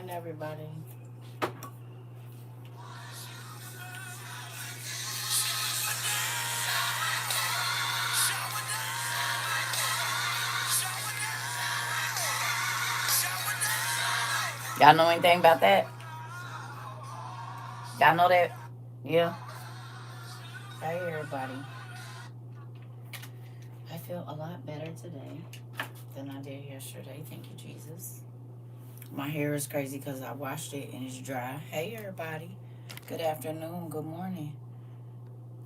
Everybody. Y'all know anything about that? Y'all know that? Yeah. Hey, everybody. I feel a lot better today than I did yesterday. Thank you, Jesus. My hair is crazy because I washed it and it's dry. Hey, everybody. Good afternoon. Good morning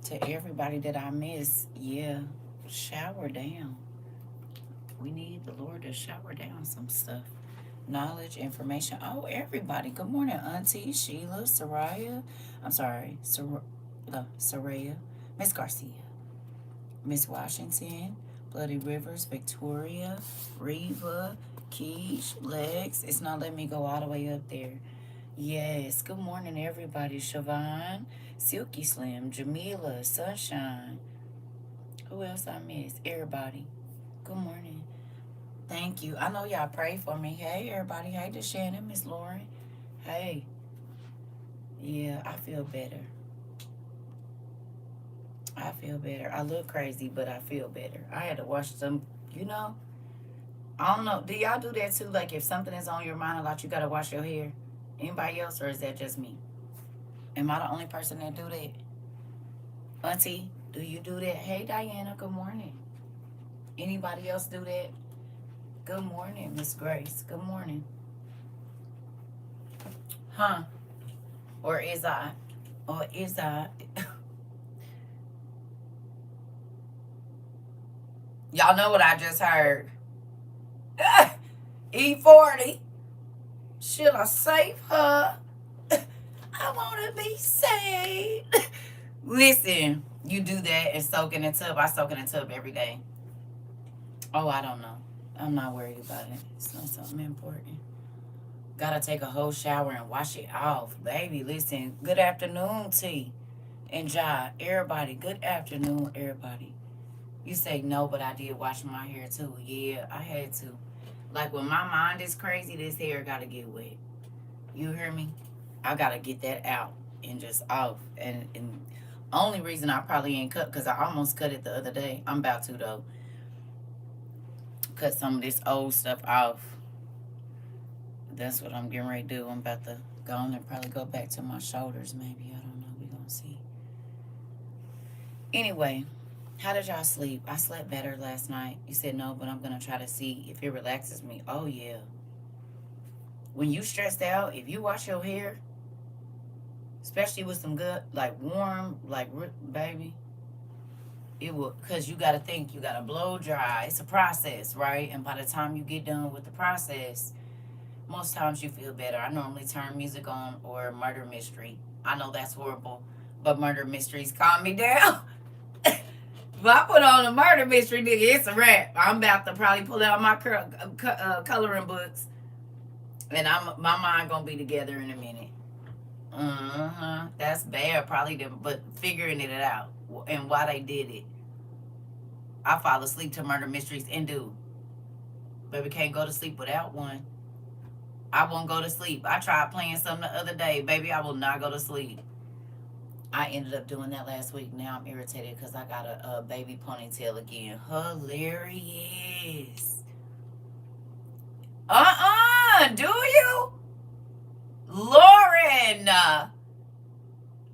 to everybody that I miss. Yeah. Shower down. We need the Lord to shower down some stuff. Knowledge, information. Oh, everybody. Good morning, Auntie Sheila, Soraya. I'm sorry, Soraya, Miss Garcia, Miss Washington, Bloody Rivers, Victoria, Reva, Keish, Lex. It's not letting me go all the way up there. Yes. Good morning, everybody. Siobhan, Silky Slim, Jamila, Sunshine. Who else I missed? Everybody. Good morning. Thank you. I know y'all pray for me. Hey, everybody. Hey, to Shannon, Miss Lauren. Hey. Yeah, I feel better. I feel better. I look crazy, but I feel better. I had to wash some, you know. I don't know. Do y'all do that too? Like if something is on your mind a lot, you got to wash your hair? Anybody else, or is that just me? Am I the only person that do that? Auntie, do you do that? Hey, Diana, good morning. Anybody else do that? Good morning, Miss Grace. Good morning. Huh? Or is I? Or is I? Y'all know what I just heard. E40. Should I save her? I want to be saved. Listen, you do that and soak in the tub. I soak in the tub every day. Oh, I don't know. I'm not worried about it. It's not something important. Gotta take a whole shower and wash it off. Baby, listen. Good afternoon, T. And Jai. Everybody, good afternoon, everybody. You say no, but I did wash my hair too. Yeah, I had to. Like when my mind is crazy, this hair gotta get wet. You hear me? I gotta get that out and just off. And only reason I probably ain't cut because I almost cut it the other day. I'm about to though. Cut some of this old stuff off. That's what I'm getting ready to do. I'm about to go on and probably go back to my shoulders maybe. I don't know. We're gonna see. Anyway, how did y'all sleep? I slept better last night. You said no, but I'm gonna try to see if it relaxes me. Oh yeah. When you stressed out, if you wash your hair, especially with some good, like warm, like baby, it will, because you got to think, you got to blow dry. It's a process, right? And by the time you get done with the process, most times you feel better. I normally turn music on or murder mystery. I know that's horrible, but murder mysteries calm me down. If I put on a murder mystery, nigga, it's a wrap. I'm about to probably pull out my coloring books, and my mind gonna be together in a minute. That's bad, probably them, but figuring it out and why they did it. I fall asleep to murder mysteries and do. Baby can't go to sleep without one. I won't go to sleep. I tried playing something the other day. Baby, I will not go to sleep. I ended up doing that last week. Now I'm irritated because I got a baby ponytail again. Hilarious. Do you? Lauren.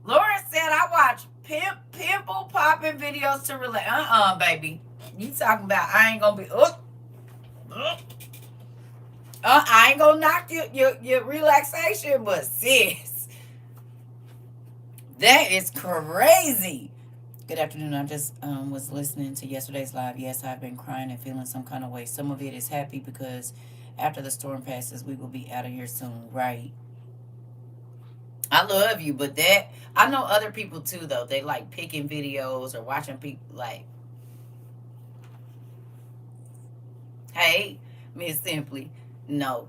Lauren said I watch pimple popping videos to relate. Baby. You talking about I ain't gonna be I ain't gonna knock your relaxation, but sis, that is crazy. Good afternoon. I just was listening to yesterday's live. Yes, I've been crying and feeling some kind of way. Some of it is happy because after the storm passes, we will be out of here soon, right? I love you, but that I know other people too though. They like picking videos or watching people like, hey, Miss Simply, no.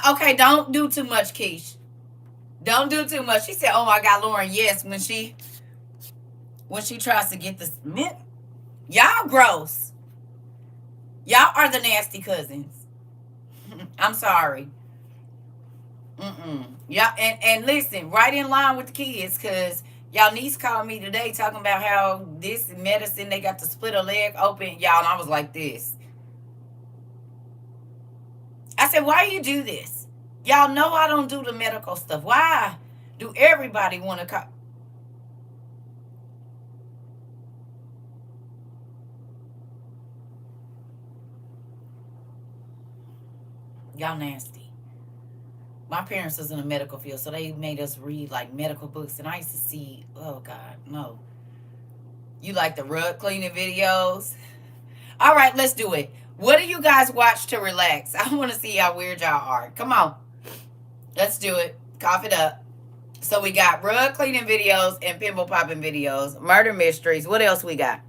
Okay, don't do too much, Keish. Don't do too much. She said, "Oh my God, Lauren, yes." When she tries to get this, y'all gross. Y'all are the nasty cousins. I'm sorry. Mm-mm. Yeah, and listen, right in line with the kids, because y'all niece called me today talking about how this medicine, they got to split a leg open. Y'all, and I was like this. I said, why you do this? Y'all know I don't do the medical stuff. Why do everybody want to call? Y'all nasty. My parents was in the medical field, so they made us read like medical books, and I used to see, oh God, no. You like the rug cleaning videos? All right, let's do it. What do you guys watch to relax? I want to see how weird y'all are. Come on, let's do it. Cough it up. So we got rug cleaning videos and pimple popping videos, murder mysteries. What else we got?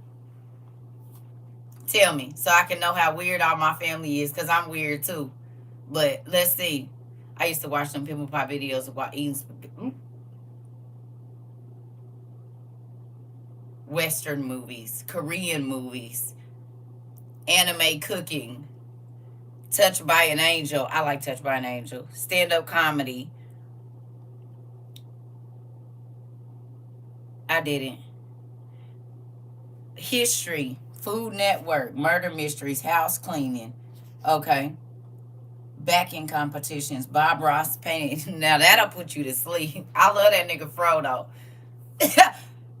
Tell me so I can know how weird all my family is, because I'm weird too. But let's see. I used to watch some pimple pop videos about eating Western movies, Korean movies, anime cooking, Touched by an Angel. I like Touched by an Angel. Stand-up comedy. I didn't. History, Food Network, murder mysteries, house cleaning. Okay. Backing competitions, Bob Ross painting. Now that'll put you to sleep. I love that nigga Frodo.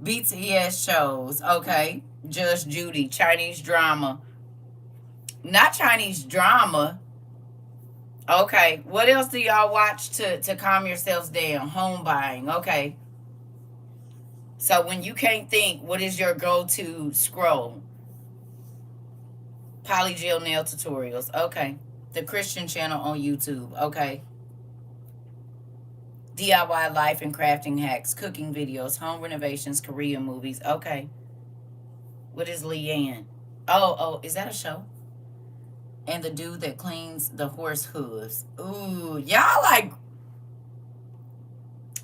BTS shows. Okay. Judge Judy, Chinese drama. Not Chinese drama. Okay. What else do y'all watch to calm yourselves down? Home buying. Okay. So when you can't think, what is your go-to scroll? Polygel nail tutorials. Okay. The Christian channel on YouTube. Okay. DIY life and crafting hacks, cooking videos, home renovations, Korean movies. Okay. What is Leanne? Oh, is that a show? And the dude that cleans the horse hooves. Ooh, y'all like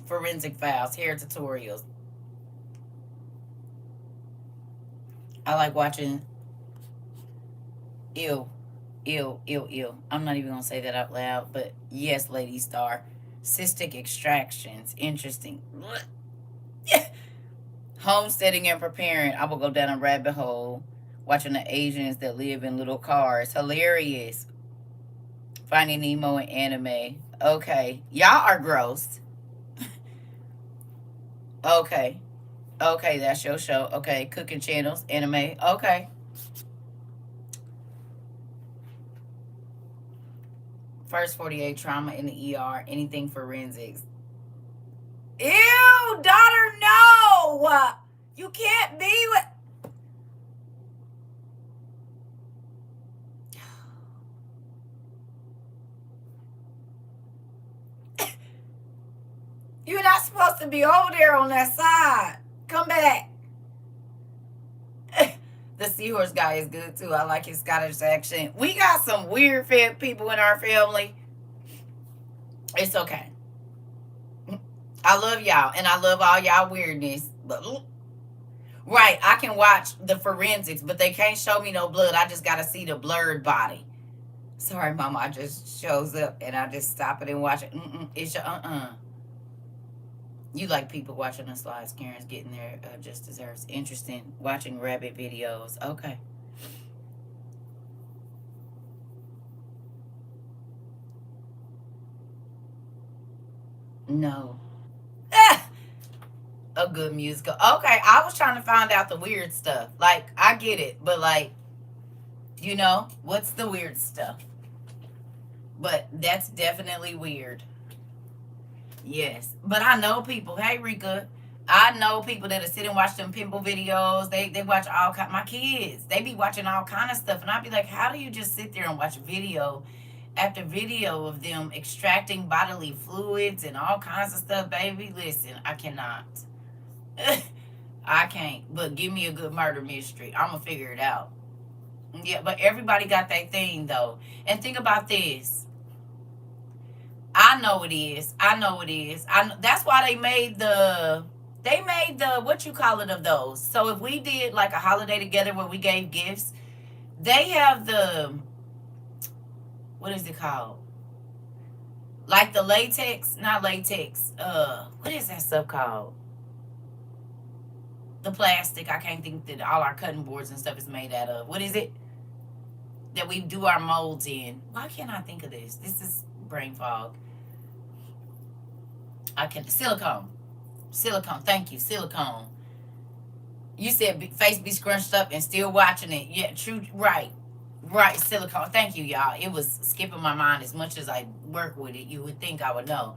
forensic files, hair tutorials. I like watching ew. I'm not even gonna say that out loud, but yes, Lady Star. Cystic extractions. Interesting. Homesteading and preparing. I will go down a rabbit hole watching the Asians that live in little cars. Hilarious. Finding Nemo in anime. Okay. Y'all are gross. Okay. Okay, that's your show. Okay. Cooking channels. Anime. Okay. First 48 trauma in the ER. Anything forensics. Ew, daughter, no. You can't be with. You're not supposed to be over there on that side. Come back. The seahorse guy is good too. I like his Scottish accent. We got some weird people in our family. It's okay. I love y'all, and I love all y'all weirdness. But right, I can watch the forensics, but they can't show me no blood. I just gotta see the blurred body. Sorry, Mama. I just shows up and I just stop it and watch it. It's your You like people watching the slides. Karen's getting there just deserves. Interesting. Watching rabbit videos. Okay. No. A good musical. Okay, I was trying to find out the weird stuff. Like, I get it, but like, what's the weird stuff? But that's definitely weird. Yes. But I know people. Hey, Rika. I know people that sit and watch them pimple videos. They watch all kind. My kids, they be watching all kind of stuff, and I'd be like, how do you just sit there and watch video after video of them extracting bodily fluids and all kinds of stuff, baby? Listen, I cannot. I can't. But give me a good murder mystery. I'm gonna figure it out. Yeah, but everybody got their thing though. And think about this. I know it is. I know it is. That's why they made the what you call it of those. So if we did like a holiday together where we gave gifts, they have the what is it called? Like the latex, not latex. What is that stuff called? The plastic. I can't think that all our cutting boards and stuff is made out of. What is it that we do our molds in? Why can't I think of this? This is brain fog. I can silicone. Silicone. Thank you. Silicone. You said face be scrunched up and still watching it. Yeah, true. Right. Right. Silicone. Thank you, y'all. It was skipping my mind as much as I work with it. You would think I would know.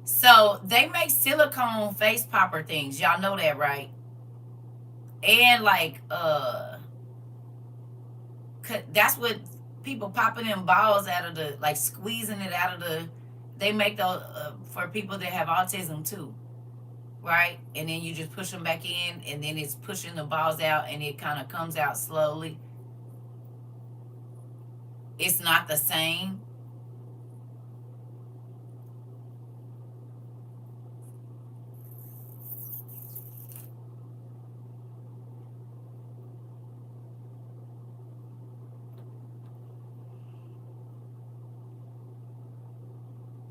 So they make silicone face popper things. Y'all know that, right? And like, that's what people popping them balls out of the, like squeezing it out of the, they make those for people that have autism too, right? And then you just push them back in, and then it's pushing the balls out, and it kind of comes out slowly. It's not the same.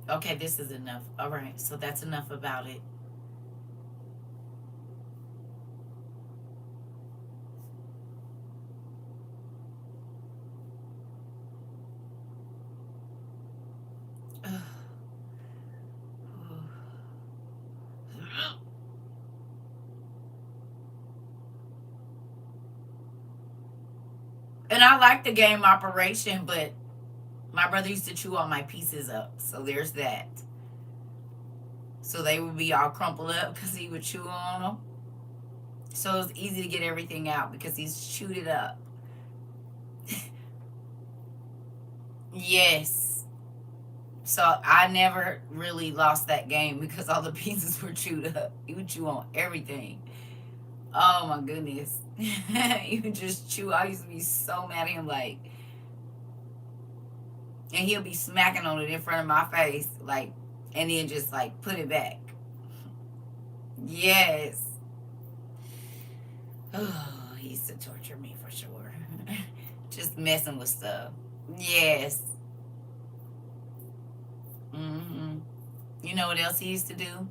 Okay, this is enough. All right, so that's enough about it. And I like the game Operation, but my brother used to chew all my pieces up. So there's that. So they would be all crumpled up because he would chew on them. So it was easy to get everything out because he's chewed it up. Yes. So I never really lost that game because all the pieces were chewed up. He would chew on everything. Oh my goodness. He would just chew. I used to be so mad at him, like, and he'll be smacking on it in front of my face, like, and then just like put it back. Yes. Oh, he used to torture me for sure. Just messing with stuff. Yes. You know what else he used to do?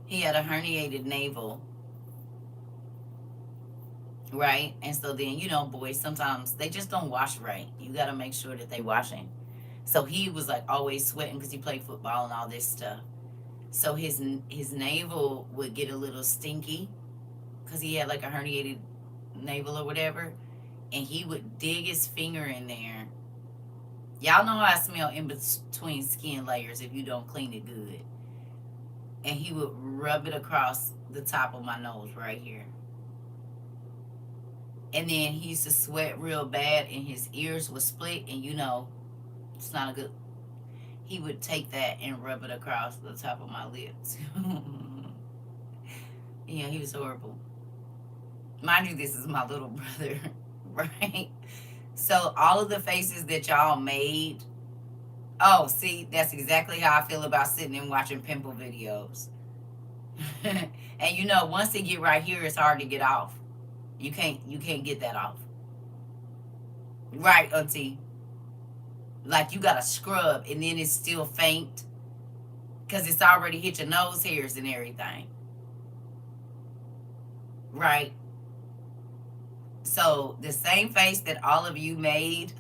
He had a herniated navel, right? And so then, you know, boys, sometimes they just don't wash right. You got to make sure that they washing. So he was like always sweating because he played football and all this stuff. So his navel would get a little stinky because he had like a herniated navel or whatever. And he would dig his finger in there. Y'all know how I smell in between skin layers if you don't clean it good. And he would rub it across the top of my nose right here. And then he used to sweat real bad and his ears would split, and you know, it's not a good, he would take that and rub it across the top of my lips. Yeah, he was horrible. Mind you, this is my little brother, right? So all of the faces that y'all made, oh, see, that's exactly how I feel about sitting and watching pimple videos. And you know, once they get right here, it's hard to get off. You can't get that off. Right, auntie. Like you gotta scrub and then it's still faint because it's already hit your nose hairs and everything. Right? So the same face that all of you made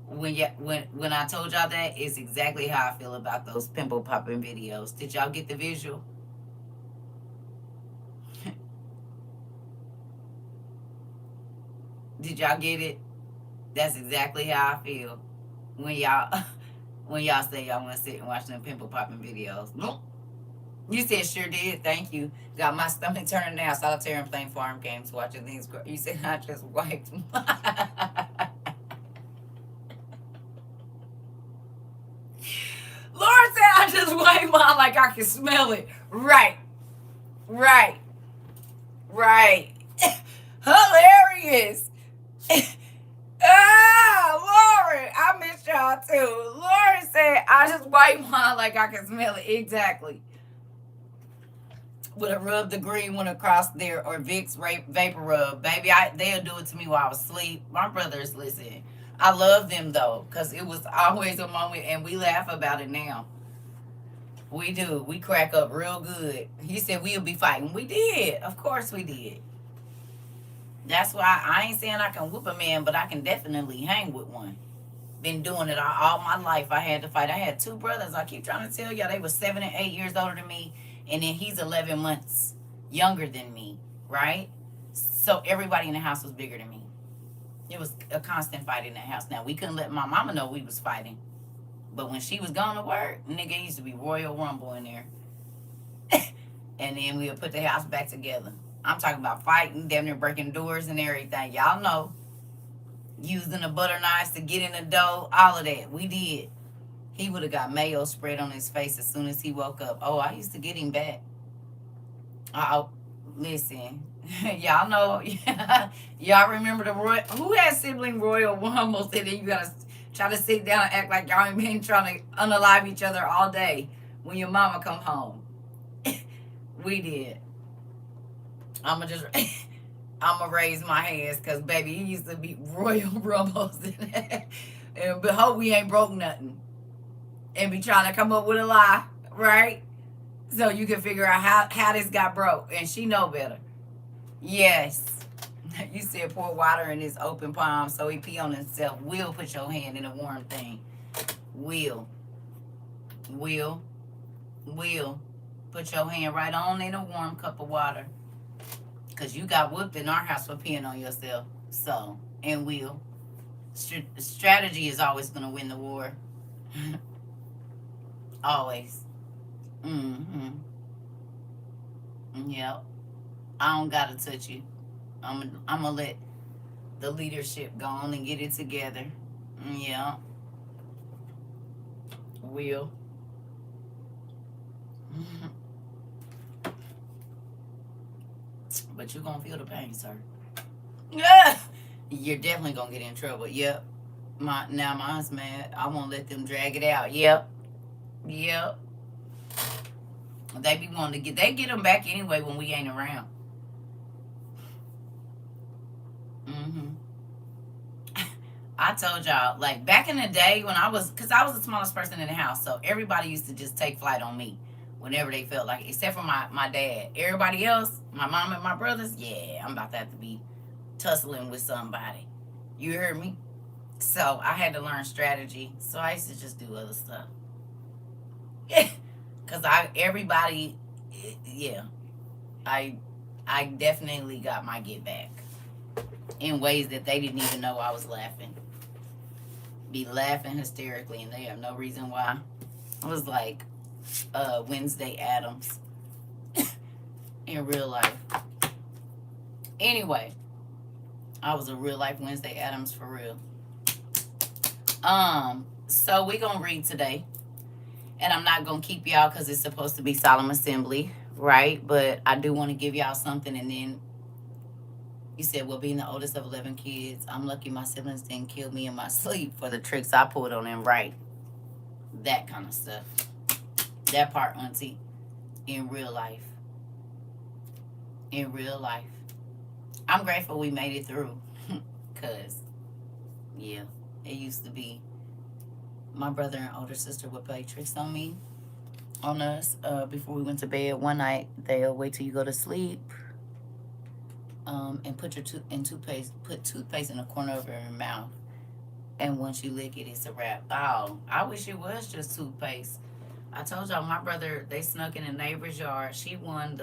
when I told y'all that is exactly how I feel about those pimple popping videos. Did y'all get the visual? Did y'all get it? That's exactly how I feel when y'all say y'all want to sit and watch them pimple popping videos. You said sure did. Thank you. Got my stomach turning now. Solitaire and playing farm games, watching things grow. You said I just wiped. Lord said I just wiped mine like I can smell it. Right. Right. Right. Hilarious. Lauren, I miss y'all too. Lauren said I just wiped mine like I can smell it. Exactly. Would have rubbed the green one across there, or Vicks Vapor Rub. Baby, they'll do it to me while I was asleep. My brothers, listen, I love them though, because it was always a moment, and we laugh about it now. We do. We crack up real good. He said we'll be fighting. We did. Of course we did. That's why I ain't saying I can whoop a man, but I can definitely hang with one. Been doing it all my life. I had to fight. I had two brothers. I keep trying to tell y'all they were 7 and 8 years older than me, and then he's 11 months younger than me, right? So everybody in the house was bigger than me. It was a constant fight in that house. Now we couldn't let my mama know we was fighting, but when she was going to work, nigga, it used to be Royal Rumble in there, and then we'll put the house back together. I'm talking about fighting, damn near breaking doors and everything. Y'all know, using the butter knives to get in the dough, all of that. We did. He would have got mayo spread on his face as soon as he woke up. Oh, I used to get him back. Oh, listen. Y'all know. Y'all remember the Royal. Who has sibling Royal Rumbles? And then you got to try to sit down and act like y'all ain't been trying to unalive each other all day when your mama come home. We did. I'm going to just... I'm going to raise my hands because, baby, he used to be Royal Rumbles. And hope we ain't broke nothing. And be trying to come up with a lie, right? So you can figure out how this got broke. And she know better. Yes. You said pour water in his open palm so he pee on himself. Will put your hand in a warm thing. Will. Put your hand right on in a warm cup of water. Because you got whooped in our house for peeing on yourself. So, and Will. Strategy is always going to win the war. Always. Mm-hmm. Yep. I don't got to touch you. I'm going to let the leadership go on and get it together. Yeah. Will. But you're going to feel the pain, sir. You're definitely going to get in trouble. Yep. Now mine's mad. I won't let them drag it out. Yep. They be wanting to they get them back anyway when we ain't around. I told y'all, like, back in the day when because I was the smallest person in the house, so everybody used to just take flight on me whenever they felt like it, except for my dad. Everybody else, my mom and my brothers, yeah, I'm about to have to be tussling with somebody. You heard me? So I had to learn strategy. So I used to just do other stuff. Because everybody, yeah, I definitely got my get back in ways that they didn't even know I was laughing. Be laughing hysterically, and they have no reason why. I was like Wednesday Addams in real life. Anyway, I was a real life Wednesday Addams for real. So we're gonna read today, and I'm not gonna keep y'all because it's supposed to be solemn assembly, right? But I do want to give y'all something. And then you said, well, being the oldest of 11 kids, I'm lucky my siblings didn't kill me in my sleep for the tricks I pulled on them, right? That kind of stuff. That part, auntie. In real life. I'm grateful we made it through. Because, yeah, it used to be my brother and older sister would play tricks on us, before we went to bed. One night, they'll wait till you go to sleep, and put toothpaste in the corner of your mouth. And once you lick it, it's a wrap. Oh, I wish it was just toothpaste. I told y'all, my brother, they snuck in a neighbor's yard. She won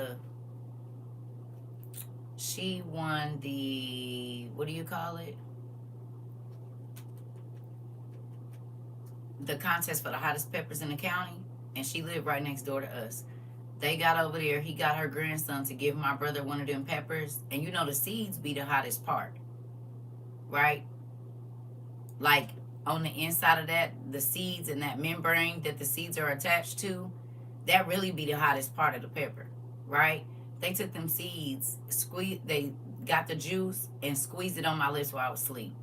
the, what do you call it? The contest for the hottest peppers in the county. And she lived right next door to us. They got over there. He got her grandson to give my brother one of them peppers. And you know the seeds be the hottest part. Right? Like on the inside of that, the seeds and that membrane that the seeds are attached to, that really be the hottest part of the pepper. Right? They took them seeds, they got the juice and squeezed it on my lips while I was asleep.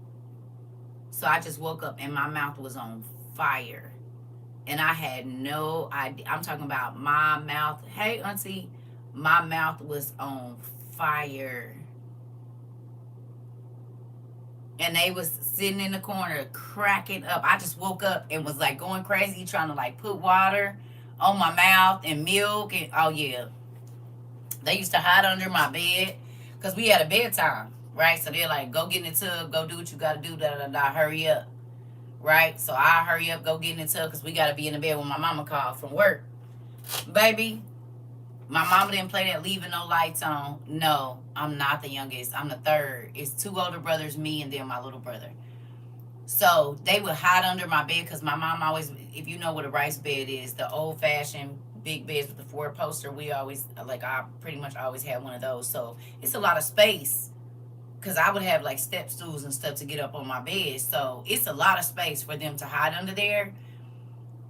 So I just woke up and my mouth was on fire. And I had no idea. I'm talking about my mouth. Hey, auntie, my mouth was on fire. And they was sitting in the corner cracking up. I just woke up and was like going crazy, trying to like put water on my mouth and milk. And oh yeah, they used to hide under my bed because we had a bedtime, right? So they're like, go get in the tub, go do what you got to do, da da da, hurry up, right? So I hurry up, go get in the tub because we got to be in the bed when my mama called from work. Baby, my mama didn't play that leaving no lights on. No, I'm not the youngest. I'm the third. It's two older brothers, me, and then my little brother. So they would hide under my bed because my mom always, if you know what a rice bed is, the old fashioned big beds with the four poster, we always, like, I pretty much always had one of those. So it's a lot of space because I would have like step stools and stuff to get up on my bed. So it's a lot of space for them to hide under there.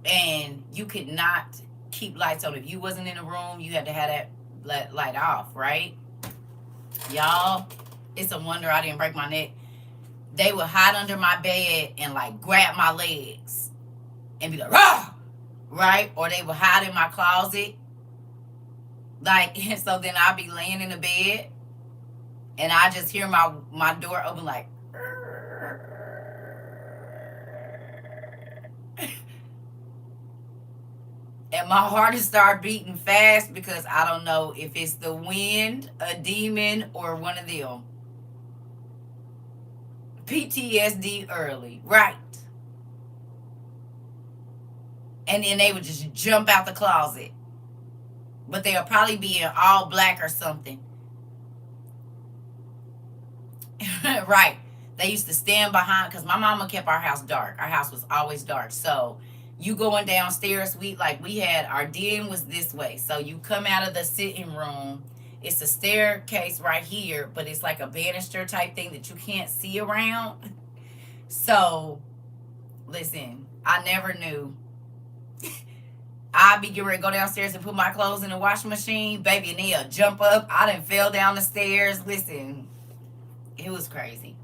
And you could not keep lights on. If you wasn't in the room, you had to have that light off, right? Y'all, it's a wonder I didn't break my neck. They would hide under my bed and like grab my legs and be like, rah! Right? Or they would hide in my closet. Like, and so then I'd be laying in the bed and I just hear my door open like, and my heart is start beating fast because I don't know if it's the wind, a demon, or one of them. PTSD early, right? And then they would just jump out the closet, but they'll probably be in all black or something. Right? They used to stand behind because my mama kept our house dark. Our house was always dark, so you going downstairs, we had our den was this way, so you come out of the sitting room. It's a staircase right here, but it's like a banister type thing that you can't see around. So, listen, I never knew. I'd be getting ready to go downstairs and put my clothes in the washing machine, baby, and they'll jump up. I done fell down the stairs. Listen, it was crazy.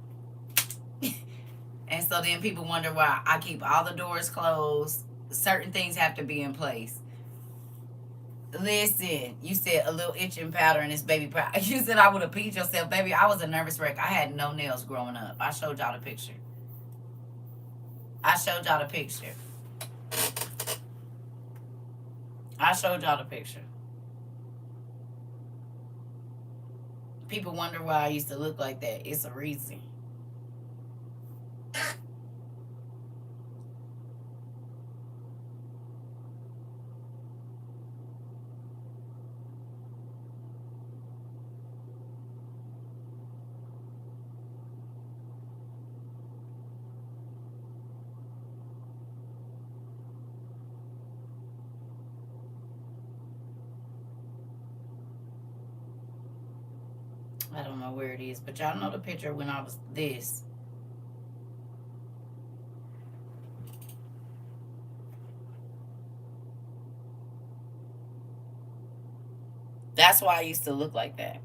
And so then people wonder why I keep all the doors closed. Certain things have to be in place. Listen, you said a little itching powder in this baby powder. You said I would have peed yourself, baby. I was a nervous wreck. I had no nails growing up. I showed y'all the picture. I showed y'all the picture. People wonder why I used to look like that. It's a reason. I don't know where it is, but y'all know the picture when I was this. That's why I used to look like that.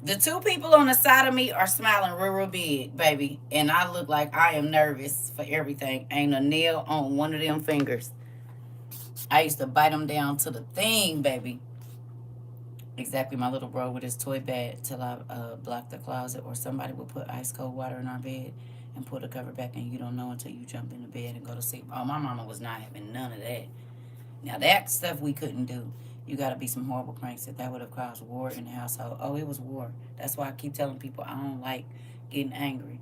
The two people on the side of me are smiling real big, baby. And I look like I am nervous for everything. Ain't a nail on one of them fingers. I used to bite them down to the thing, baby. Exactly, my little bro with his toy bag till I blocked the closet, or somebody would put ice cold water in our bed and pull the cover back, and you don't know until you jump in the bed and go to sleep. Oh, my mama was not having none of that. Now, that stuff we couldn't do. You got to be some horrible cranks that would have caused war in the household. Oh, it was war. That's why I keep telling people I don't like getting angry.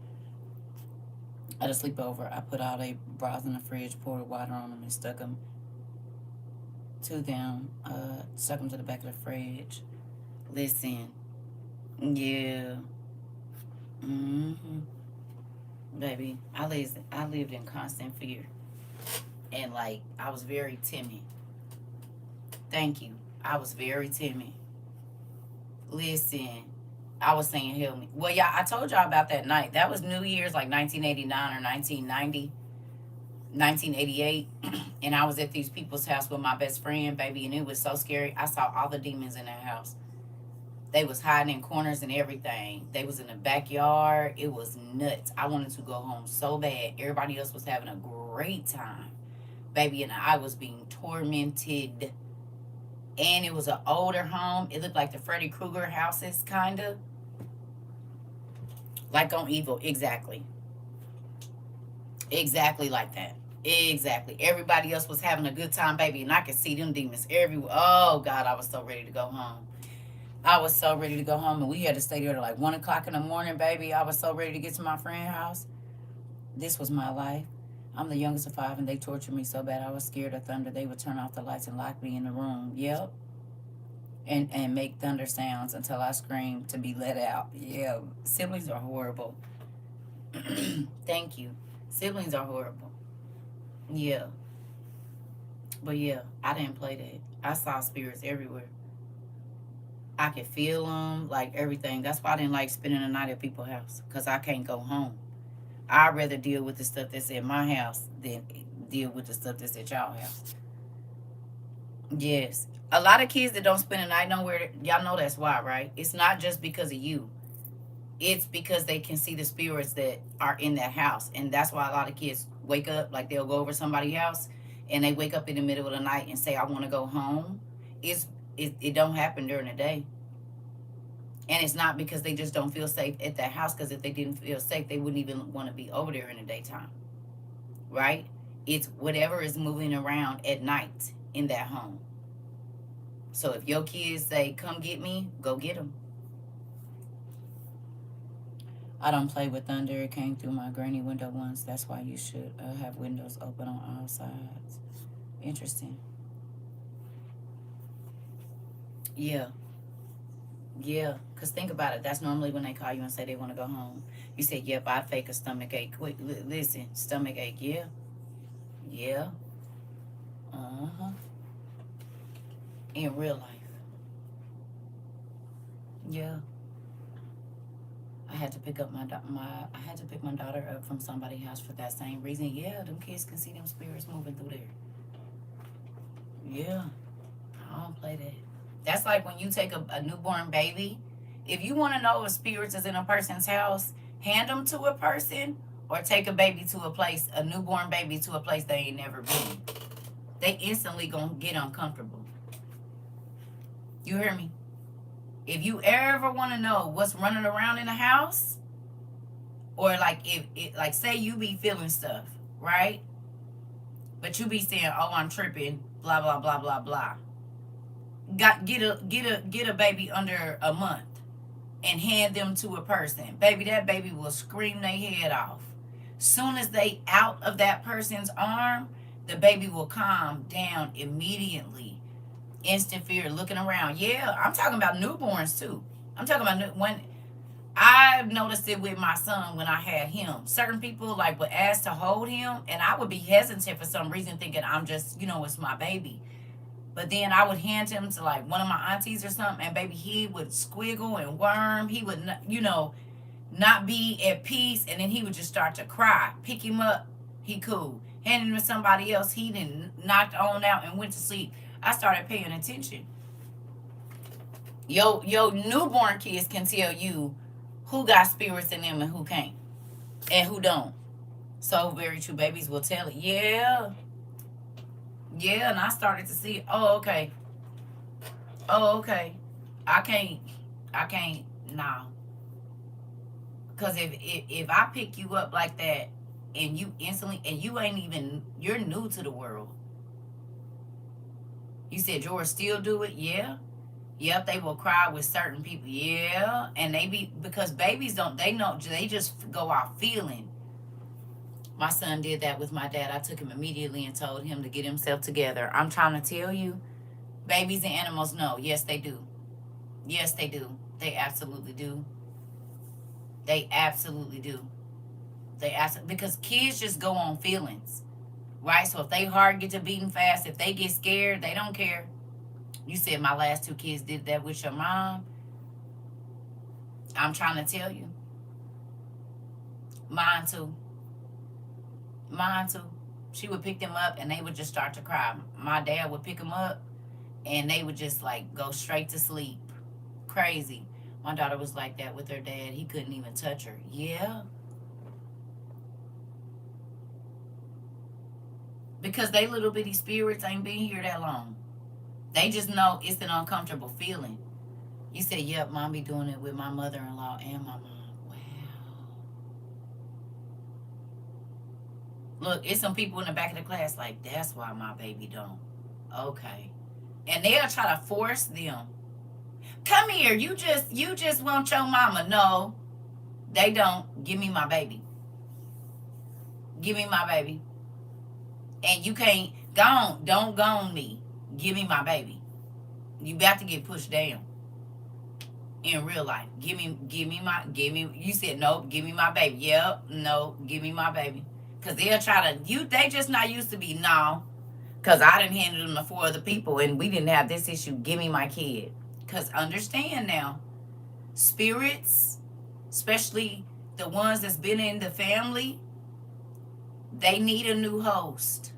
At a sleepover, I put all their bras in the fridge, poured water on them, and stuck them to the back of the fridge. Listen, yeah, baby, I lived in constant fear, and like I was very timid. Thank you. I was very timid. Listen, I was saying, help me. Well, yeah, I told y'all about that night. That was New Year's, like 1989 or 1990. 1988, and I was at these people's house with my best friend, baby, and it was so scary. I saw all the demons in that house. They was hiding in corners and everything. They was in the backyard. It was nuts. I wanted to go home so bad. Everybody else was having a great time, baby, and I was being tormented. And it was an older home. It looked like the Freddy Krueger houses, kind of. Like on Evil. Exactly. Exactly like that. Exactly. Everybody else was having a good time, baby, and I could see them demons everywhere. Oh, God, I was so ready to go home. I was so ready to go home, and we had to stay there till like 1 o'clock in the morning, baby. I was so ready to get to my friend's house. This was my life. I'm the youngest of five, and they tortured me so bad I was scared of thunder. They would turn off the lights and lock me in the room. Yep. And make thunder sounds until I screamed to be let out. Yeah. Siblings are horrible. Thank you. Siblings are horrible. Yeah. But yeah, I didn't play that. I saw spirits everywhere. I could feel them, like everything. That's why I didn't like spending the night at people's house, because I can't go home. I'd rather deal with the stuff that's in my house than deal with the stuff that's at y'all house. Yes. A lot of kids that don't spend the night nowhere, y'all know that's why, right? It's not just because of you. It's because they can see the spirits that are in that house. And that's why a lot of kids wake up, like they'll go over somebody's house and they wake up in the middle of the night and say, I want to go home. It don't happen during the day. And it's not because they just don't feel safe at that house, because if they didn't feel safe, they wouldn't even want to be over there in the daytime. Right? It's whatever is moving around at night in that home. So if your kids say, come get me, go get them. I don't play with thunder. It came through my granny window once. That's why you should have windows open on all sides. Interesting. Yeah. Yeah. Because think about it. That's normally when they call you and say they want to go home. You say, yep, I fake a stomach ache. Quick, listen, stomach ache. Yeah. Yeah. Uh-huh. In real life. Yeah. I had to pick up I had to pick my daughter up from somebody's house for that same reason. Yeah, them kids can see them spirits moving through there. Yeah, I don't play that. That's like when you take a newborn baby. If you want to know if spirits is in a person's house, hand them to a person, or take a baby to a place, a newborn baby to a place they ain't never been. They instantly gonna get uncomfortable. You hear me? If you ever want to know what's running around in the house, or like if it, like say you be feeling stuff, right? But you be saying, "Oh, I'm tripping," blah blah blah blah blah. Get a baby under a month and hand them to a person. Baby, that baby will scream their head off. Soon as they out of that person's arm, the baby will calm down immediately. Instant fear, looking around. Yeah, I'm talking about newborns too. I'm talking about when I noticed it with my son when I had him. Certain people like would ask to hold him, and I would be hesitant for some reason, thinking I'm just, it's my baby. But then I would hand him to like one of my aunties or something, and baby, he would squiggle and worm. He would, not be at peace, and then he would just start to cry. Pick him up, he cool. Hand him to somebody else, he then knocked on out and went to sleep. I started paying attention. Your newborn kids can tell you who got spirits in them and who can't, and who don't. So very true. Babies will tell it. Yeah. Yeah, and I started to see, oh, okay. Oh, okay. I can't, nah. Because if I pick you up like that, and you instantly, and you're new to the world. You said yours still do it? Yeah. Yep, they will cry with certain people. Yeah. And because babies they just go out feeling. My son did that with my dad. I took him immediately and told him to get himself together. I'm trying to tell you, babies and animals know. Yes, they do. Yes, they do. They absolutely do. They absolutely do. Because kids just go on feelings, right? So if they heart get to beating fast, if they get scared, they don't care. You said my last two kids did that with your mom. I'm trying to tell you. Mine too. Mine too. She would pick them up and they would just start to cry. My dad would pick them up and they would just like go straight to sleep. Crazy. My daughter was like that with her dad. He couldn't even touch her. Yeah. Because they little bitty spirits ain't been here that long. They just know it's an uncomfortable feeling. You said, yep, mom be doing it with my mother-in-law and my mom. Wow. Look, it's some people in the back of the class like, that's why my baby don't. Okay. And they'll try to force them. Come here, you just want your mama. No, they don't. Give me my baby. Give me my baby. And you can't go on, don't go on me. Give me my baby. You about to get pushed down in real life. Give me you said nope, give me my baby. Yep, no, give me my baby. Cause they'll try to they just not used to be no. Cause I didn't handle them to 4 other people and we didn't have this issue. Give me my kid. Cause understand now, spirits, especially the ones that's been in the family, they need a new host.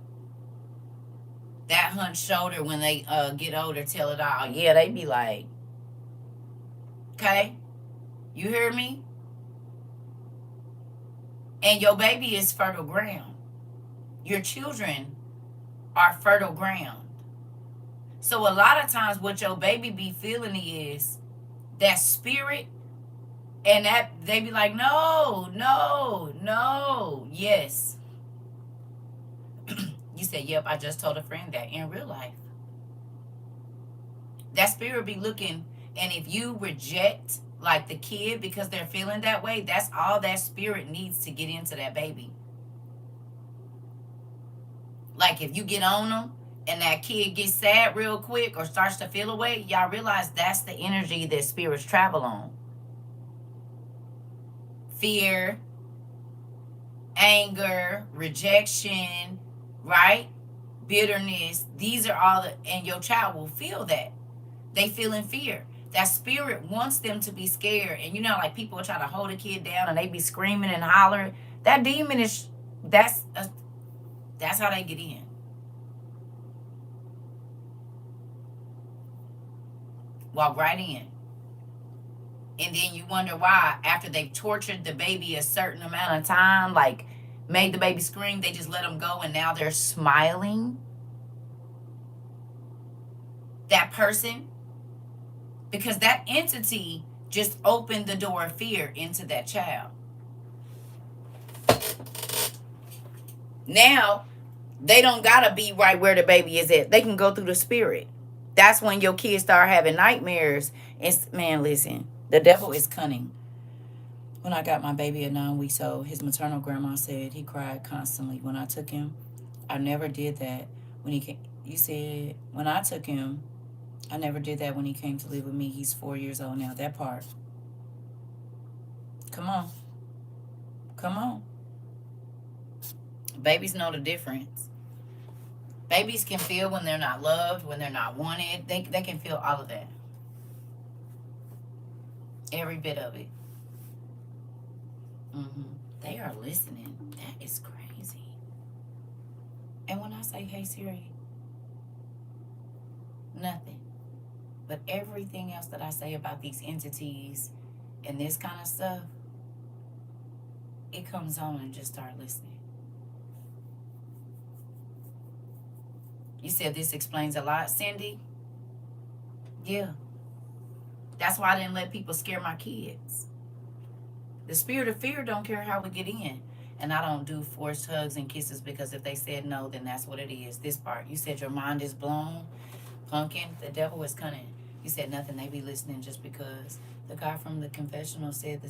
That hunched shoulder when they get older, tell it all. Yeah, they be like, okay, you hear me? And your baby is fertile ground. Your children are fertile ground. So a lot of times what your baby be feeling is that spirit, and that they be like, no, no, no, yes. You said, yep, I just told a friend that in real life. That spirit be looking, and if you reject like the kid because they're feeling that way, that's all that spirit needs to get into that baby. Like if you get on them and that kid gets sad real quick or starts to feel away, y'all realize that's the energy that spirits travel on. Fear, anger, rejection, right? Bitterness. These are all and your child will feel that. They feel in fear. That spirit wants them to be scared. And you know, like people try to hold a kid down and they be screaming and hollering. That demon is, that's how they get in. Walk right in. And then you wonder why, after they've tortured the baby a certain amount of time, like made the baby scream, they just let them go and now they're smiling. That person, because that entity just opened the door of fear into that child. Now, they don't gotta be right where the baby is at. They can go through the spirit. That's when your kids start having nightmares. And man, listen, the devil is cunning. When I got my baby at 9 weeks old, his maternal grandma said he cried constantly when I took him. I never did that when he came. You said, when I took him, I never did that when he came to live with me. He's 4 years old now. That part. Come on. Come on. Babies know the difference. Babies can feel when they're not loved, when they're not wanted. They can feel all of that. Every bit of it. They are listening. That is crazy. And when I say, hey Siri, nothing. But everything else that I say about these entities and this kind of stuff, it comes on and just start listening. You said this explains a lot, Cindy? Yeah. That's why I didn't let people scare my kids. The spirit of fear don't care how we get in. And I don't do forced hugs and kisses because if they said no, then that's what it is. This part. You said your mind is blown. Pumpkin, the devil is cunning. You said nothing. They be listening just because. The guy from the confessional said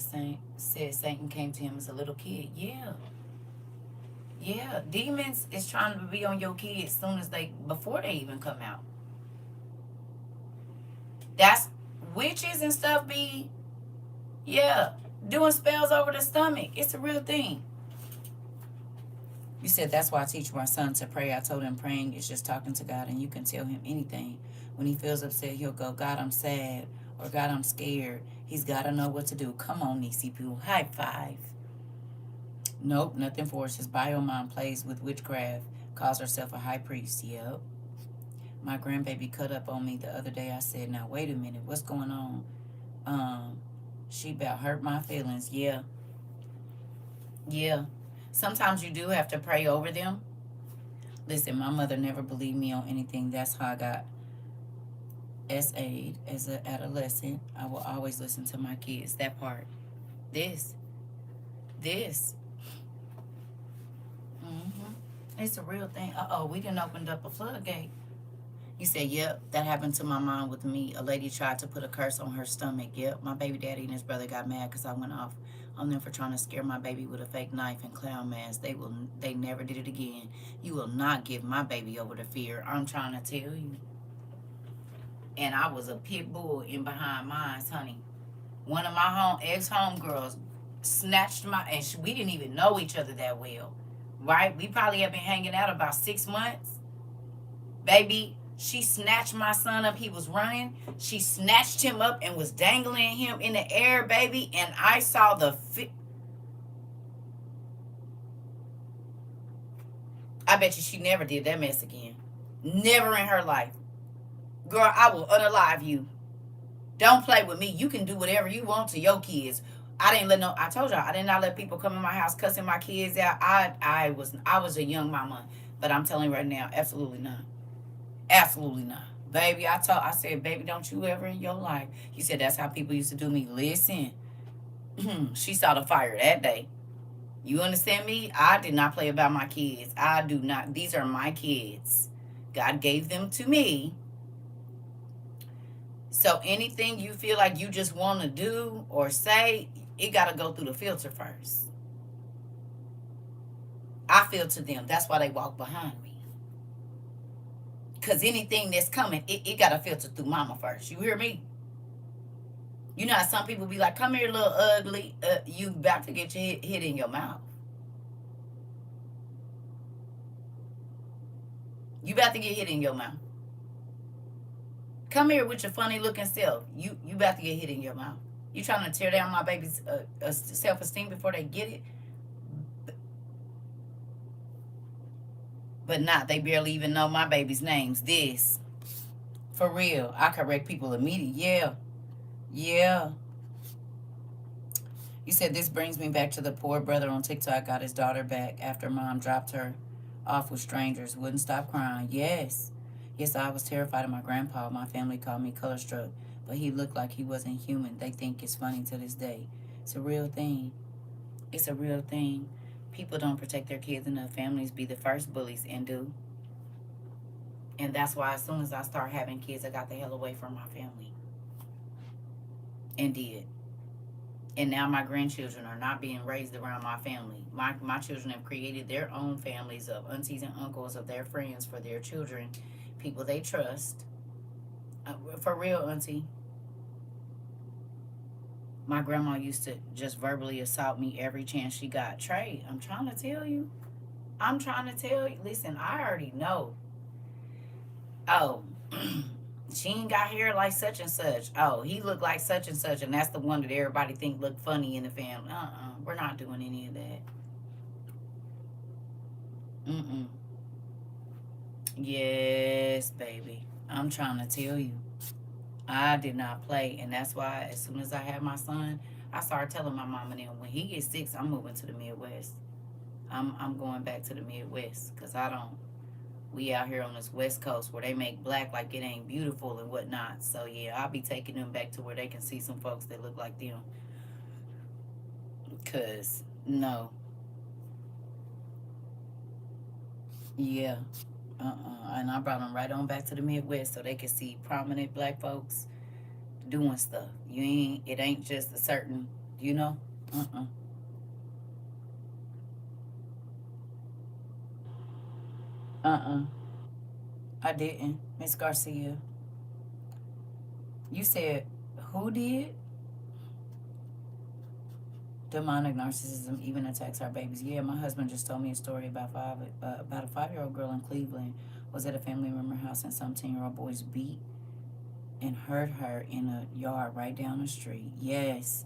said Satan came to him as a little kid. Yeah. Yeah. Demons is trying to be on your kids before they even come out. That's witches and stuff be, yeah, doing spells over the stomach. It's a real thing. You said that's why I teach my son to pray. I told him praying is just talking to God, and you can tell him anything. When he feels upset, he'll go, God, I'm sad, or God, I'm scared. He's got to know what to do. Come on, Nisi Poo. High five. Nope, nothing forced. His bio mom plays with witchcraft, calls herself a high priest. Yep. My grandbaby cut up on me the other day. I said, now, wait a minute. What's going on? She about hurt my feelings. Yeah. Yeah. Sometimes you do have to pray over them. Listen, my mother never believed me on anything. That's how I got as an adolescent, I will always listen to my kids. That part. This. This. Mm-hmm. It's a real thing. Uh-oh, we done opened up a floodgate. He said, yep, that happened to my mom with me. A lady tried to put a curse on her stomach. Yep, my baby daddy and his brother got mad because I went off on them for trying to scare my baby with a fake knife and clown mask. They never did it again. You will not give my baby over to fear. I'm trying to tell you. And I was a pit bull in behind mine, honey. One of my ex-homegirls snatched and we didn't even know each other that well, right? We probably have been hanging out about 6 months. Baby, she snatched my son up. He was running. She snatched him up and was dangling him in the air, baby. And I saw I bet you she never did that mess again. Never in her life. Girl, I will unalive you. Don't play with me. You can do whatever you want to your kids. I told y'all, I did not let people come in my house cussing my kids out. I was a young mama. But I'm telling you right now, absolutely not. Absolutely not. Baby, I said, baby, don't you ever in your life. He said, that's how people used to do me. Listen, she saw the fire that day. You understand me? I did not play about my kids. I do not. These are my kids. God gave them to me. So anything you feel like you just want to do or say, it got to go through the filter first. I filter them. That's why they walk behind me. Because anything that's coming, it got to filter through mama first. You hear me? You know how some people be like, come here, little ugly. You about to get your hit in your mouth. You about to get hit in your mouth. Come here with your funny looking self. You about to get hit in your mouth. You trying to tear down my baby's self-esteem before they get it? But not. They barely even know my baby's names. This. For real. I correct people immediately. Yeah. Yeah. You said this brings me back to the poor brother on TikTok got his daughter back after mom dropped her off with strangers. Wouldn't stop crying. Yes. Yes, I was terrified of my grandpa. My family called me color struck, but he looked like he wasn't human. They think it's funny to this day. It's a real thing. It's a real thing. People don't protect their kids enough. Families be the first bullies and do. And that's why as soon as I start having kids, I got the hell away from my family. And did. And now my grandchildren are not being raised around my family. My children have created their own families of aunties and uncles of their friends for their children, people they trust. For real, auntie. My grandma used to just verbally assault me every chance she got. Trey, I'm trying to tell you. Listen, I already know. Oh, she ain't got hair like such and such. Oh, he looked like such and such, and that's the one that everybody think looked funny in the family. We're not doing any of that. Yes, baby. I'm trying to tell you. I did not play, and that's why as soon as I had my son, I started telling my mom and them, when he gets 6, I'm moving to the Midwest. I'm going back to the Midwest because we out here on this West Coast where they make black like it ain't beautiful and whatnot. So yeah, I'll be taking them back to where they can see some folks that look like them. Cause no. Yeah. And I brought them right on back to the Midwest so they could see prominent black folks doing stuff. It ain't just a certain, you know? Uh-uh. I didn't. Miss Garcia. You said who did? Demonic narcissism even attacks our babies. Yeah, my husband just told me a story about a 5-year-old girl in Cleveland was at a family member house and some 10-year-old boys beat and hurt her in a yard right down the street. Yes.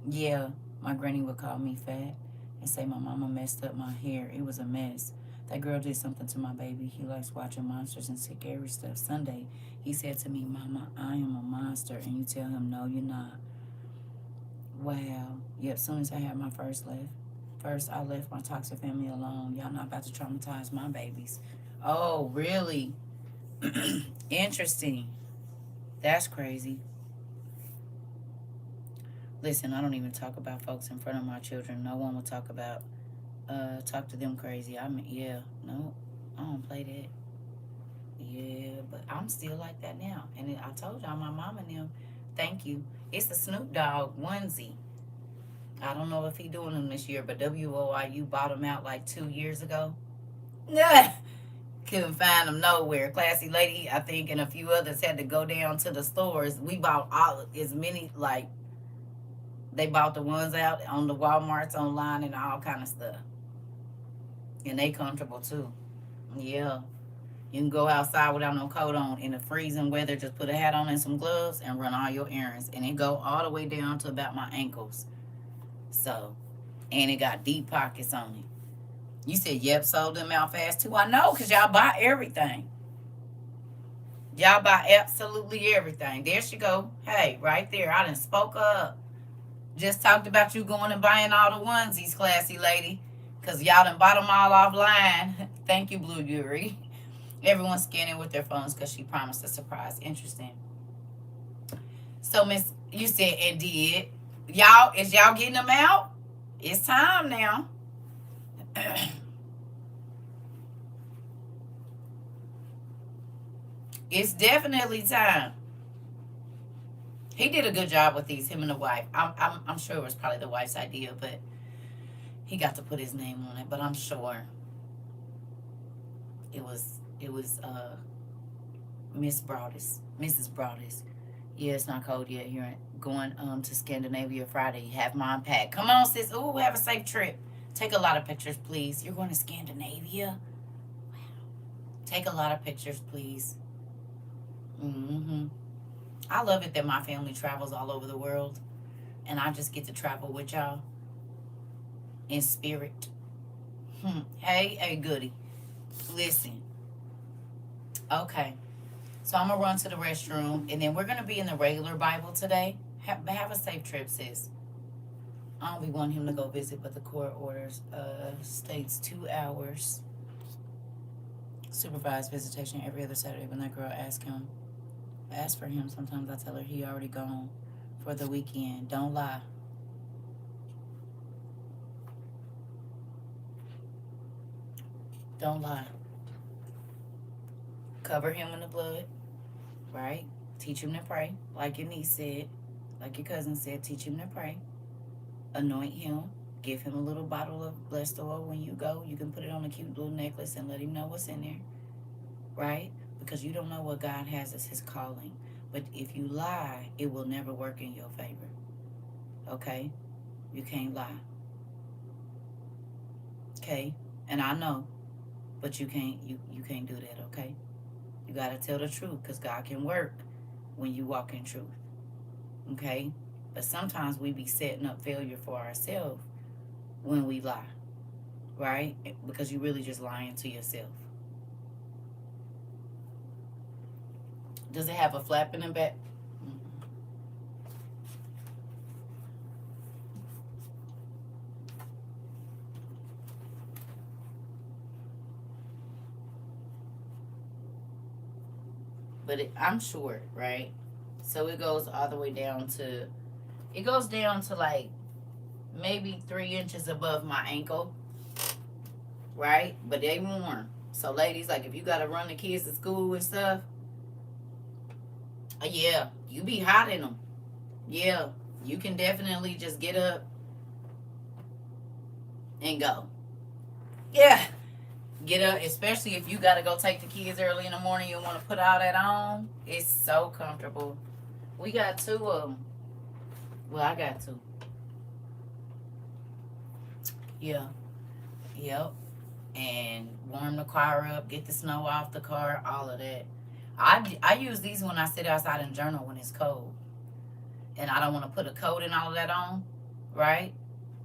Yeah, my granny would call me fat and say my mama messed up my hair. It was a mess. That girl did something to my baby. He likes watching monsters and scary stuff. Sunday, he said to me, Mama, I am a monster. And you tell him, no, you're not. Wow. Yep, as soon as I had my first, I left my toxic family alone. Y'all not about to traumatize my babies. Oh, really? Interesting. That's crazy. Listen, I don't even talk about folks in front of my children. No one will talk to them crazy. I mean, yeah, no, I don't play that. Yeah, but I'm still like that now. And I told y'all, my mom and them, thank you. It's a Snoop Dogg onesie. I don't know if he doing them this year, but WOIU bought them out like 2 years ago. Yeah. Couldn't find them nowhere. Classy Lady, I think, and a few others had to go down to the stores. We bought all as many, like, they bought the ones out on the Walmarts online and all kind of stuff. And they comfortable too. Yeah. You can go outside without no coat on in the freezing weather. Just put a hat on and some gloves and run all your errands. And it go all the way down to about my ankles. So, and it got deep pockets on it. You said, yep, sold them out fast too. I know, because y'all buy everything. Y'all buy absolutely everything. There she go. Hey, right there. I done spoke up. Just talked about you going and buying all the onesies, Classy Lady. Because y'all done bought them all offline. Thank you, Blue Yuri. Everyone's scanning with their phones because she promised a surprise. Interesting. So, Miss, you said, and did. Y'all, is y'all getting them out? It's time now. It's definitely time. He did a good job with these, him and the wife. I'm sure it was probably the wife's idea, but he got to put his name on it. But I'm sure it was Miss Broadus, Mrs. Broadus. Yeah, it's not cold yet here. Going to Scandinavia Friday. Have mine packed. Come on, sis. Ooh, have a safe trip. Take a lot of pictures, please. You're going to Scandinavia? Wow. Take a lot of pictures, please. Mm-hmm. I love it that my family travels all over the world, and I just get to travel with y'all in spirit. Hey, goody. Listen. Okay. So I'm going to run to the restroom, and then we're going to be in the regular Bible today. Have a safe trip, sis. I don't be wanting him to go visit, but the court orders states 2 hours. Supervised visitation every other Saturday. When that girl ask for him, sometimes I tell her he already gone for the weekend. Don't lie. Don't lie. Cover him in the blood, right? Teach him to pray, like your niece said, like your cousin said. Teach him to pray. Anoint him. Give him a little bottle of blessed oil when you go. You can put it on a cute little necklace and let him know what's in there, right? Because you don't know what God has as his calling. But if you lie, it will never work in your favor. Okay? You can't lie. Okay? And I know, but you can't do that, okay? You got to tell the truth, because God can work when you walk in truth. Okay? But sometimes we be setting up failure for ourselves when we lie, right? Because you're really just lying to yourself. Does it have a flap in the back? But I'm short, right? So it goes all the way down to, it goes down to like maybe 3 inches above my ankle, right? But they warm. So ladies, like if you got to run the kids to school and stuff, yeah, you be hot in them. Yeah, you can definitely just get up and go. Yeah, get up, especially if you got to go take the kids early in the morning. You want to put all that on. It's so comfortable. We got 2 of them. Well, I got 2. Yeah. Yep. And warm the car up, get the snow off the car, all of that. I use these when I sit outside and journal when it's cold. And I don't want to put a coat and all of that on, right?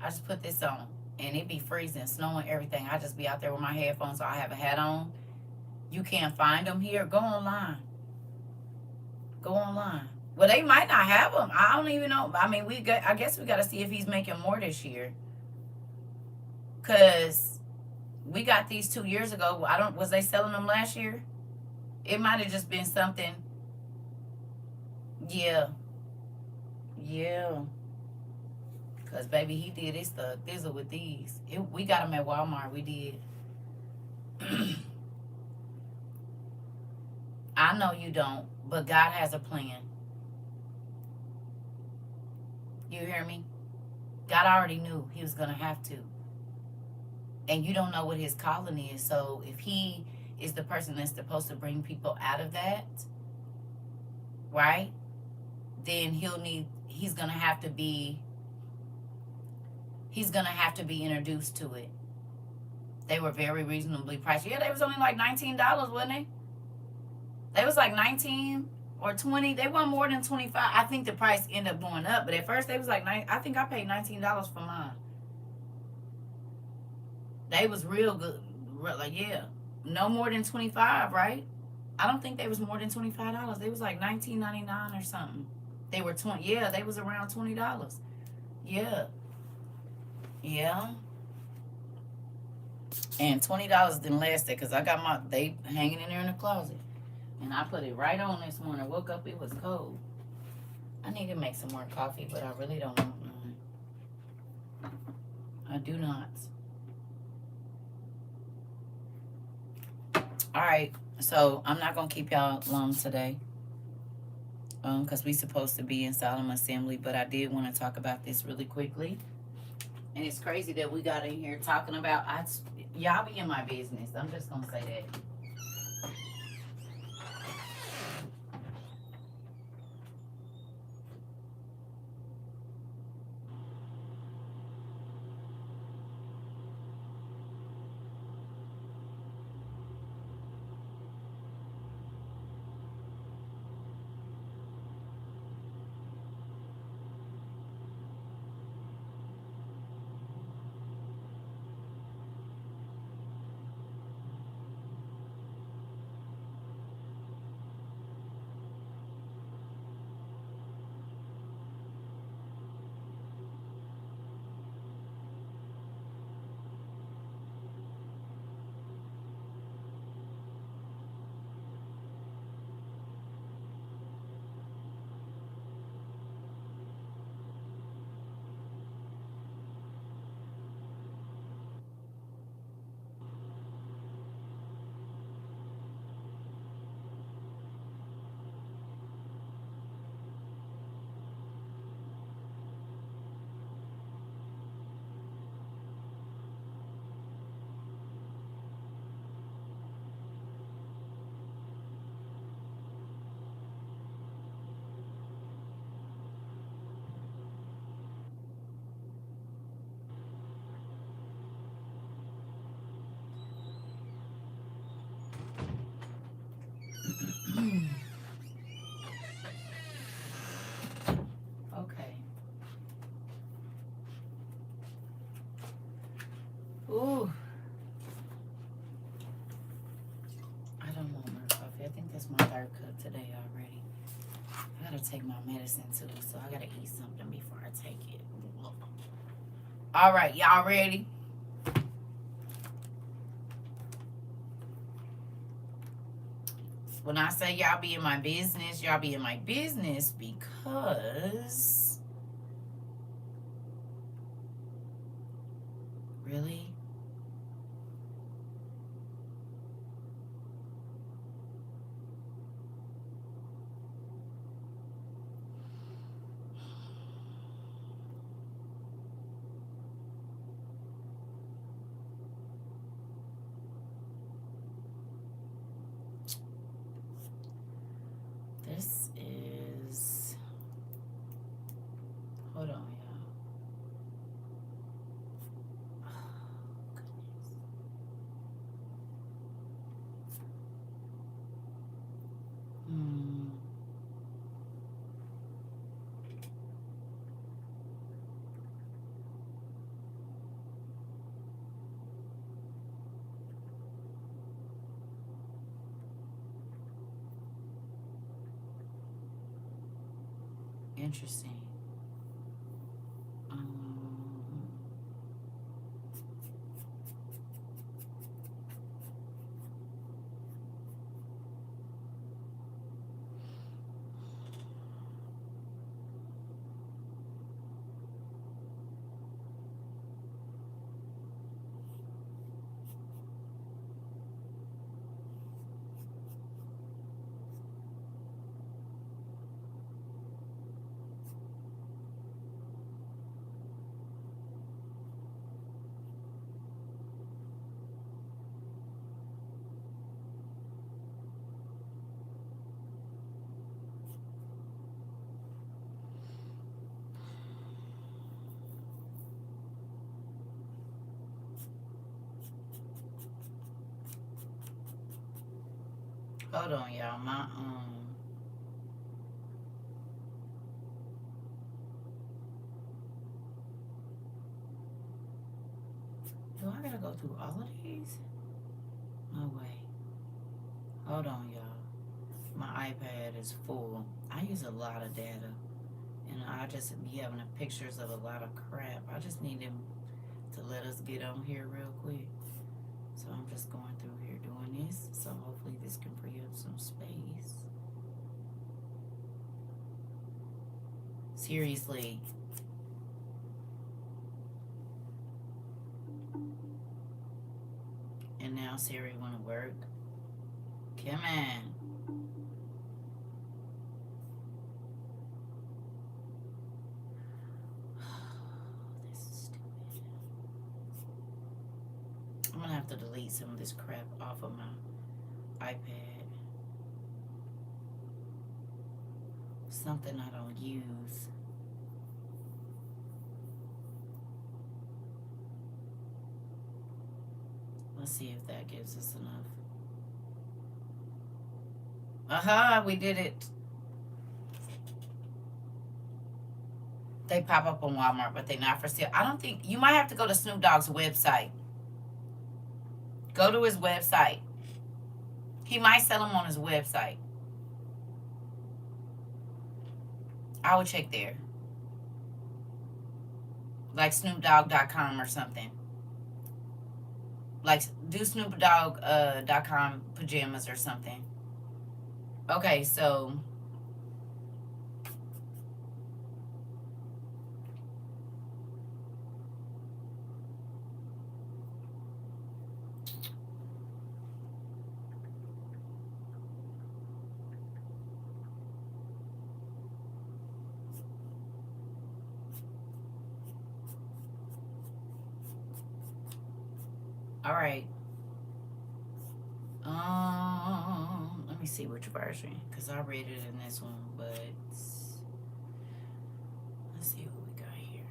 I just put this on. And it be freezing, snowing, everything. I just be out there with my headphones, so I have a hat on. You can't find them here. Go online. Go online. Well, they might not have them. I don't even know. I mean, I guess we got to see if he's making more this year. Because we got these 2 years ago. Was they selling them last year? It might have just been something. Yeah. Yeah. Because, baby, he did his stuff. Thizzle with these. We got them at Walmart. We did. I know you don't, but God has a plan. You hear me? God already knew he was going to have to. And you don't know what his calling is. So if he is the person that's supposed to bring people out of that, right? Then he's going to have to be introduced to it. They were very reasonably priced. Yeah, they was only like $19, wasn't they? They was like 19 or 20. They weren't more than 25. I think the price ended up going up, but at first they was like I think I paid $19 for mine. They was real good. Like, yeah, no more than 25, right? I don't think they was more than $25. They was like $19.99 or something. They were 20. Yeah, they was around $20. Yeah, yeah. And $20 didn't last there because I got they hanging in there in the closet. And I put it right on this morning. Woke up, it was cold. I need to make some more coffee, but I really don't want none. I do not. All right, so I'm not going to keep y'all long today because we supposed to be in Solemn Assembly, but I did want to talk about this really quickly. And it's crazy that we got in here talking about, y'all be in my business. I'm just going to say that. Okay. Ooh. I don't want more coffee. I think that's my third cup today already. I gotta take my medicine too, so I gotta eat something before I take it. All right, y'all ready? When I say y'all be in my business, y'all be in my business because... Really? This is... Hold on, y'all. Oh, goodness. Interesting. Hold on, y'all. Do I gotta go through all of these? No way. Hold on, y'all. My iPad is full. I use a lot of data. And I just be having pictures of a lot of crap. I just need them to let us get on here real quick. So I'm just going through here doing this. So hopefully this can free up some space. Seriously. And now Siri wanna work. Come on. This is stupid. I'm gonna have to delete some of this crap off of my iPad. Something I don't use. Let's see if that gives us enough. We did it. They pop up on Walmart, but they're not for sale. I don't think, you might have to go to Snoop Dogg's website. Go to his website. He might sell them on his website. I would check there. Like SnoopDogg.com or something. Like, do SnoopDogg.com pajamas or something. Okay, so all right. Let me see which version, because I read it in this one, but let's see what we got here.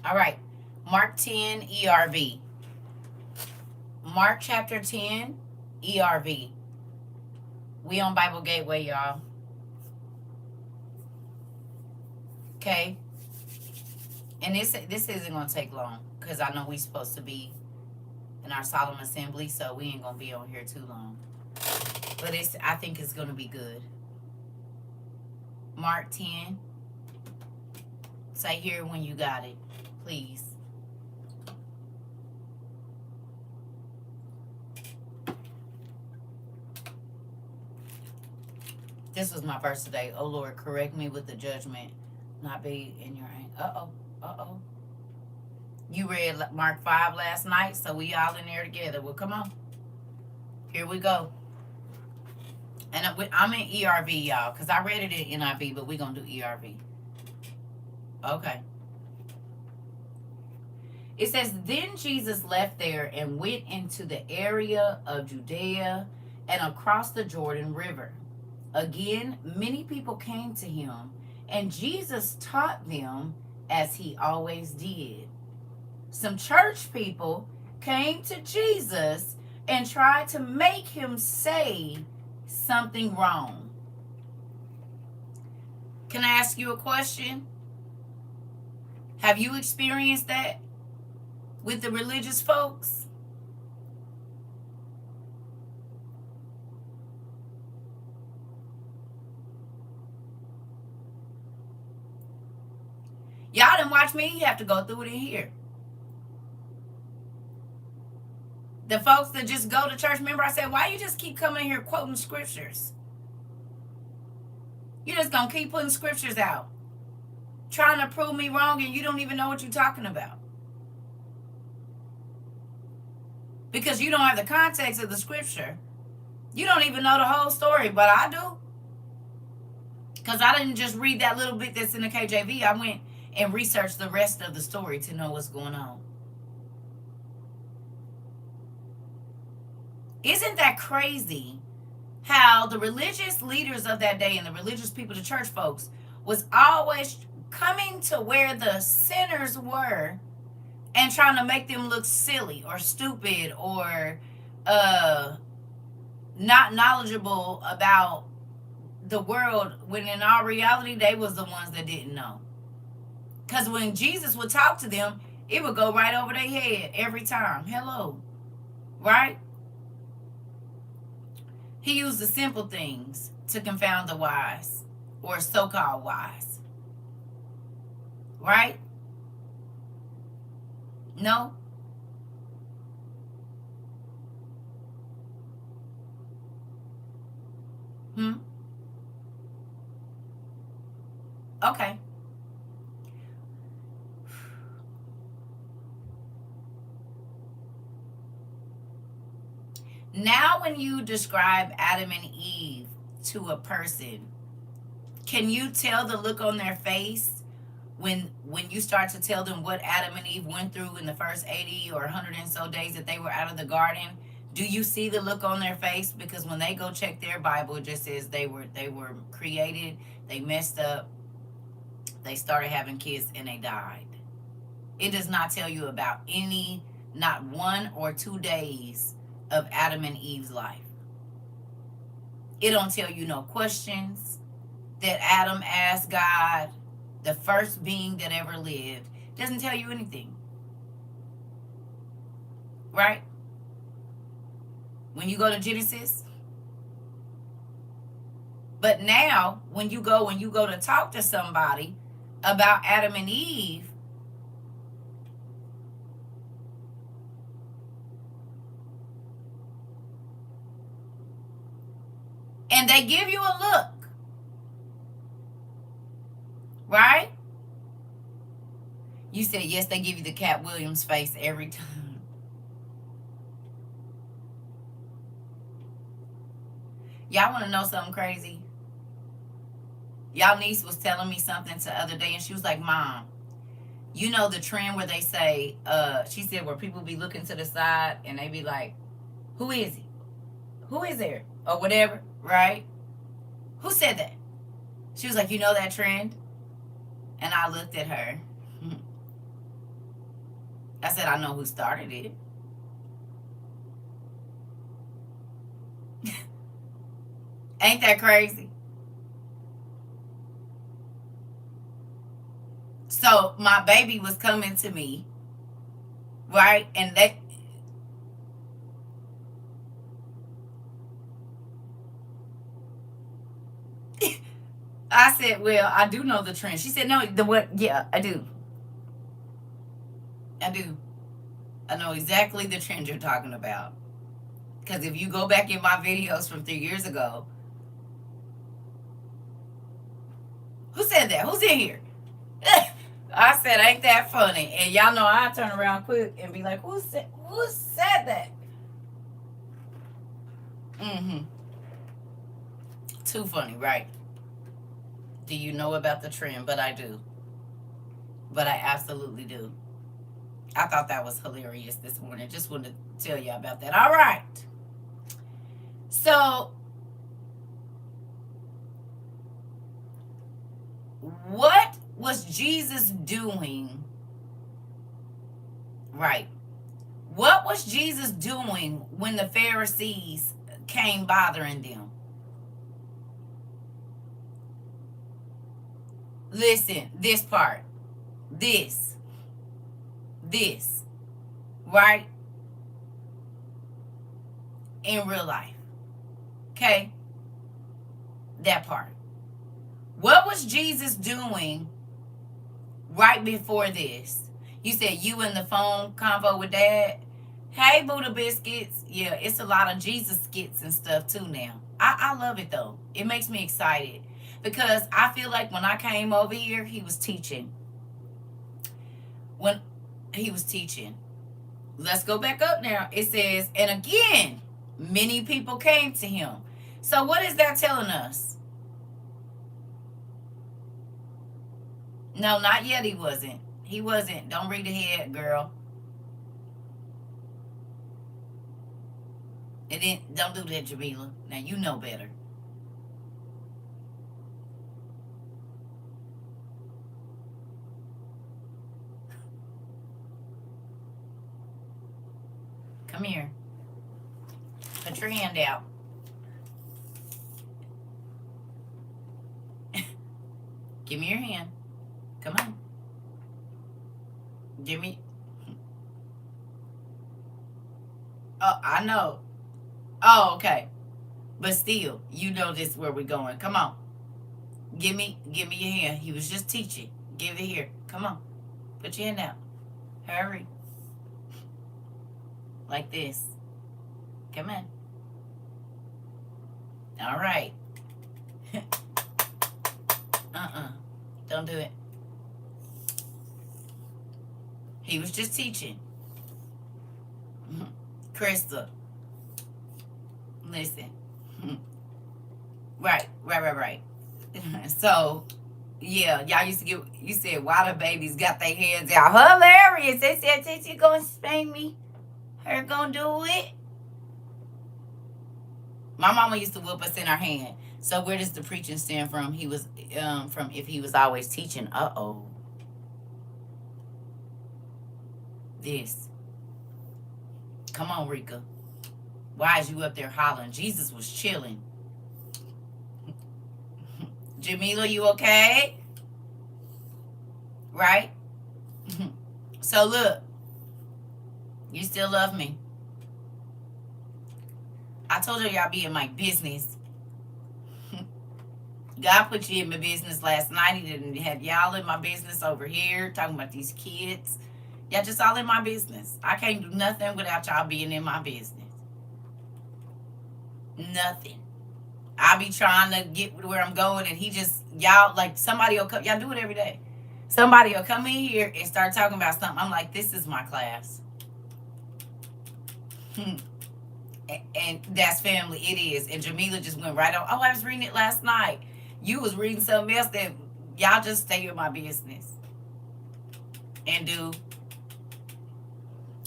All right. Mark 10 ERV. Mark chapter 10 ERV. We on Bible Gateway, y'all. Okay. And this isn't going to take long, because I know we supposed to be in our solemn assembly, so we ain't going to be on here too long. But I think it's going to be good. Mark 10. Say here when you got it, please. This was my verse today. Oh, Lord, correct me with the judgment, not be in your hand. Uh-oh. You read Mark 5 last night, so we all in there together. Well, come on. Here we go. And I'm in ERV, y'all, because I read it in NIV, but we're going to do ERV. Okay. It says, then Jesus left there and went into the area of Judea and across the Jordan River. Again, many people came to him, and Jesus taught them as he always did. Some church people came to Jesus and tried to make him say something wrong. Can I ask you a question? Have you experienced that with the religious folks? Y'all didn't watch me. You have to go through it in here. The folks that just go to church, remember I said, why you just keep coming here quoting scriptures? You're just going to keep putting scriptures out, trying to prove me wrong, and you don't even know what you're talking about. Because you don't have the context of the scripture. You don't even know the whole story, but I do. Because I didn't just read that little bit that's in the KJV. I went and researched the rest of the story to know what's going on. Isn't that crazy how the religious leaders of that day and the religious people, the church folks, was always coming to where the sinners were and trying to make them look silly or stupid or uh, not knowledgeable about the world, when in all reality they was the ones that didn't know. Because when Jesus would talk to them, it would go right over their head every time. Hello. Right? He used the simple things to confound the wise, or so-called wise. Right? No? Hmm? Okay. Now when you describe Adam and Eve to a person, can you tell the look on their face when you start to tell them what Adam and Eve went through in the first 80 or 100 and so days that they were out of the garden? Do you see the look on their face? Because when they go check their Bible, it just says they were created, they messed up, they started having kids, and they died. It does not tell you about any, not 1 or 2 days of Adam and Eve's life. It don't tell you no questions that Adam asked God, the first being that ever lived. It doesn't tell you anything. Right? When you go to Genesis. But now, when you go to talk to somebody about Adam and Eve, and they give you a look, right? You said yes, they give you the Cat Williams face every time. Y'all want to know something crazy? Y'all niece was telling me something the other day, and she was like, Mom, you know the trend where they say, she said, where people be looking to the side and they be like, who is he? Who is there? Or whatever, right? Who said that? She was like, you know that trend? And I looked at her. I said, I know who started it. Ain't that crazy? So my baby was coming to me, right? And they, I said, well, I do know the trend. She said, no, the what? Yeah, I do. I do. I know exactly the trend you're talking about. Because if you go back in my videos from 3 years ago, who said that? Who's in here? I said, ain't that funny? And y'all know I turn around quick and be like, who said that? Mm-hmm. Too funny, right? Do you know about the trend? But I do. But I absolutely do. I thought that was hilarious this morning. Just wanted to tell you about that. All right. So, what was Jesus doing? Right. What was Jesus doing when the Pharisees came bothering them? Listen, this part. This. Right? In real life. Okay? That part. What was Jesus doing right before this? You said you in the phone convo with Dad? Hey, Buddha Biscuits. Yeah, it's a lot of Jesus skits and stuff too now. I love it though. It makes me excited. Because I feel like when I came over here, he was teaching. When he was teaching. Let's go back up now. It says, and again, many people came to him. So what is that telling us? No, not yet he wasn't. He wasn't. Don't read ahead, girl. And then, don't do that, Jamila. Now, you know better. Come here. Put your hand out. Give me your hand. Come on. Give me. Oh, I know. Oh, okay. But still, you know this is where we're going. Come on. Give me your hand. He was just teaching. Give it here. Come on. Put your hand out. Hurry. Like this. Come on. All right. Don't do it. He was just teaching. Krista. Listen. Right. So, yeah, y'all used to get, you said, why the babies got their hands out. Hilarious. They said, she gonna spank me. Her gonna do it. My mama used to whoop us in our hand. So where does the preaching stand from? He was, from if he was always teaching. This. Come on, Rika. Why is you up there hollering? Jesus was chilling. Jamila, you okay? Right? So look. You still love me. I told you y'all be in my business. God put you in my business last night. He didn't have y'all in my business over here talking about these kids. Y'all just all in my business. I can't do nothing without y'all being in my business. Nothing. I be trying to get where I'm going, and he just, y'all, like, somebody will come. Y'all do it every day. Somebody will come in here and start talking about something. I'm like, this is my class. And that's family. It is. And Jamila just went right on. Oh, I was reading it last night. You was reading something else that y'all just stay in my business. And do.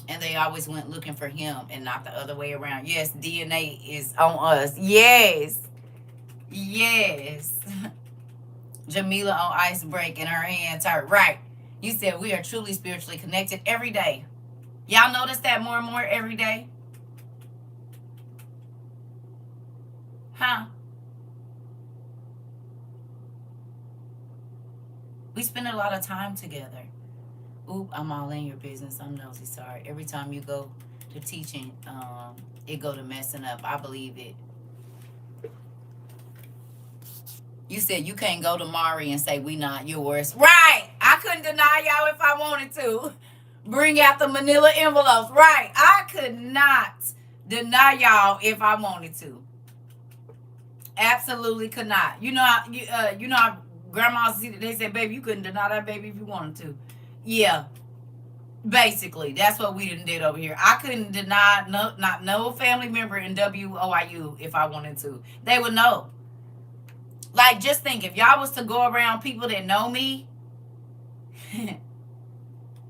And they always went looking for him and not the other way around. Yes, DNA is on us. Yes. Yes. Jamila on ice break and her hands hurt. Right. You said we are truly spiritually connected every day. Y'all notice that more and more every day? Huh? We spend a lot of time together. Oop, I'm all in your business. I'm nosy, sorry. Every time you go to teaching, it go to messing up. I believe it. You said you can't go to Mari and say we not yours. Right. I couldn't deny y'all if I wanted to. Bring out the manila envelopes. Right. I could not deny y'all if I wanted to. Absolutely could not. You know how grandmas, they said, baby, you couldn't deny that baby if you wanted to. Yeah. Basically, that's what we did over here. I couldn't deny no family member in WOIU if I wanted to. They would know. Like, just think, if y'all was to go around people that know me,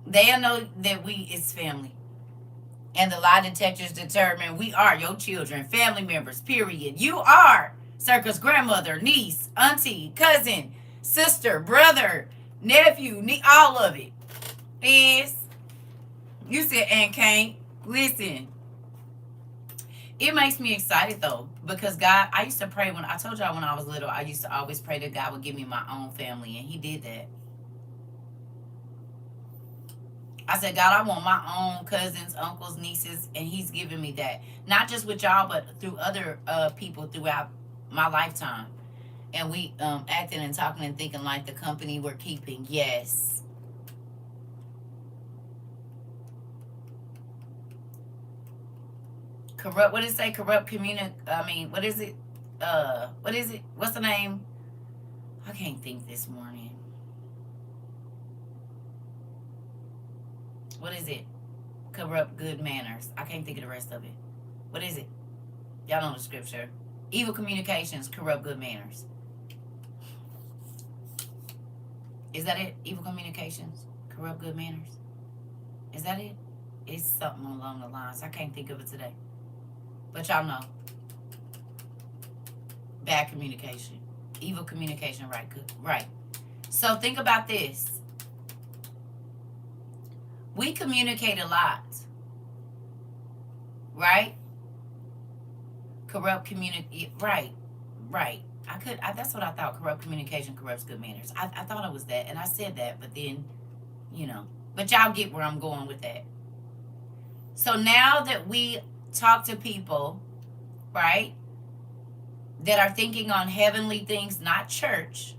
they'll know that it's family. And the lie detectors determine we are your children, family members, period. You are CERCA's grandmother, niece, auntie, cousin, sister, brother, nephew, all of it. Is, you said, and can't. Listen. It makes me excited, though, because God, I used to pray when I told y'all when I was little, I used to always pray that God would give me my own family, and he did that. I said, God, I want my own cousins, uncles, nieces, and he's giving me that. Not just with y'all, but through other people throughout my lifetime. And we acting and talking and thinking like the company we're keeping. Yes. Corrupt, what did it say? Corrupt what is it? What is it? What's the name? I can't think this morning. What is it? Corrupt good manners. I can't think of the rest of it. What is it? Y'all know the scripture. Evil communications, corrupt good manners. Is that it? Evil communications, corrupt good manners. Is that it? It's something along the lines. I can't think of it today. But y'all know. Bad communication. Evil communication, right? Good. Right. So think about this. We communicate a lot. right? Corrupt right, right. That's what I thought. Corrupt communication corrupts good manners. I thought it was that, and I said that, but then, you know. But y'all get where I'm going with that. So now that we talk to people, right, that are thinking on heavenly things, not church,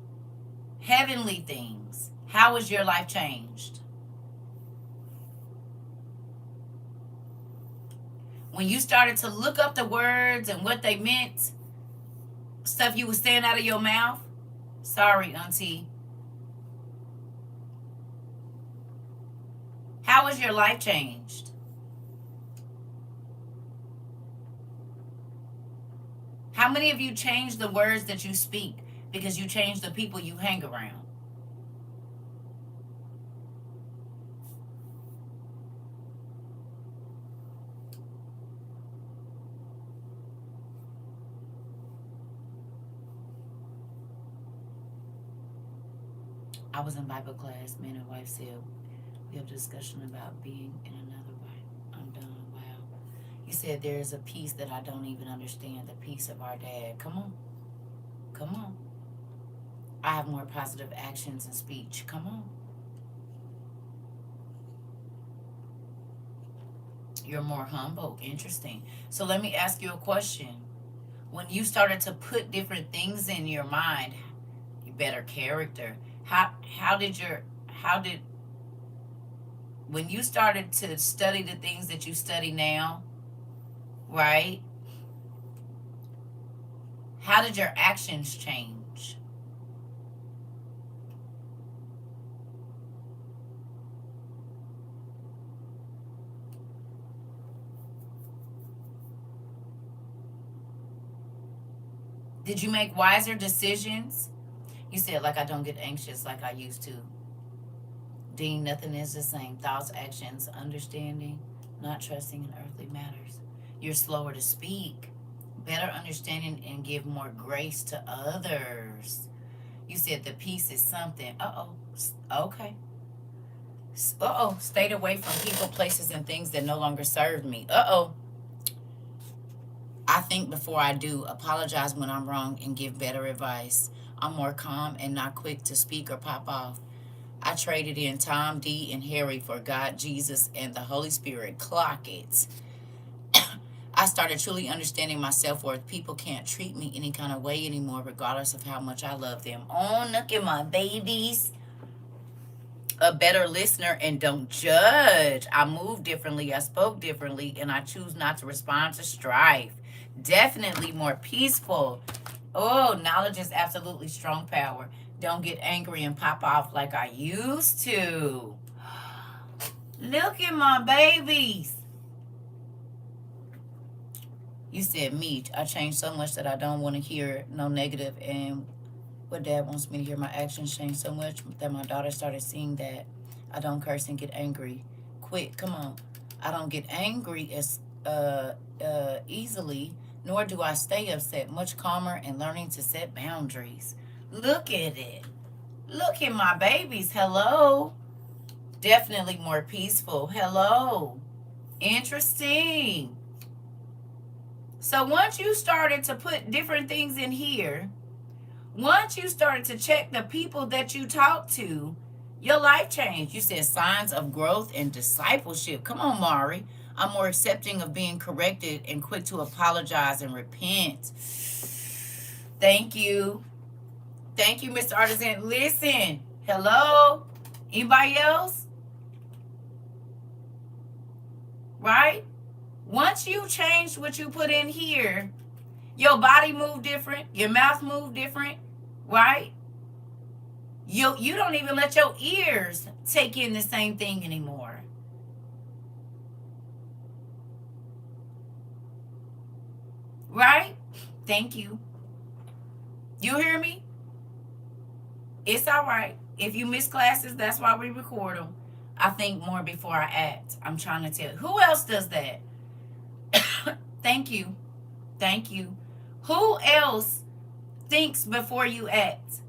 heavenly things, how has your life changed? When you started to look up the words and what they meant, stuff you was saying out of your mouth, sorry, auntie. How has your life changed? How many of you changed the words that you speak because you changed the people you hang around? I was in Bible class. Man and wife said, we have a discussion about being in another way. I'm done. Wow. You said there's a peace that I don't even understand. The peace of our dad. Come on. Come on. I have more positive actions and speech. Come on. You're more humble. Interesting. So let me ask you a question. When you started to put different things in your mind, better character, how did your how did when you started to study the things that you study now, right? How did your actions change? Did you make wiser decisions? You said, like, I don't get anxious like I used to. Dean, nothing is the same. Thoughts, actions, understanding, not trusting in earthly matters. You're slower to speak, better understanding, and give more grace to others. You said the peace is something. Okay. Stayed away from people, places, and things that no longer served me. I think before I do, apologize when I'm wrong, and give better advice. I'm more calm and not quick to speak or pop off. I traded in Tom, D, and Harry for God, Jesus, and the Holy Spirit. Clock it. I started truly understanding my self-worth. People can't treat me any kind of way anymore, regardless of how much I love them. Oh, look at my babies. A better listener and don't judge. I move differently. I spoke differently, and I choose not to respond to strife. Definitely more peaceful. Oh, knowledge is absolutely strong power. Don't get angry and pop off like I used to. Look at my babies. You said me. I changed so much that I don't want to hear no negative, and what dad wants me to hear. My actions changed so much that my daughter started seeing that I don't curse and get angry quick. Come on. I don't get angry as easily, nor do I stay upset. Much calmer and learning to set boundaries. Look at it. Look at my babies. Hello. Definitely more peaceful. Hello. Interesting. So once you started to put different things in here, once you started to check the people that you talk to, your life changed. You said signs of growth and discipleship. Come on, Mari. I'm more accepting of being corrected and quick to apologize and repent. Thank you. Thank you, Mr. Artisan. Listen. Hello? Anybody else? Right? Once you change what you put in here, your body move different, your mouth move different, right? You don't even let your ears take in the same thing anymore. Right? Thank you. You hear me? It's all right. If you miss classes, that's why we record them. I think more before I act. I'm trying to tell you. Who else does that? Thank you. Thank you. Who else thinks before you act?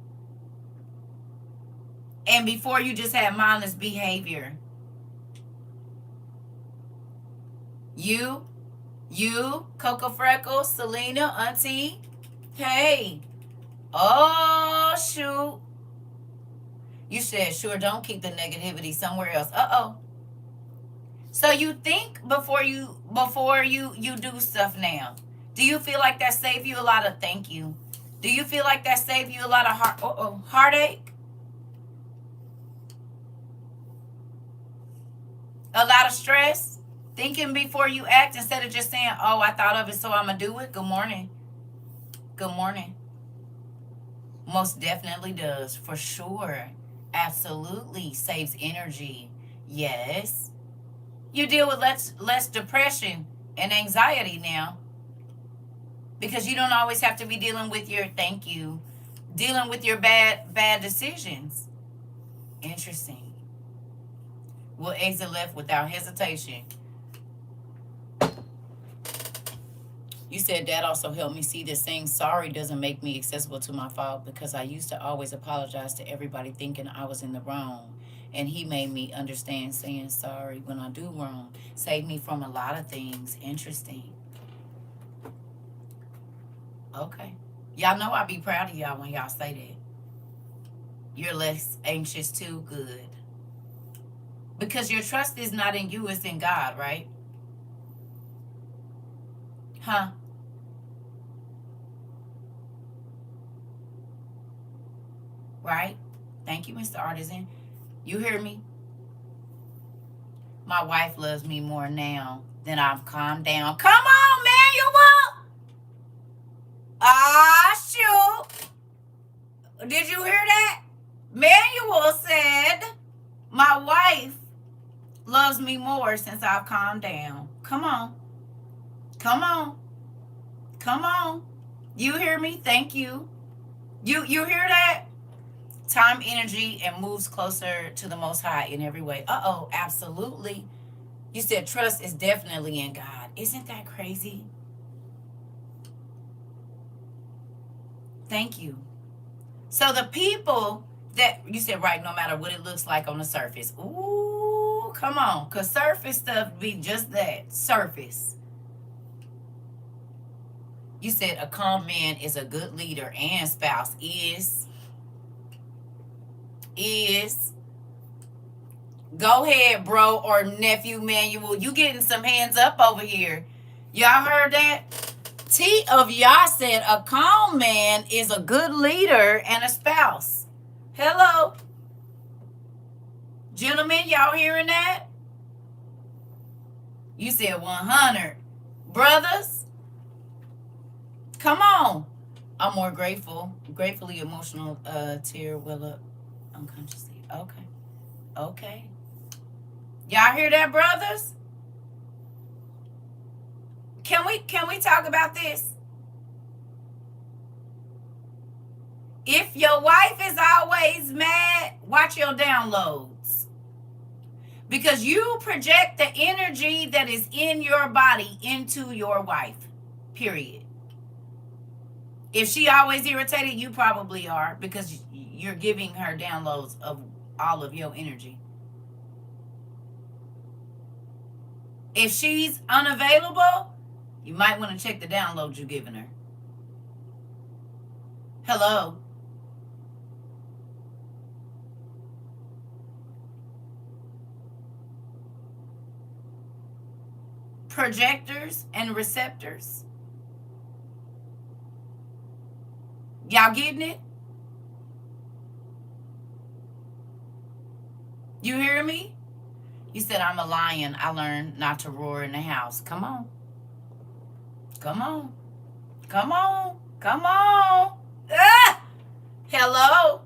And before you just have mindless behavior? You? You, Coco Freckles, Selena, Auntie. Hey. Oh, shoot. You said, sure, don't keep the negativity somewhere else. Uh-oh. So you think before you do stuff now. Do you feel like that saved you a lot of thank you? Do you feel like that saved you a lot of heartache? A lot of stress? Thinking before you act instead of just saying, oh, I thought of it, so I'm going to do it. Good morning. Good morning. Most definitely does. For sure. Absolutely. Saves energy. Yes. You deal with less depression and anxiety now. Because you don't always have to be dealing with your thank you. Dealing with your bad decisions. Interesting. Will exit left without hesitation. You said that also helped me see that saying sorry doesn't make me accessible to my fault, because I used to always apologize to everybody thinking I was in the wrong. And he made me understand saying sorry when I do wrong. Saved me from a lot of things. Interesting. Okay. Y'all know I be proud of y'all when y'all say that. You're less anxious too. Good. Because your trust is not in you, it's in God, right? Huh? Right? Thank you, Mr. Artisan. You hear me? My wife loves me more now than I've calmed down. Come on, Manuel! Ah, shoot. Did you hear that? Manuel said, my wife loves me more since I've calmed down. Come on. Come on. Come on. You hear me? Thank you. You hear that? Time, energy, and moves closer to the Most High in every way. Uh-oh, absolutely. You said trust is definitely in God. Isn't that crazy? Thank you. So the people that, you said, right, no matter what it looks like on the surface. Ooh, come on. Because surface stuff be just that, surface. You said a calm man is a good leader and spouse. Is. Go ahead, bro or nephew Manuel. You getting some hands up over here. Y'all heard that? T of Yah said a calm man is a good leader and a spouse. Hello. Gentlemen, y'all hearing that? You said 100. Brothers, come on. I'm more grateful. Gratefully emotional tear well up unconsciously. Okay. Okay. Y'all hear that, brothers? Can we talk about this? If your wife is always mad, watch your downloads. Because you project the energy that is in your body into your wife. Period. If she always irritated, you probably are, because you're giving her downloads of all of your energy. If she's unavailable, you might want to check the downloads you're giving her. Hello. Projectors and receptors. Y'all getting it? You hear me? You said I'm a lion. I learned not to roar in the house. Come on. Come on. Come on. Come on. Ah! Hello?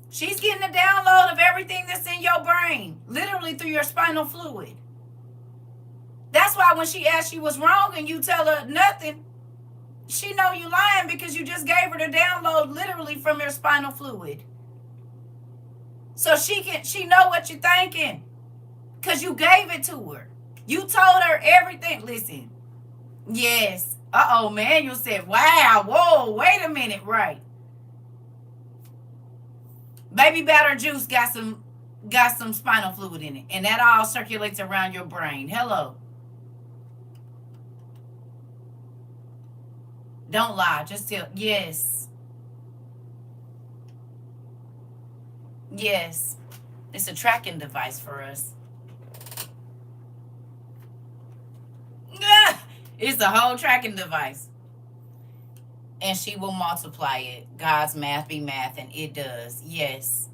She's getting a download of everything that's in your brain, literally through your spinal fluid. That's why when she asks you what's wrong and you tell her nothing, she know you lying, because you just gave her the download literally from your spinal fluid. So she know what you're thinking, because you gave it to her. You told her everything. Listen. Yes. Uh-oh, Manuel said, wow, whoa, wait a minute, right. Baby batter juice got some got some spinal fluid in it, and that all circulates around your brain. Hello. Don't lie. Just tell. Yes. Yes. It's a tracking device for us. It's a whole tracking device. And she will multiply it. God's math be math, and it does. Yes.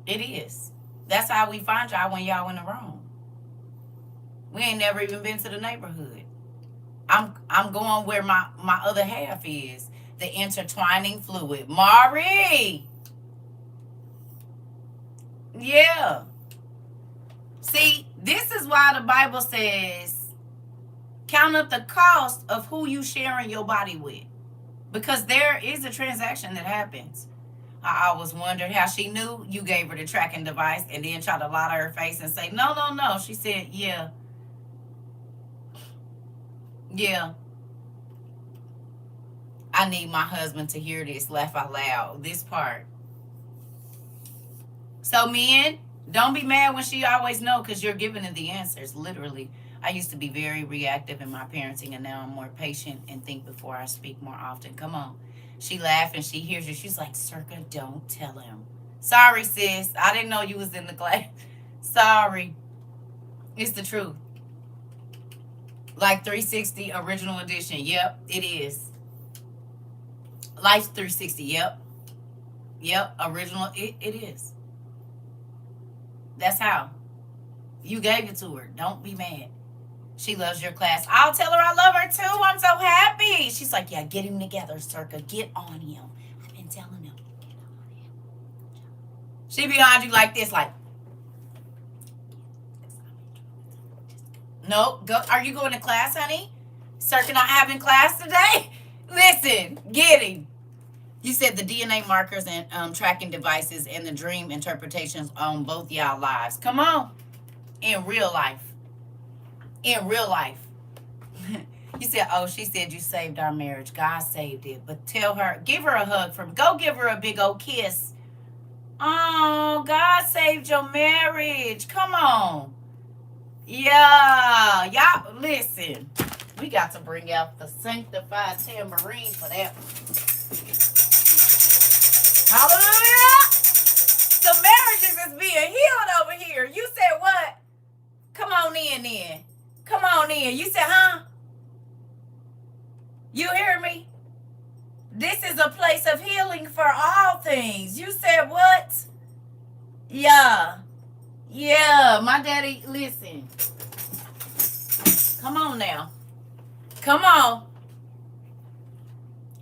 It is. That's how we find y'all when y'all in the wrong. We ain't never even been to the neighborhood. I'm going where my other half is. The intertwining fluid. Mari! Yeah. See, this is why the Bible says, count up the cost of who you sharing your body with. Because there is a transaction that happens. I always wondered how she knew you gave her the tracking device and then tried to lie to her face and say, no, no, no. She said, yeah. Yeah. I need my husband to hear this. Laugh out loud. This part. So men, don't be mad when she always know, because you're giving her the answers. Literally. I used to be very reactive in my parenting, and now I'm more patient and think before I speak more often. Come on. She laughed and she hears you. She's like, Circa, don't tell him. Sorry, sis. I didn't know you was in the class. Sorry. It's the truth. Like 360 original edition. Yep, it is. Life 360. Yep. Yep, original. It is. That's how. You gave it to her. Don't be mad. She loves your class. I'll tell her I love her too. I'm so happy. She's like, yeah, get him together, Circa. Get on him. I've been telling him. Get on him. She behind you like this, like. Nope. Go. Are you going to class, honey? Circa not having class today? Listen, get him. You said the DNA markers and tracking devices and the dream interpretations on both y'all lives. Come on. In real life. In real life. You said, oh, she said you saved our marriage. God saved it. But tell her, give her a hug from, go give her a big old kiss. Oh, God saved your marriage. Come on. Yeah. Y'all, listen. We got to bring out the sanctified tambourine for that one. Hallelujah. The marriages is being healed over here. You said what? Come on in then. Come on in. You said, huh? You hear me? This is a place of healing for all things. You said what? Yeah. Yeah. My daddy, listen. Come on now. Come on.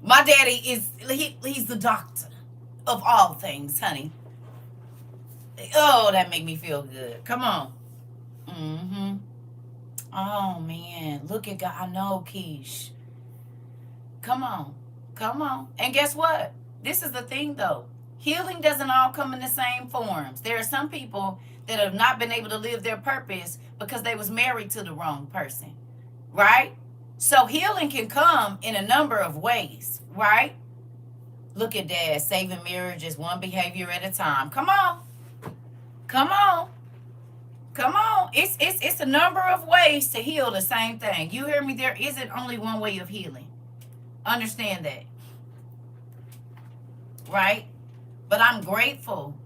My daddy is, he's the doctor of all things, honey. Oh, that make me feel good. Come on. Mm-hmm. Oh, man. Look at God. I know, Keish. Come on. Come on. And guess what? This is the thing, though. Healing doesn't all come in the same forms. There are some people that have not been able to live their purpose because they was married to the wrong person. Right? So healing can come in a number of ways. Right? Look at Dad. Saving marriages one behavior at a time. Come on. Come on. Come on. It's a number of ways to heal the same thing. You hear me? There isn't only one way of healing. Understand that. Right? But I'm grateful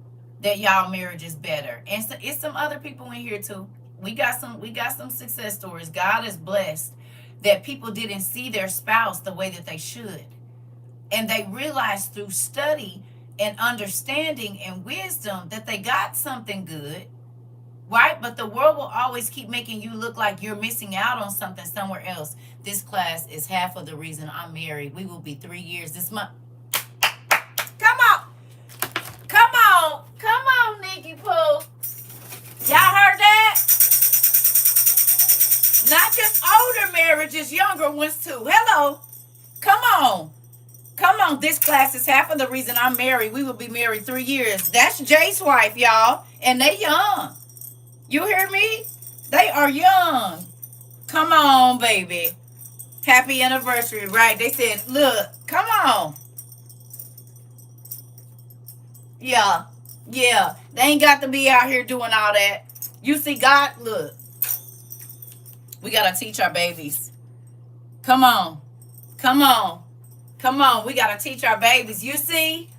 that y'all marriage is better. And so it's some other people in here too. We got some success stories. God is blessed that people didn't see their spouse the way that they should. And they realized through study and understanding and wisdom that they got something good. Right? But the world will always keep making you look like you're missing out on something somewhere else. This class is half of the reason I'm married. We will be 3 years this month. Come on. Come on. Come on, Nikki Pooh. Y'all heard that? Not just older marriages, younger ones too. Hello. Come on. Come on. This class is half of the reason I'm married. We will be married 3 years. That's Jay's wife, y'all. And they young. You hear me? They are young. Come on, baby. Happy anniversary, right? They said, look, come on. Yeah. Yeah, they ain't got to be out here doing all that. You see, God, look, we got to teach our babies. Come on. Come on. Come on. We got to teach our babies. You see?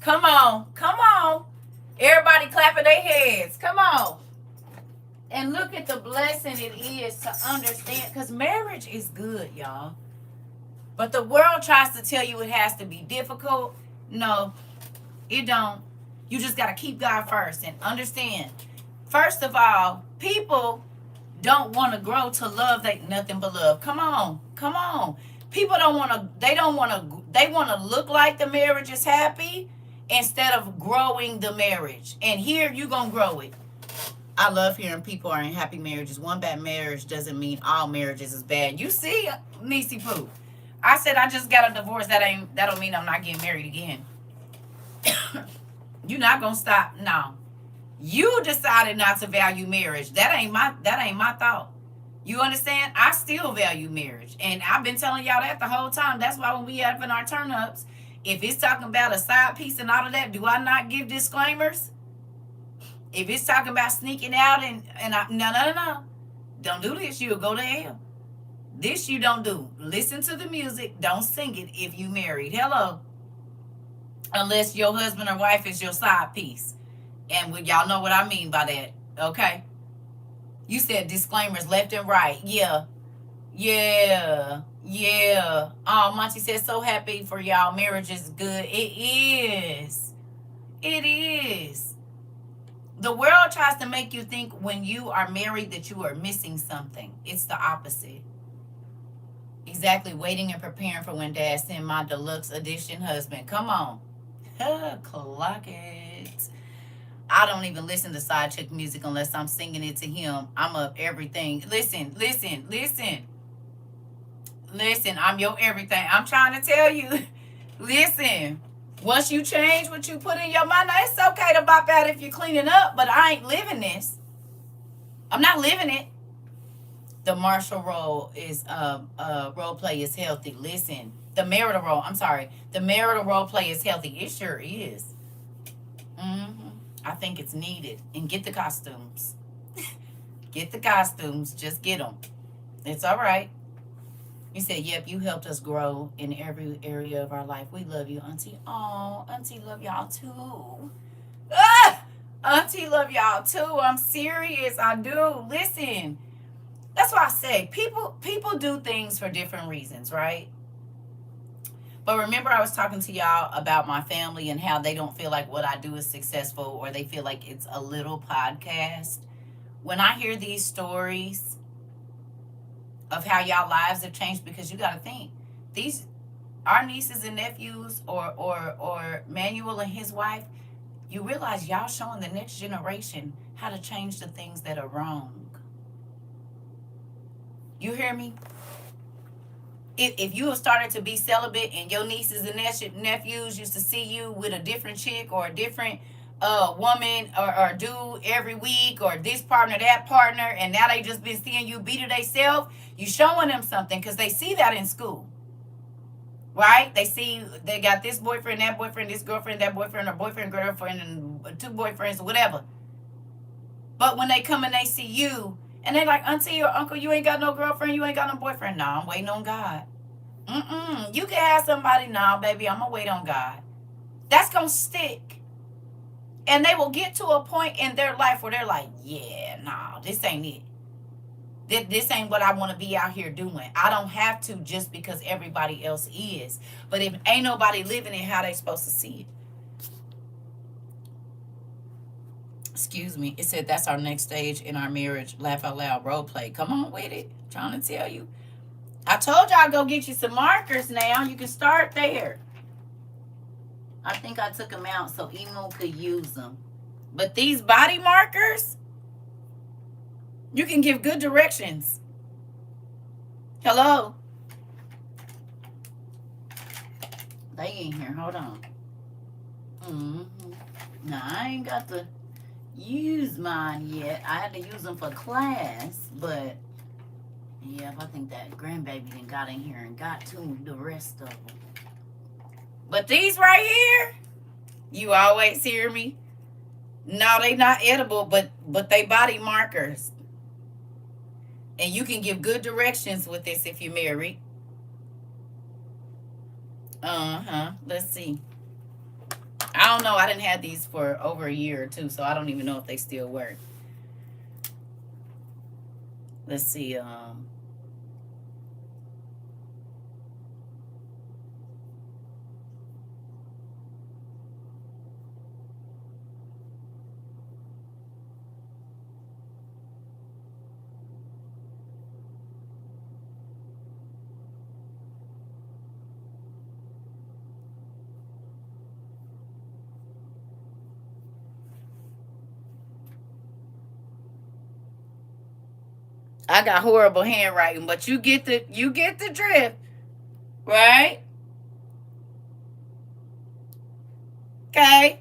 Come on. Come on. Everybody clapping their heads. Come on. And look at the blessing it is to understand. Because marriage is good, y'all. But the world tries to tell you it has to be difficult. No, it don't. You just got to keep God first and understand. First of all, people don't want to grow to love they nothing but love. Come on. Come on. People don't want to, they want to look like the marriage is happy instead of growing the marriage. And here you going to grow it. I love hearing people are in happy marriages. One bad marriage doesn't mean all marriages is bad. You see, Nisi Poo. I said I just got a divorce. That don't mean I'm not getting married again. You're not gonna stop. No. You decided not to value marriage. That ain't my thought. You understand? I still value marriage. And I've been telling y'all that the whole time. That's why when we having our turn ups, if it's talking about a side piece and all of that, do I not give disclaimers? If it's talking about sneaking out and no. Don't do this, you'll go to hell. This you don't do. Listen to the music. Don't sing it if you married. Hello. Unless your husband or wife is your side piece. And y'all know what I mean by that. Okay? You said disclaimers left and right. Yeah. Oh, Monty said so happy for y'all. Marriage is good. It is. It is. The world tries to make you think when you are married that you are missing something. It's the opposite. Exactly. Waiting and preparing for when Dad send my deluxe edition husband. Come on. Clock it. I don't even listen to side chick music unless I'm singing it to him. I'm up everything. Listen. I'm your everything. I'm trying to tell you. Listen. Once you change what you put in your mind, now it's okay to bop out if you're cleaning up, but I ain't living this. I'm not living it. The martial role is role play is healthy. Listen, the marital role play is healthy. It sure is. I think it's needed. And get the costumes. Get the costumes. Just get them. It's all right. You said, yep, you helped us grow in every area of our life. We love you, Auntie. Oh, Auntie love y'all too. Auntie love y'all too. I'm serious. I do. Listen. That's why I say people do things for different reasons, right? But remember I was talking to y'all about my family and how they don't feel like what I do is successful, or they feel like it's a little podcast. When I hear these stories of how y'all lives have changed, because you got to think, our nieces and nephews or Manuel and his wife, you realize y'all showing the next generation how to change the things that are wrong. You hear me? If you have started to be celibate and your nieces and nephews used to see you with a different chick or a different woman or dude every week, or this partner, that partner, and now they just been seeing you beat it themselves, you showing them something, because they see that in school. Right? They see they got this boyfriend, that boyfriend, this girlfriend, that boyfriend, or boyfriend, girlfriend, and two boyfriends, or whatever. But when they come and they see you, and they're like, Auntie or Uncle, you ain't got no girlfriend, you ain't got no boyfriend. No, I'm waiting on God. You can have somebody. No, baby, I'm going to wait on God. That's going to stick. And they will get to a point in their life where they're like, yeah, no, this ain't it. This ain't what I want to be out here doing. I don't have to just because everybody else is. But if ain't nobody living it, how they supposed to see it? Excuse me. It said that's our next stage in our marriage. Laugh out loud role play. Come on with it. I'm trying to tell you. I told y'all go get you some markers now. You can start there. I think I took them out so Emo could use them. But these body markers, you can give good directions. Hello? They ain't here. Hold on. No, I ain't got to use mine yet. I had to use them for class, but yeah, I think that grandbaby done got in here and got to the rest of them. But these right here, you always hear me. No, they not edible, but they body markers. And you can give good directions with this if you're married. Uh-huh. Let's see. I don't know. I didn't have these for over a year or two, so I don't even know if they still work. Let's see. I got horrible handwriting, but you get the drift, right? Okay.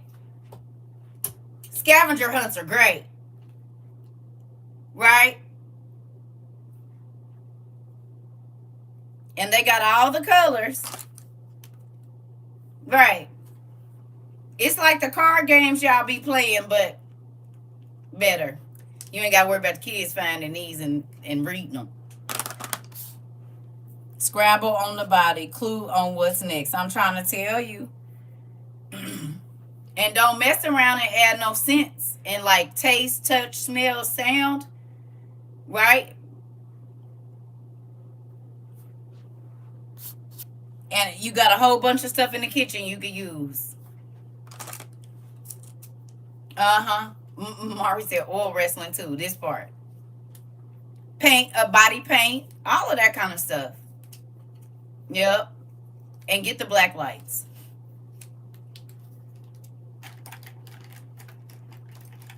Scavenger hunts are great, right? And they got all the colors, right? It's like the card games y'all be playing, but better. You ain't got to worry about the kids finding these and reading them. Scrabble on the body, clue on what's next. I'm trying to tell you. And don't mess around and add no sense and like taste, touch, smell, sound, right? And you got a whole bunch of stuff in the kitchen you could use. Uh-huh. Mari said oil wrestling too, this part. Paint, body paint, all of that kind of stuff. Yep. And get the black lights.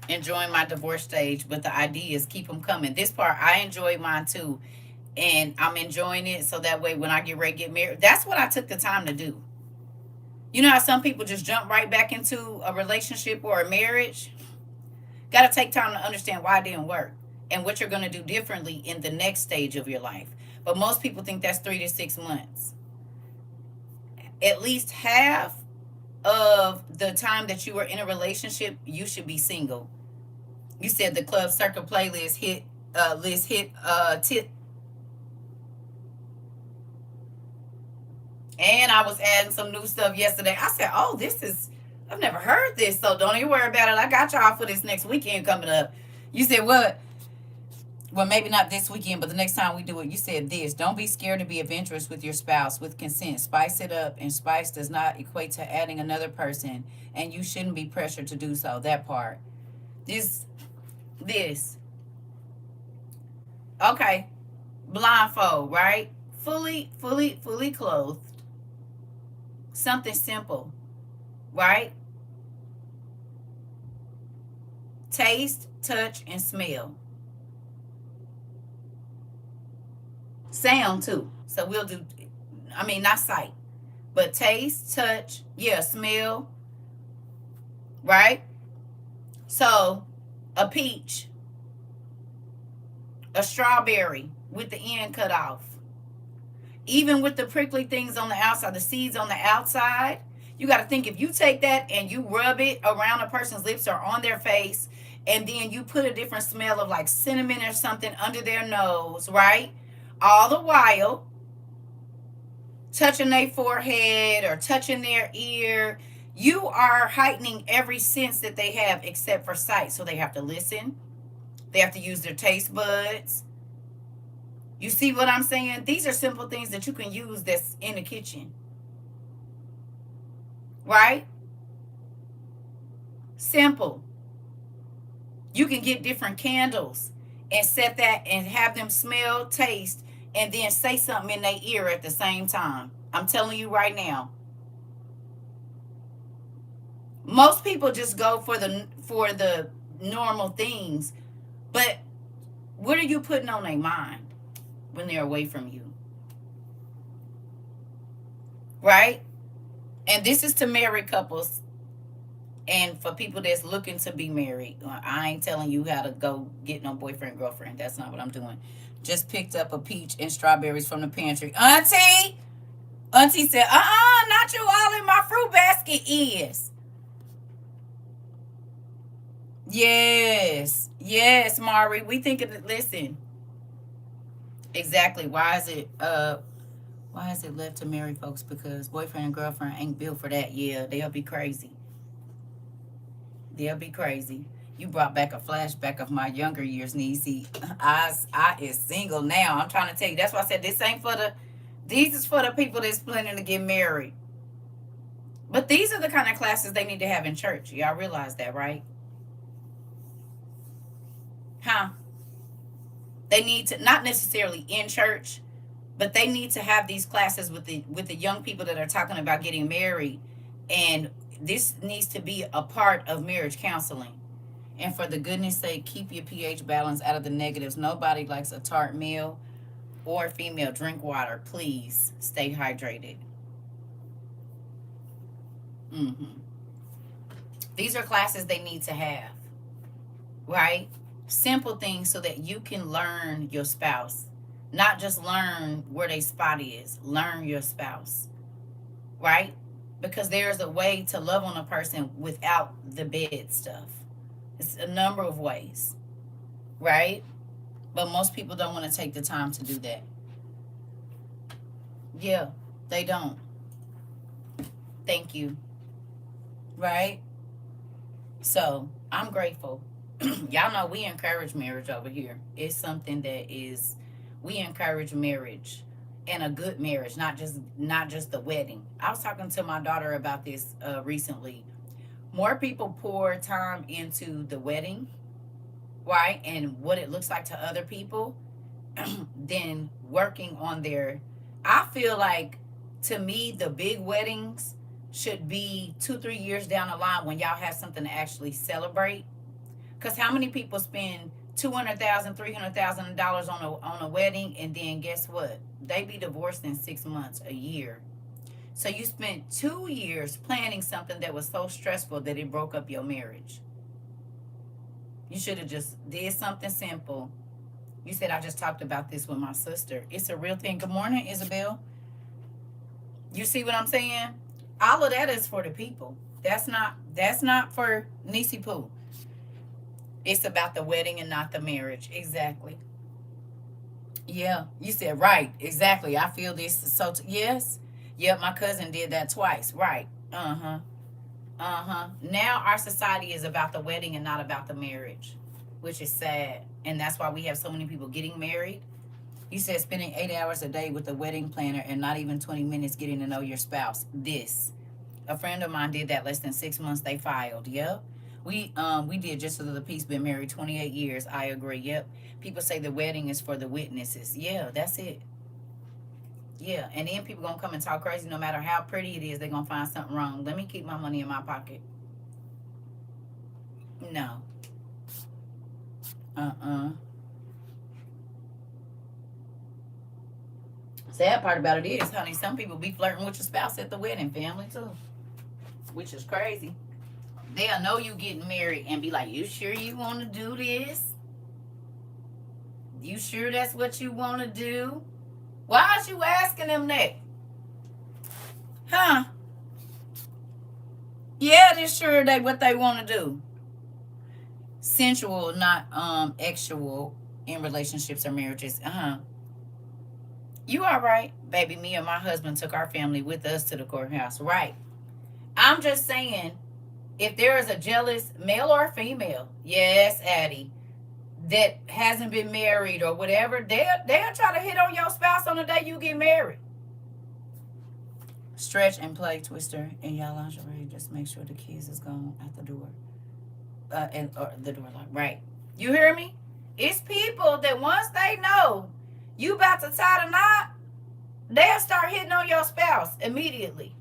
Enjoying my divorce stage, but the ideas keep them coming. This part, I enjoy mine too. And I'm enjoying it so that way when I get ready to get married, that's what I took the time to do. You know how some people just jump right back into a relationship or a marriage? Got to take time to understand why it didn't work and what you're going to do differently in the next stage of your life. But most people think that's 3 to 6 months. At least half of the time that you are in a relationship, you should be single. You said the club circle playlist hit list hit tip. And I was adding some new stuff yesterday. I said, oh, this is, I've never heard this, so don't even worry about it. I got y'all for this next weekend coming up. You said what? Well, maybe not this weekend, but the next time we do it, you said this. Don't be scared to be adventurous with your spouse with consent. Spice it up, and spice does not equate to adding another person, and you shouldn't be pressured to do so. That part. This. Okay. Blindfold, right? Fully clothed. Something simple, right? Taste, touch, and smell. Sound too. So we'll do, I mean, not sight, but taste, touch, yeah, smell, right? So a peach, a strawberry with the end cut off. Even with the prickly things on the outside, the seeds on the outside, you got to think if you take that and you rub it around a person's lips or on their face, and then you put a different smell of like cinnamon or something under their nose, right? All the while touching their forehead or touching their ear, you are heightening every sense that they have except for sight. So they have to listen, they have to use their taste buds. You see what I'm saying? These are simple things that you can use that's in the kitchen, right? Simple. You can get different candles and set that and have them smell, taste, and then say something in their ear at the same time. I'm telling you right now. Most people just go for the normal things, but what are you putting on their mind when they're away from you? Right? And this is to married couples and for people that's looking to be married. I ain't telling you how to go get no boyfriend, girlfriend. That's not what I'm doing. Just picked up a peach and strawberries from the pantry. Auntie said, not you all in my fruit basket is. Yes. Yes, Mari. We think of it. Listen. Exactly. Why is it left to married folks? Because boyfriend and girlfriend ain't built for that. Yeah, they'll be crazy. They'll be crazy. You brought back a flashback of my younger years, Niecy. I is single now. I'm trying to tell you. That's why I said this ain't for the. These is for the people that's planning to get married. But these are the kind of classes they need to have in church. Y'all realize that, right? Huh? They need to not necessarily in church, but they need to have these classes with the young people that are talking about getting married, and this needs to be a part of marriage counseling. And for the goodness sake, keep your pH balance out of the negatives. Nobody likes a tart meal or female. Drink water, please. Stay hydrated. Hmm. These are classes they need to have, right? Simple things so that you can learn your spouse, not just learn where their spot is. Learn your spouse, right? Because there's a way to love on a person without the bed stuff. It's a number of ways, right? But most people don't want to take the time to do that. Yeah, they don't. Thank you, right? So I'm grateful. Y'all know we encourage marriage over here. It's something that is, we encourage marriage, and a good marriage, not just the wedding. I was talking to my daughter about this recently. More people pour time into the wedding, right, and what it looks like to other people than working on their. I feel like, to me, the big weddings should be 2 3 years down the line when y'all have something to actually celebrate. Because how many people spend $200,000 $300,000 on a wedding, and then guess what? They be divorced in 6 months, a year. So you spent 2 years planning something that was so stressful that it broke up your marriage. You should have just did something simple. You said I just talked about this with my sister. It's a real thing. Good morning, Isabel. You see what I'm saying? All of that is for the people. That's not for Nisi Poo. It's about the wedding and not the marriage. Exactly. Yeah, you said right. Exactly. I feel this. Yes. Yep, my cousin did that twice. Right. Uh huh. Uh huh. Now our society is about the wedding and not about the marriage, which is sad. And that's why we have so many people getting married. You said spending 8 hours a day with a wedding planner and not even 20 minutes getting to know your spouse. This. A friend of mine did that less than 6 months. They filed. Yep. We did just for the peace. Been married 28 years. I agree. Yep. People say the wedding is for the witnesses. Yeah, that's it. Yeah, and then people gonna come and talk crazy. No matter how pretty it is, they're gonna find something wrong. Let me keep my money in my pocket. No. Uh-uh. Sad part about it is, honey, some people be flirting with your spouse at the wedding, family too, which is crazy. They'll know you getting married and be like, "You sure you want to do this? You sure that's what you want to do? Why aren't you asking them that? Huh? Yeah, they're sure they what they want to do. Sensual, not actual, in relationships or marriages. Uh-huh. You all right, baby? Me and my husband took our family with us to the courthouse. Right. I'm just saying, if there is a jealous male or female, yes, Addie, that hasn't been married or whatever, they'll try to hit on your spouse on the day you get married. Stretch and play Twister in your lingerie. Just make sure the keys is gone at the door. And or the door lock. Right. You hear me? It's people that once they know you about to tie the knot, they'll start hitting on your spouse immediately.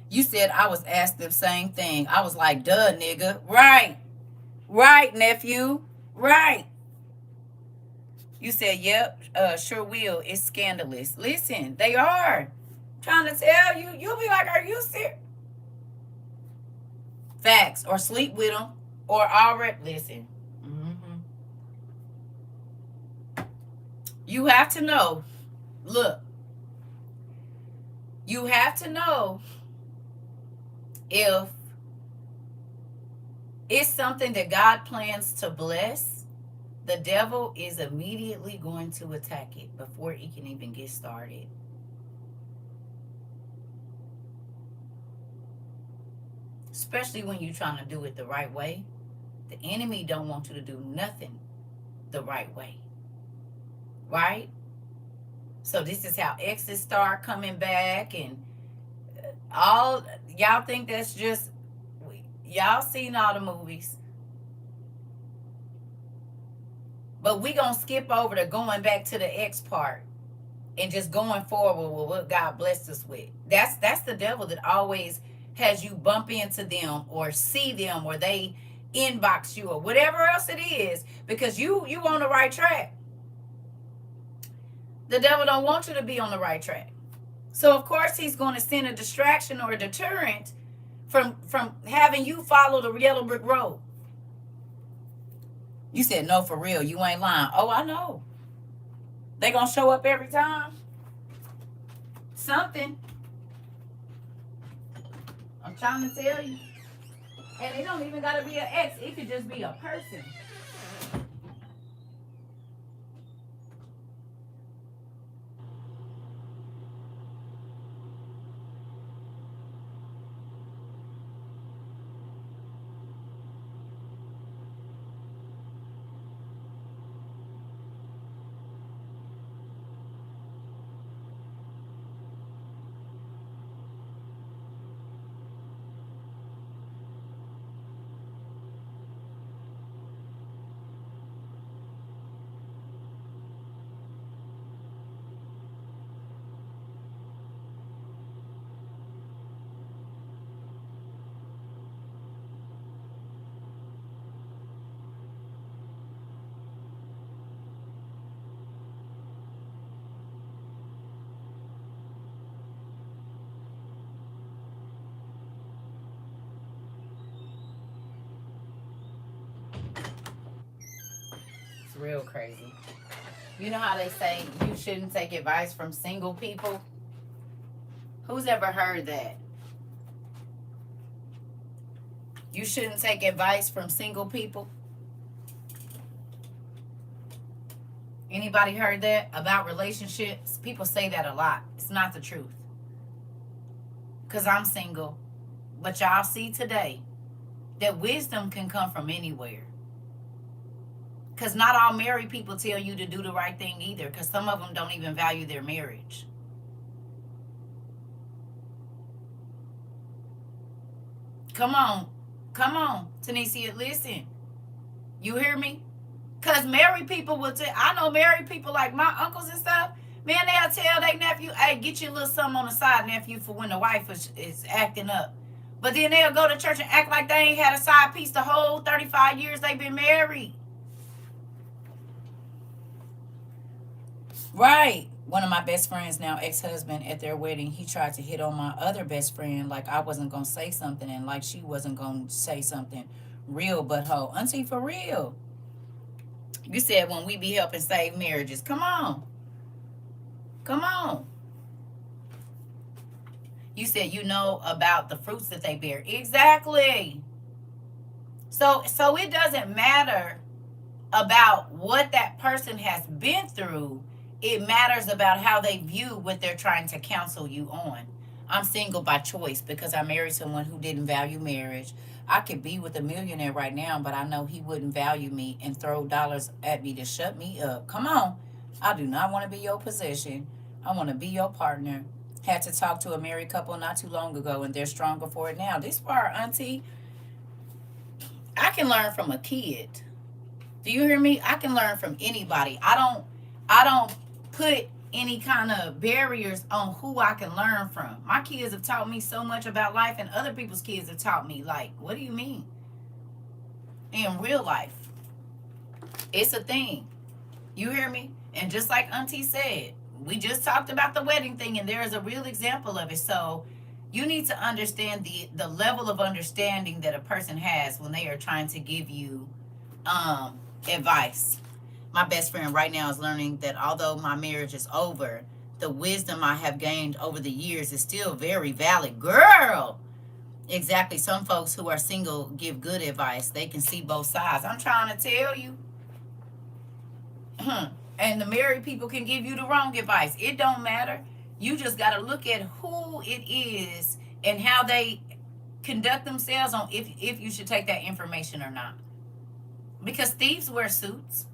You said I was asked the same thing. I was like, duh, nigga. Right. Right, nephew. Right. You said, yep, sure will. It's scandalous. Listen, they are trying to tell you. You'll be like, are you serious? Facts. Or sleep with them. Or already, listen. Mm-hmm. You have to know. Look, you have to know if it's something that God plans to bless, the devil is immediately going to attack it before it can even get started. Especially when you're trying to do it the right way. The enemy don't want you to do nothing the right way. Right? So this is how exes start coming back, and all y'all think that's just, y'all seen all the movies. But we gonna skip over to going back to the ex part and just going forward with what God blessed us with. That's the devil that always has you bump into them or see them or they inbox you or whatever else it is, because you on the right track. The devil don't want you to be on the right track. So of course he's going to send a distraction or a deterrent from having you follow the yellow brick road. You said, no, for real, you ain't lying. Oh, I know. They gonna show up every time. Something. I'm trying to tell you. And it don't even gotta be an ex. It could just be a person. It's real crazy. You know how they say you shouldn't take advice from single people? Who's ever heard that? You shouldn't take advice from single people? Anybody heard that about relationships? People say that a lot. It's not the truth. Because I'm single. But y'all see today that wisdom can come from anywhere. Because not all married people tell you to do the right thing either. Because some of them don't even value their marriage. Come on. Come on, Tanisha, listen. You hear me? Because married people will tell, I know married people like my uncles and stuff, man, they'll tell their nephew, hey, get you a little something on the side, nephew, for when the wife is acting up. But then they'll go to church and act like they ain't had a side piece the whole 35 years they've been married. Right. One of my best friends now, ex-husband, at their wedding, he tried to hit on my other best friend like I wasn't going to say something and like she wasn't going to say something real butthole. Auntie, for real. You said when we be helping save marriages. Come on. Come on. You said you know about the fruits that they bear. Exactly. So it doesn't matter about what that person has been through. It matters about how they view what they're trying to counsel you on. I'm single by choice because I married someone who didn't value marriage. I could be with a millionaire right now, but I know he wouldn't value me and throw dollars at me to shut me up. Come on. I do not want to be your possession. I want to be your partner. Had to talk to a married couple not too long ago, and they're stronger for it now. This part, Auntie, I can learn from a kid. Do you hear me? I can learn from anybody. I don't put any kind of barriers on who I can learn from. My kids have taught me so much about life, and other people's kids have taught me, like, what do you mean? In real life. It's a thing. You hear me? And just like Auntie said, we just talked about the wedding thing, and there is a real example of it. So you need to understand the level of understanding that a person has when they are trying to give you advice. My best friend right now is learning that although my marriage is over, the wisdom I have gained over the years is still very valid. Girl, Exactly. Some folks who are single give good advice. They can see both sides. I'm trying to tell you. And the married people can give you the wrong advice. It don't matter. You just got to look at who it is and how they conduct themselves on if you should take that information or not. Because thieves wear suits,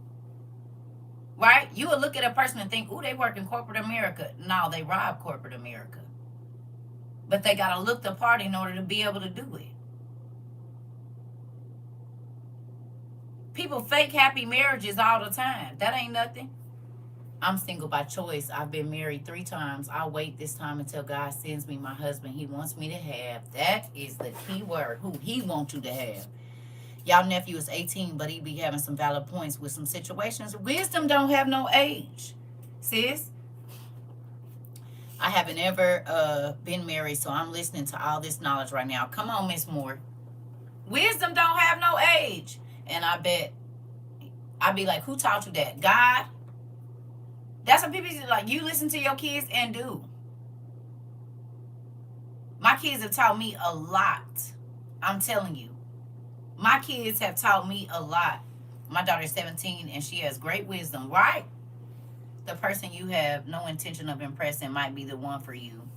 right? You would look at a person and think, "Ooh, they work in corporate America." No, they rob corporate America. But they got to look the part in order to be able to do it. People fake happy marriages all the time. That ain't nothing. I'm single by choice. I've been married 3 times. I'll wait this time until God sends me my husband he wants me to have. That is the key word. Who he wants you to have. Y'all nephew is 18, but he be having some valid points with some situations. Wisdom don't have no age, sis. I haven't ever been married, so I'm listening to all this knowledge right now. Come on, Miss Moore. Wisdom don't have no age. And I bet, I'd be like, who taught you that? God? That's what people say, like, you listen to your kids and do. My kids have taught me a lot. I'm telling you. My kids have taught me a lot. My daughter's 17 and she has great wisdom, right? The person you have no intention of impressing might be the one for you.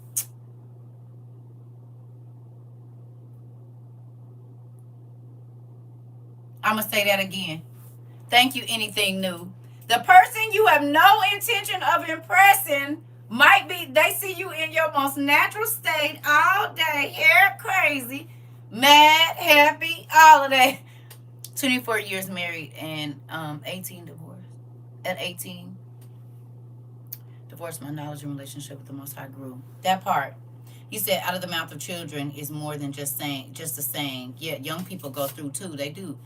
I'm going to say that again. Thank you, anything new. The person you have no intention of impressing might be, they see you in your most natural state all day, hair crazy, mad, happy, all of that. 24 years married and 18 divorced. At 18, divorced, my knowledge and relationship with the Most High grew. That part. He said, out of the mouth of children is more than just a saying. Yeah, young people go through too. They do.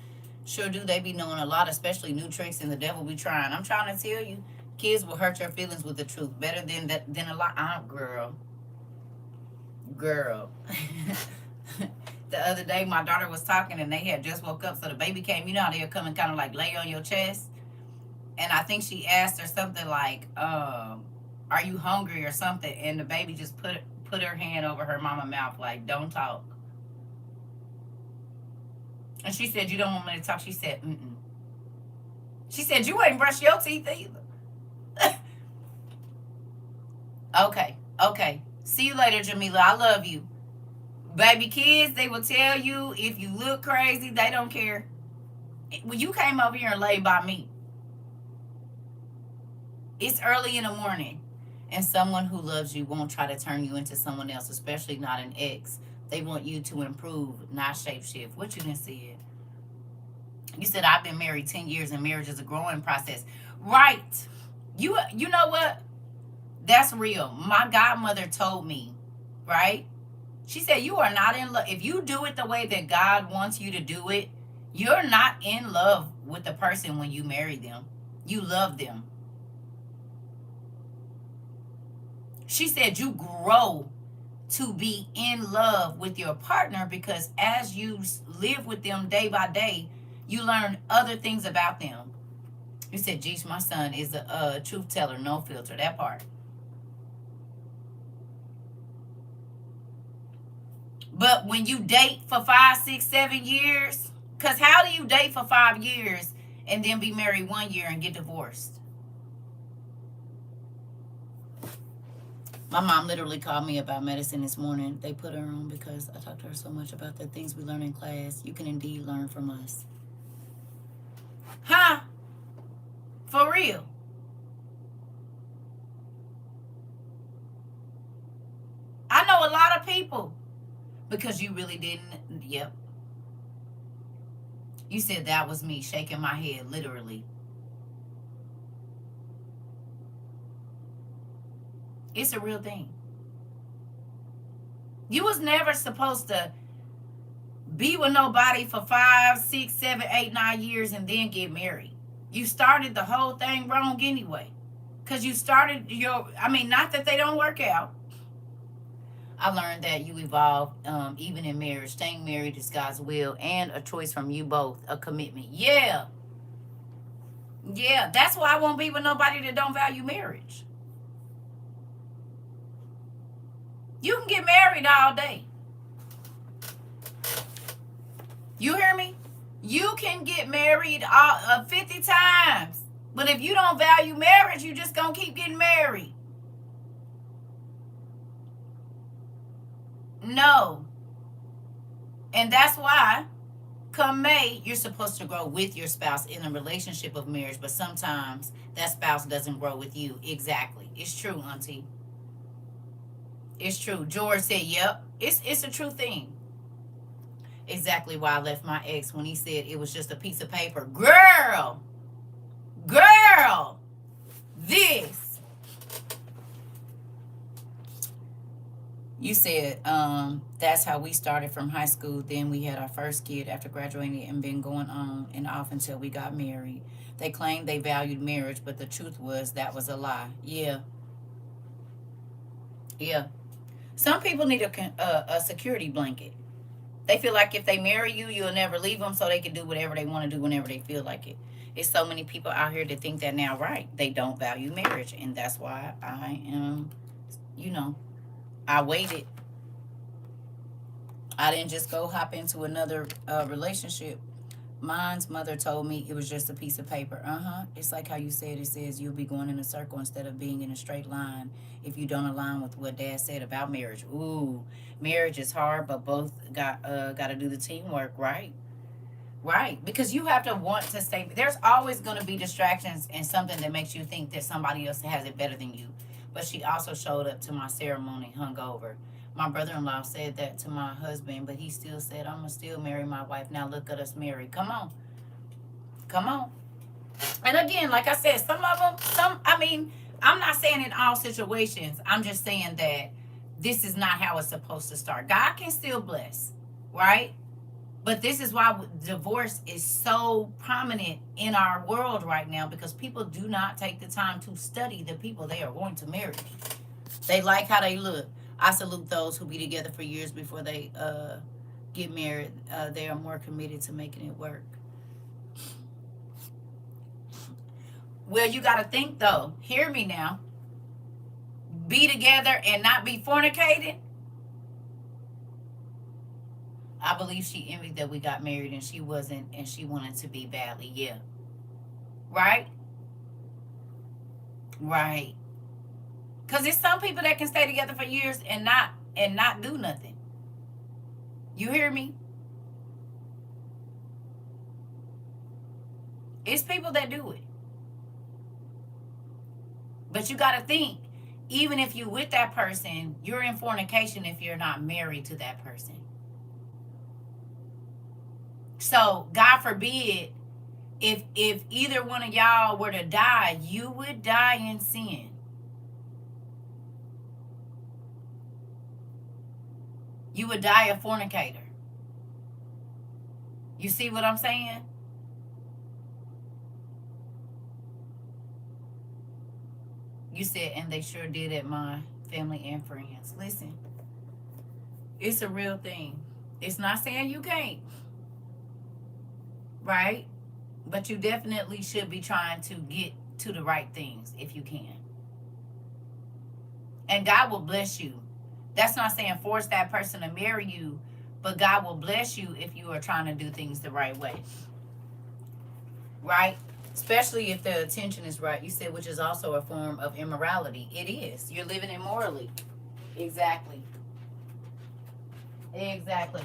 Sure do. They be knowing a lot, especially new tricks, and the devil be trying. I'm trying to tell you, kids will hurt your feelings with the truth better than a lot. Girl. The other day, my daughter was talking, and they had just woke up, so the baby came. You know how they'll come and kind of like lay on your chest? And I think she asked her something like, are you hungry or something? And the baby just put her hand over her mama's mouth like, don't talk. And she said, you don't want me to talk? She said, mm-mm. She said, you ain't brush your teeth either. Okay. See you later, Jamila. I love you. Baby kids, they will tell you if you look crazy, they don't care. Well, you came over here and laid by me. It's early in the morning, and someone who loves you won't try to turn you into someone else, especially not an ex. They want you to improve, not shapeshift. What you didn't see it? You said, I've been married 10 years and marriage is a growing process. Right. You know what? That's real. My godmother told me, right? She said, you are not in love. If you do it the way that God wants you to do it, you're not in love with the person when you marry them. You love them. She said, you grow to be in love with your partner because as you live with them day by day, you learn other things about them. You said, geez, my son is a truth teller, no filter. That part. But when you date for 5, 6, 7 years, because how do you date for 5 years and then be married 1 year and get divorced? My mom literally called me about medicine this morning. They put her on because I talked to her so much about the things we learn in class. You can indeed learn from us. Huh? For real. I know a lot of people. Because you really didn't. Yep. You said that was me shaking my head, literally. It's a real thing. You was never supposed to be with nobody for 5, 6, 7, 8, 9 years and then get married. You started the whole thing wrong anyway. Because you started not that they don't work out. I learned that you evolve even in marriage. Staying married is God's will and a choice from you both, a commitment. Yeah, that's why I won't be with nobody that don't value marriage. You can get married all day. You hear me? You can get married 50 times. But if you don't value marriage, you just going to keep getting married. No. And that's why, come May, you're supposed to grow with your spouse in a relationship of marriage. But sometimes that spouse doesn't grow with you. Exactly. It's true, Auntie. It's true. George said, yep. It's a true thing. Exactly why I left my ex when he said it was just a piece of paper. Girl, this. You said that's how we started from high school. Then we had our first kid after graduating and been going on and off until we got married. They claimed they valued marriage, but the truth was that was a lie. Yeah. Yeah. Some people need a security blanket. They feel like if they marry you, you'll never leave them, so they can do whatever they want to do whenever they feel like it. It's so many people out here that think that now, right? They don't value marriage, and that's why I am, you know, I waited. I didn't just go hop into another relationship. Mine's mother told me it was just a piece of paper. It's like how you said it says you'll be going in a circle instead of being in a straight line if you don't align with what Dad said about marriage. Ooh, marriage is hard, but both got to do the teamwork, right? Right, because you have to want to stay. There's always going to be distractions and something that makes you think that somebody else has it better than you. But she also showed up to my ceremony hungover. My brother-in-law said that to my husband, but he still said, I'm going to still marry my wife. Now look at us married. Come on. Come on. And again, like I said, some of them, I mean, I'm not saying in all situations. I'm just saying that this is not how it's supposed to start. God can still bless, right? But this is why divorce is so prominent in our world right now, because people do not take the time to study the people they are going to marry. They like how they look. I salute those who be together for years before they get married. They are more committed to making it work. Well, you got to think, though. Hear me now. Be together and not be fornicated. I believe she envied that we got married and she wasn't, and she wanted to be badly. Yeah. Right? Right. Because there's some people that can stay together for years and not do nothing. You hear me? It's people that do it. But you got to think, even if you with that person, you're in fornication if you're not married to that person. So God forbid, if either one of y'all were to die, you would die in sin. You would die a fornicator. You see what I'm saying? You said, and they sure did at my family and friends. Listen, it's a real thing. It's not saying you can't, right? But you definitely should be trying to get to the right things if you can. And God will bless you. That's not saying force that person to marry you, but God will bless you if you are trying to do things the right way. Right? Especially if the attention is right. You said, which is also a form of immorality. It is. You're living immorally. Exactly. Exactly.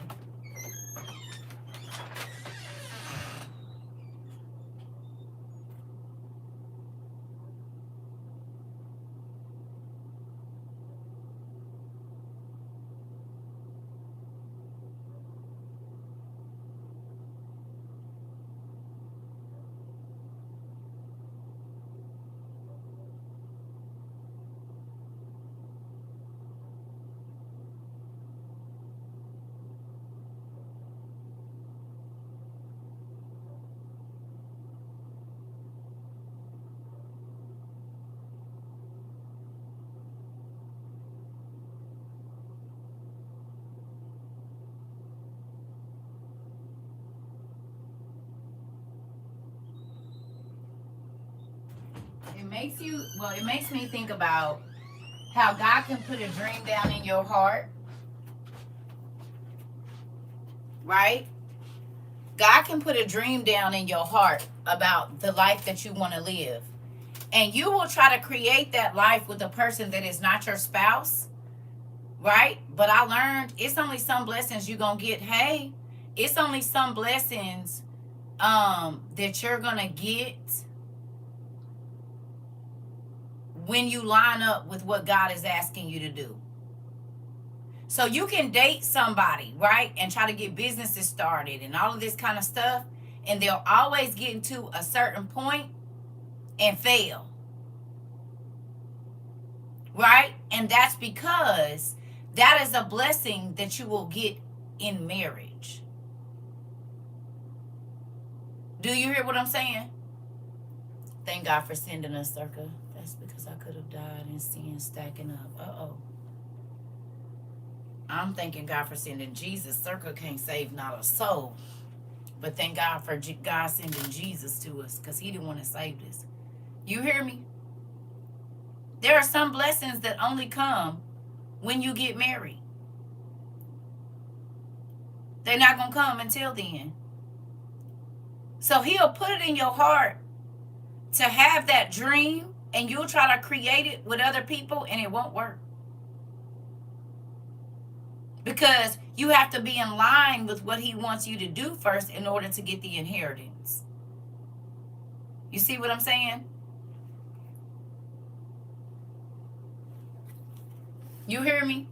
It makes me think about how God can put a dream down in your heart, right? God can put a dream down in your heart about the life that you want to live. And you will try to create that life with a person that is not your spouse, right? But I learned it's only some blessings you're going to get. Hey, it's only some blessings that you're going to get when you line up with what God is asking you to do. So you can date somebody, right? And try to get businesses started and all of this kind of stuff. And they'll always get into a certain point and fail. Right? And that's because that is a blessing that you will get in marriage. Do you hear what I'm saying? Thank God for sending us, CERCA. That's because I could have died in sin stacking up. Uh-oh. I'm thanking God for sending Jesus. CERCA can't save not a soul. But thank God for God sending Jesus to us because he didn't want to save us. You hear me? There are some blessings that only come when you get married. They're not going to come until then. So he'll put it in your heart to have that dream, and you'll try to create it with other people, and it won't work. Because you have to be in line with what he wants you to do first in order to get the inheritance. You see what I'm saying? You hear me?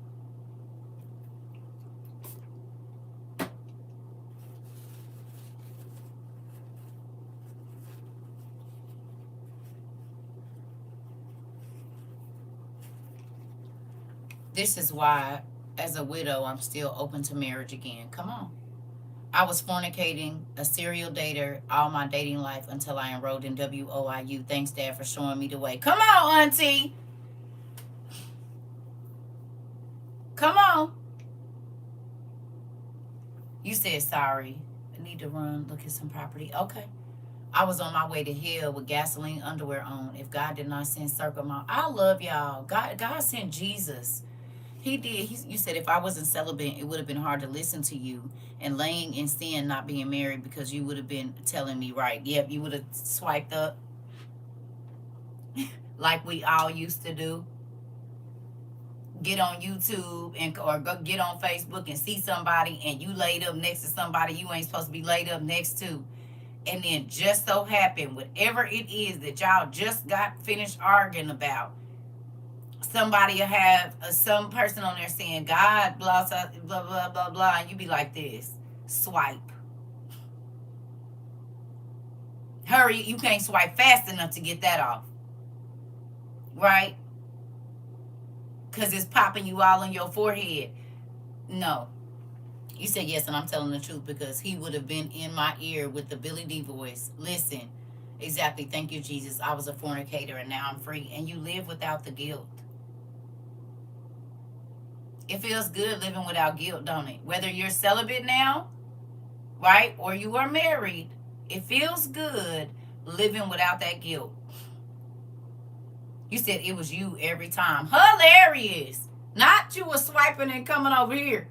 This is why, as a widow, I'm still open to marriage again. Come on. I was fornicating, a serial dater, all my dating life until I enrolled in WOIU. Thanks, Dad, for showing me the way. Come on, Auntie. Come on. You said sorry. I need to run, look at some property. Okay. I was on my way to hell with gasoline underwear on. If God did not send CERCA, I love y'all. God sent Jesus. He did. You said if I wasn't celibate, it would have been hard to listen to you and laying in sin, not being married, because you would have been telling me right. Yep, you would have swiped up like we all used to do. Get on YouTube or go get on Facebook and see somebody and you laid up next to somebody you ain't supposed to be laid up next to. And then just so happen, whatever it is that y'all just got finished arguing about, somebody will have some person on there saying, God, blah, blah, blah, blah, blah, and you be like this, swipe. Hurry, you can't swipe fast enough to get that off. Right? Because it's popping you all on your forehead. No. You said yes, and I'm telling the truth because he would have been in my ear with the Billy D voice. Listen, exactly. Thank you, Jesus. I was a fornicator and now I'm free. And you live without the guilt. It feels good living without guilt, don't it? Whether you're celibate now, right, or you are married, it feels good living without that guilt. You said it was you every time. Hilarious. Not you were swiping and coming over here.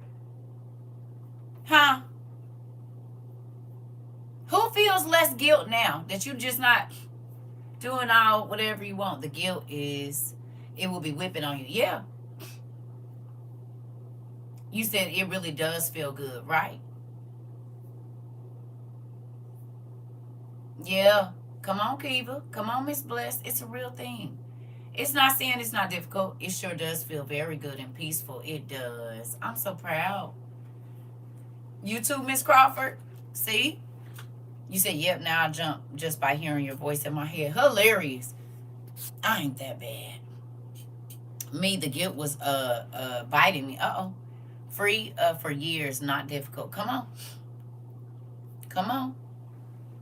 Huh? Who feels less guilt now that you just not doing all whatever you want? The guilt is, it will be whipping on you. Yeah. You said it really does feel good, right? Yeah. Come on, Kiva. Come on, Miss Bless. It's a real thing. It's not saying it's not difficult. It sure does feel very good and peaceful. It does. I'm so proud. You too, Miss Crawford. See? You said, yep, now I jump just by hearing your voice in my head. Hilarious. I ain't that bad. Me, the guilt was biting me. Uh-oh. Free for years, not difficult. Come on. Come on.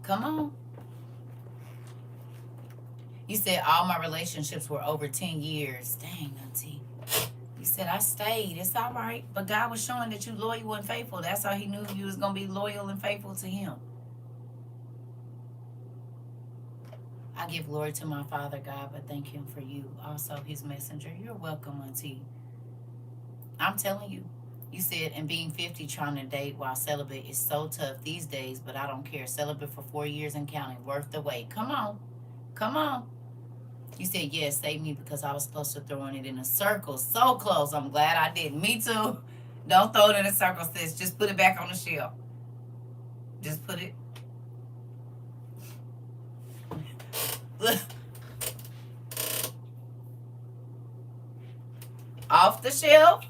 Come on. You said all my relationships were over 10 years. Dang, Auntie. You said I stayed. It's all right. But God was showing that you loyal and faithful. That's how he knew you was going to be loyal and faithful to him. I give glory to my Father, God, but thank him for you. Also, his messenger. You're welcome, Auntie. I'm telling you. You said, and being 50 trying to date while celibate is so tough these days, but I don't care. Celibate for 4 years and counting. Worth the wait. Come on. Come on. You said, yes, save me because I was close to throwing it in a circle. So close. I'm glad I didn't. Me too. Don't throw it in a circle, sis. Just put it back on the shelf. Just put it. Off the shelf.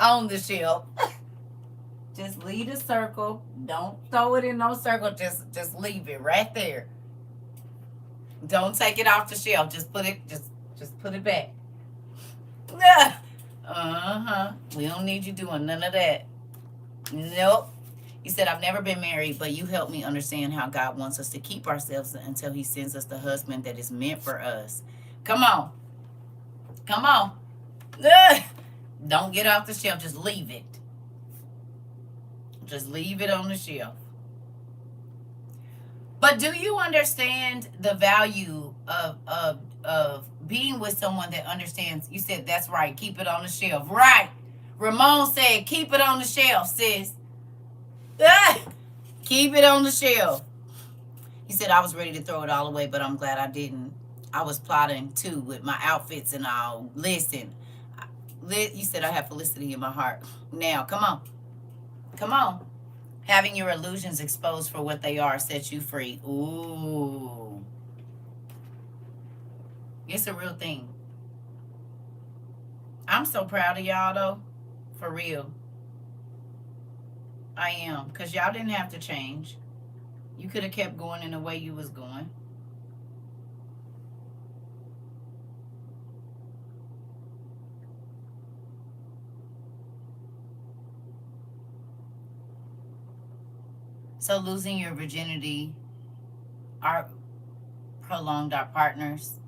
On the shelf. Just leave the circle. Don't throw it in no circle. Just leave it right there. Don't take it off the shelf. Just put it put it back. Uh-huh. We don't need you doing none of that. Nope. You said, I've never been married, but you helped me understand how God wants us to keep ourselves until he sends us the husband that is meant for us. Come on. Come on. Don't get off the shelf. Just leave it. Just leave it on the shelf. But do you understand the value of being with someone that understands? You said, that's right. Keep it on the shelf. Right. Ramon said, keep it on the shelf, sis. Keep it on the shelf. He said, I was ready to throw it all away, but I'm glad I didn't. I was plotting too with my outfits and all. Listen. You said, I have felicity in my heart. Now, come on. Come on. Having your illusions exposed for what they are sets you free. Ooh. It's a real thing. I'm so proud of y'all, though. For real. I am. Because y'all didn't have to change. You could have kept going in the way you was going. So losing your virginity prolonged our partners.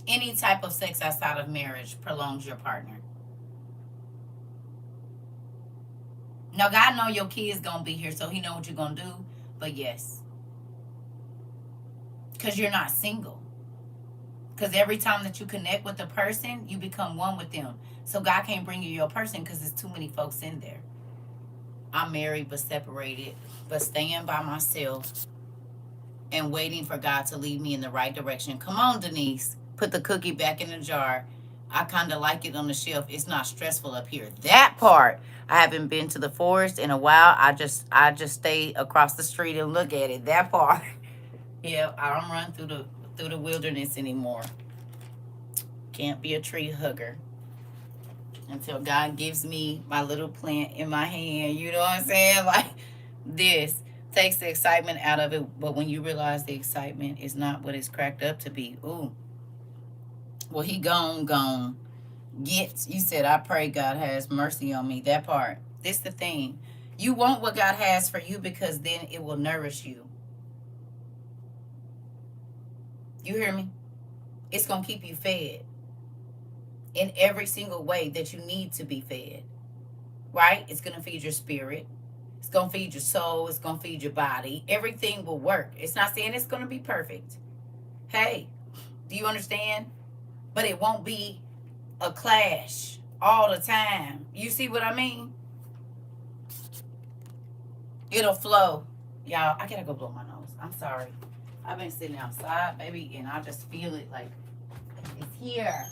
Any type of sex outside of marriage prolongs your partner. Now, God know your kid's going to be here, so he know what you're going to do. But yes. Because you're not single. Because every time that you connect with a person, you become one with them. So God can't bring you your person because there's too many folks in there. I'm married but separated, but staying by myself and waiting for God to lead me in the right direction. Come on, Denise. Put the cookie back in the jar. I kind of like it on the shelf. It's not stressful up here. That part. I haven't been to the forest in a while. I just stay across the street and look at it. That part. Yeah, I don't run through the wilderness anymore. Can't be a tree hugger until God gives me my little plant in my hand. You know what I'm saying? Like this takes the excitement out of it. But when you realize the excitement is not what it's cracked up to be, ooh. Well, he gone. You said, I pray God has mercy on me. That part. This the thing. You want what God has for you because then it will nourish you. You hear me? It's going to keep you fed in every single way that you need to be fed. Right? It's going to feed your spirit. It's going to feed your soul. It's going to feed your body. Everything will work. It's not saying it's going to be perfect. Hey, do you understand? But it won't be a clash all the time. You see what I mean? It'll flow. Y'all, I gotta go blow my nose. I'm sorry. I've been sitting outside, baby, and I just feel it like it's here.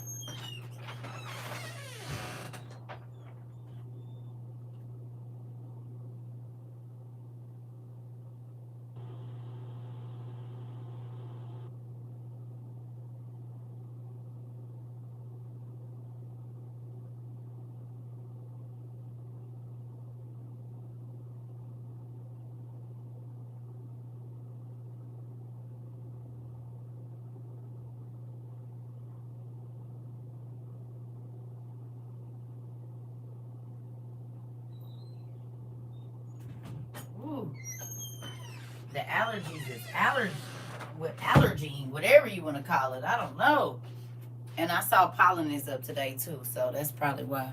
Ooh. The allergies is allergene, whatever you want to call it. I don't know. And I saw pollen is up today too, so that's probably why.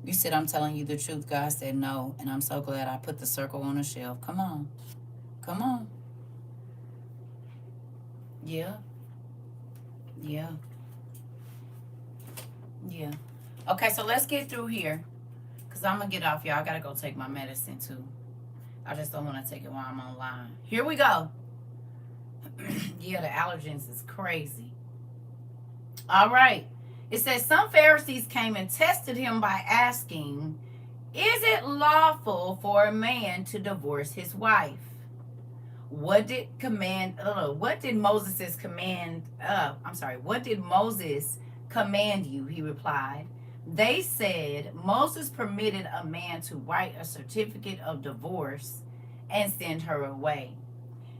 You said, I'm telling you the truth. God said no, and I'm so glad I put the circle on the shelf. Come on. Come on. Yeah. Yeah. Yeah. Okay, so let's get through here. Because I'm going to get off, y'all. I got to go take my medicine, too. I just don't want to take it while I'm online. Here we go. Yeah, the allergens is crazy. All right. It says some Pharisees came and tested him by asking, is it lawful for a man to divorce his wife? What did Moses command you? He replied. They said, Moses permitted a man to write a certificate of divorce and send her away.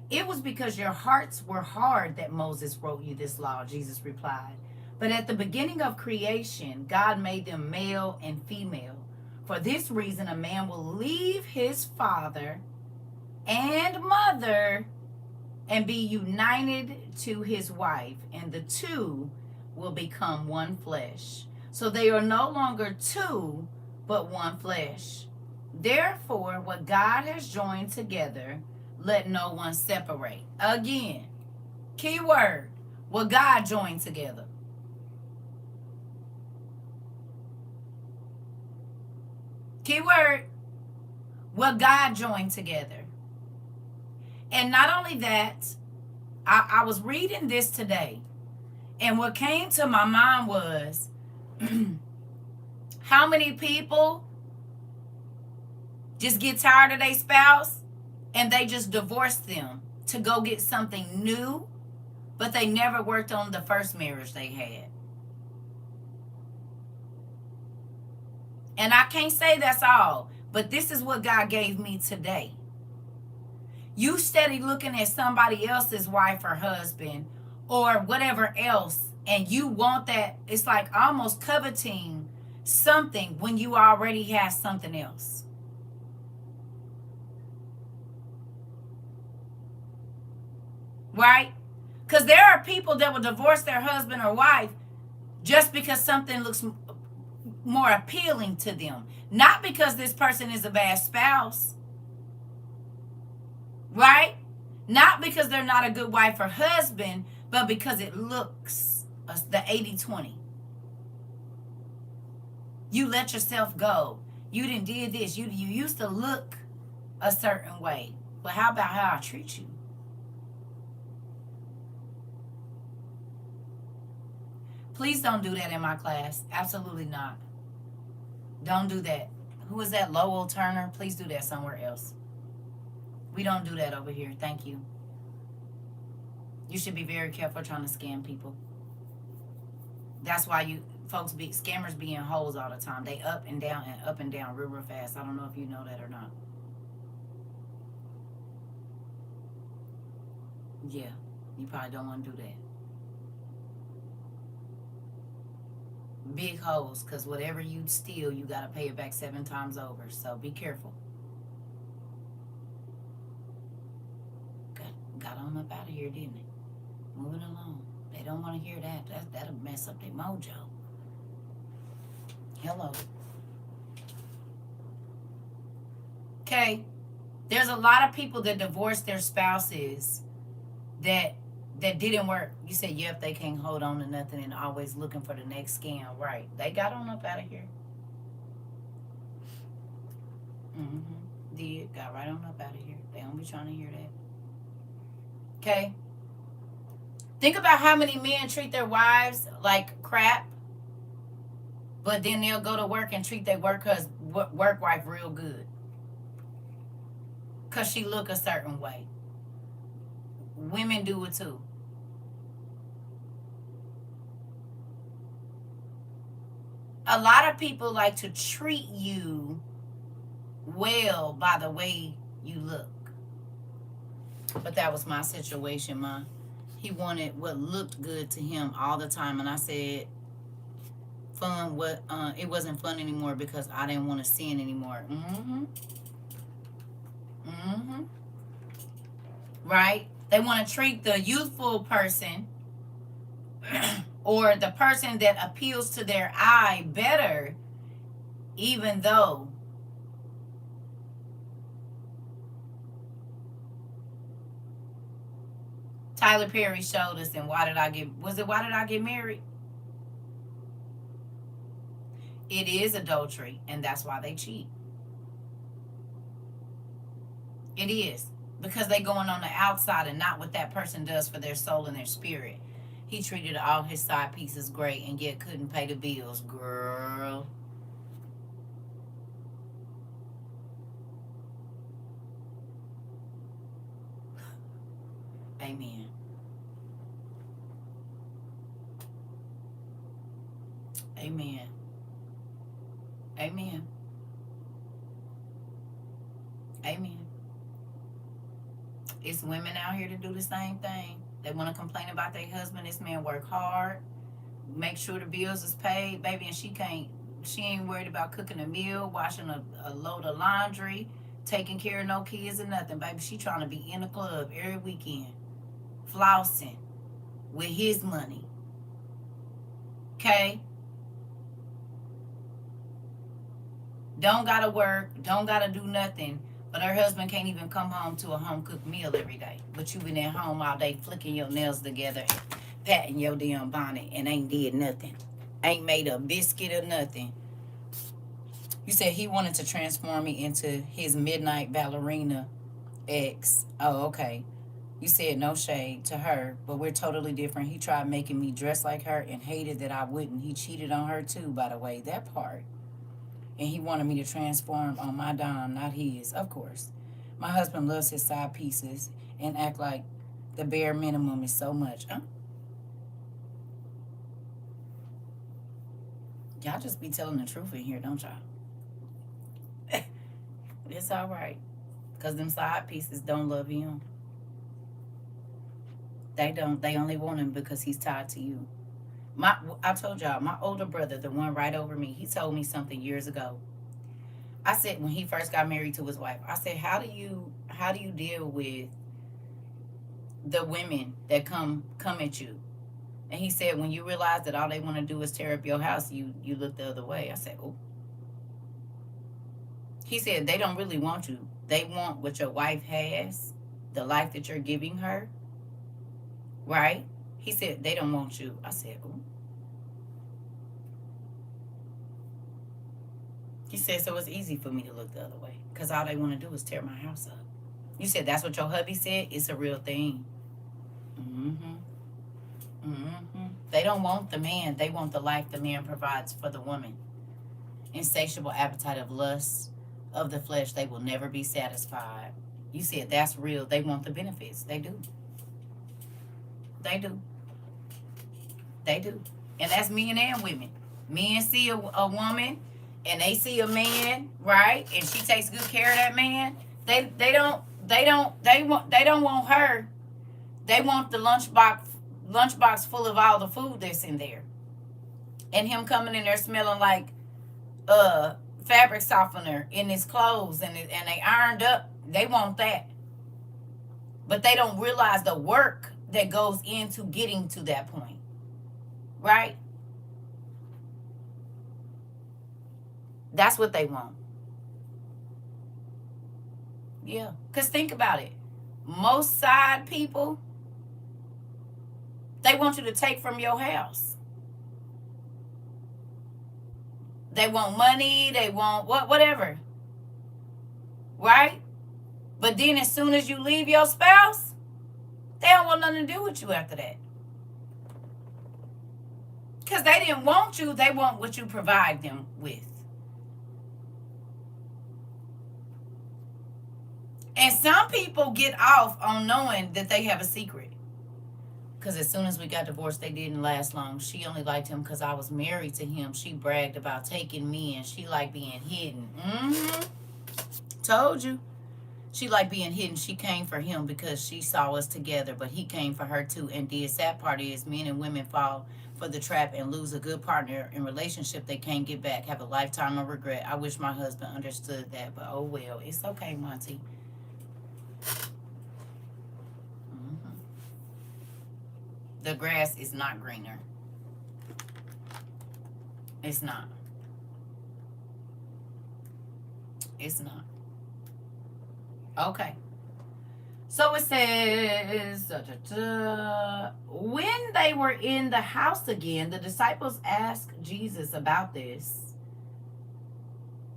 It was because your hearts were hard that Moses wrote you this law, Jesus replied. But at the beginning of creation, God made them male and female. For this reason, a man will leave his father and mother and be united to his wife, and the two will become one flesh. So they are no longer two, but one flesh. Therefore, what God has joined together, let no one separate. Again, key word, what God joined together. Key word, what God joined together. And not only that, I was reading this today, and what came to my mind was how many people just get tired of their spouse and they just divorce them to go get something new, but they never worked on the first marriage they had. And I can't say that's all, but this is what God gave me today. You steady looking at somebody else's wife or husband or whatever else, and you want that. It's like almost coveting something when you already have something else. Right? Because there are people that will divorce their husband or wife just because something looks more appealing to them. Not because this person is a bad spouse. Right? Not because they're not a good wife or husband, but because it looks, the 80-20. You let yourself go. You didn't did this. You used to look a certain way. But how about how I treat you? Please don't do that in my class. Absolutely not. Don't do that. Who is that? Lowell Turner? Please do that somewhere else. We don't do that over here. Thank you. You should be very careful trying to scam people. That's why scammers be in holes all the time. They up and down real fast. I don't know if you know that or not. Yeah, you probably don't want to do that. Big holes, because whatever you steal, you got to pay it back 7 times over. So be careful. Got on up out of here, didn't it? Moving along. They don't want to hear that. That'll mess up their mojo. Hello. Okay. There's a lot of people that divorce their spouses that didn't work. You said, yep, they can't hold on to nothing and always looking for the next scam. Right. They got on up out of here. Got right on up out of here. They don't be trying to hear that. Okay. Think about how many men treat their wives like crap, but then they'll go to work and treat their work wife real good because she look a certain way. Women do it too. A lot of people like to treat you well by the way you look. But that was my situation, Ma. He wanted what looked good to him all the time. And I said, fun, it wasn't fun anymore because I didn't want to sin anymore. Right? They want to treat the youthful person or the person that appeals to their eye better, even though Tyler Perry showed us in Why Did I Get Married? It is adultery, and that's why they cheat. It is. Because they going on the outside and not what that person does for their soul and their spirit. He treated all his side pieces great and yet couldn't pay the bills. Girl. Amen. Amen. Amen. Amen. It's women out here to do the same thing. They want to complain about their husband. This man work hard, make sure the bills is paid, baby, and she ain't worried about cooking a meal, washing a load of laundry, taking care of no kids or nothing, baby. She trying to be in the club every weekend, flossing with his money. Okay? Don't gotta work, don't gotta do nothing. But her husband can't even come home to a home-cooked meal every day. But you been at home all day flicking your nails together, patting your damn bonnet, and ain't did nothing. Ain't made a biscuit or nothing. You said he wanted to transform me into his midnight ballerina ex. Oh, okay. You said no shade to her, but we're totally different. He tried making me dress like her and hated that I wouldn't. He cheated on her too, by the way, that part. And he wanted me to transform on my dime, not his, of course. My husband loves his side pieces and act like the bare minimum is so much. Y'all just be telling the truth in here, don't y'all? It's all right. Because them side pieces don't love him. They don't. They only want him because he's tied to you. I told y'all, my older brother, the one right over me, he told me something years ago. I said when he first got married to his wife, I said, how do you deal with the women that come at you? And he said, when you realize that all they want to do is tear up your house, you look the other way. I said, oh. He said, they don't really want you. They want what your wife has, the life that you're giving her, right? He said, they don't want you. I said, oh. He said, so it's easy for me to look the other way because all they want to do is tear my house up. You said that's what your hubby said? It's a real thing. They don't want the man. They want the life the man provides for the woman. Insatiable appetite of lust of the flesh. They will never be satisfied. You said that's real. They want the benefits. They do. They do. They do. And that's men and women. Men see a woman and they see a man, right? And she takes good care of that man. They don't want her. They want the lunchbox full of all the food that's in there. And him coming in there smelling like fabric softener in his clothes and they ironed up. They want that. But they don't realize the work that goes into getting to that point. Right? That's what they want. Yeah. Because think about it. Most side people, they want you to take from your house. They want money. They want whatever. Right? But then as soon as you leave your spouse, they don't want nothing to do with you after that. Because they didn't want you. They want what you provide them with. And some people get off on knowing that they have a secret. Because as soon as we got divorced, they didn't last long. She only liked him because I was married to him. She bragged about taking me and she liked being hidden. Told you. She liked being hidden. She came for him because she saw us together, but he came for her too. And the sad part is men and women fall for the trap and lose a good partner in relationship they can't get back. Have a lifetime of regret. I wish my husband understood that, but oh well. It's okay, Monty. The grass is not greener. It's not. It's not. Okay. So it says, when they were in the house again, the disciples asked Jesus about this.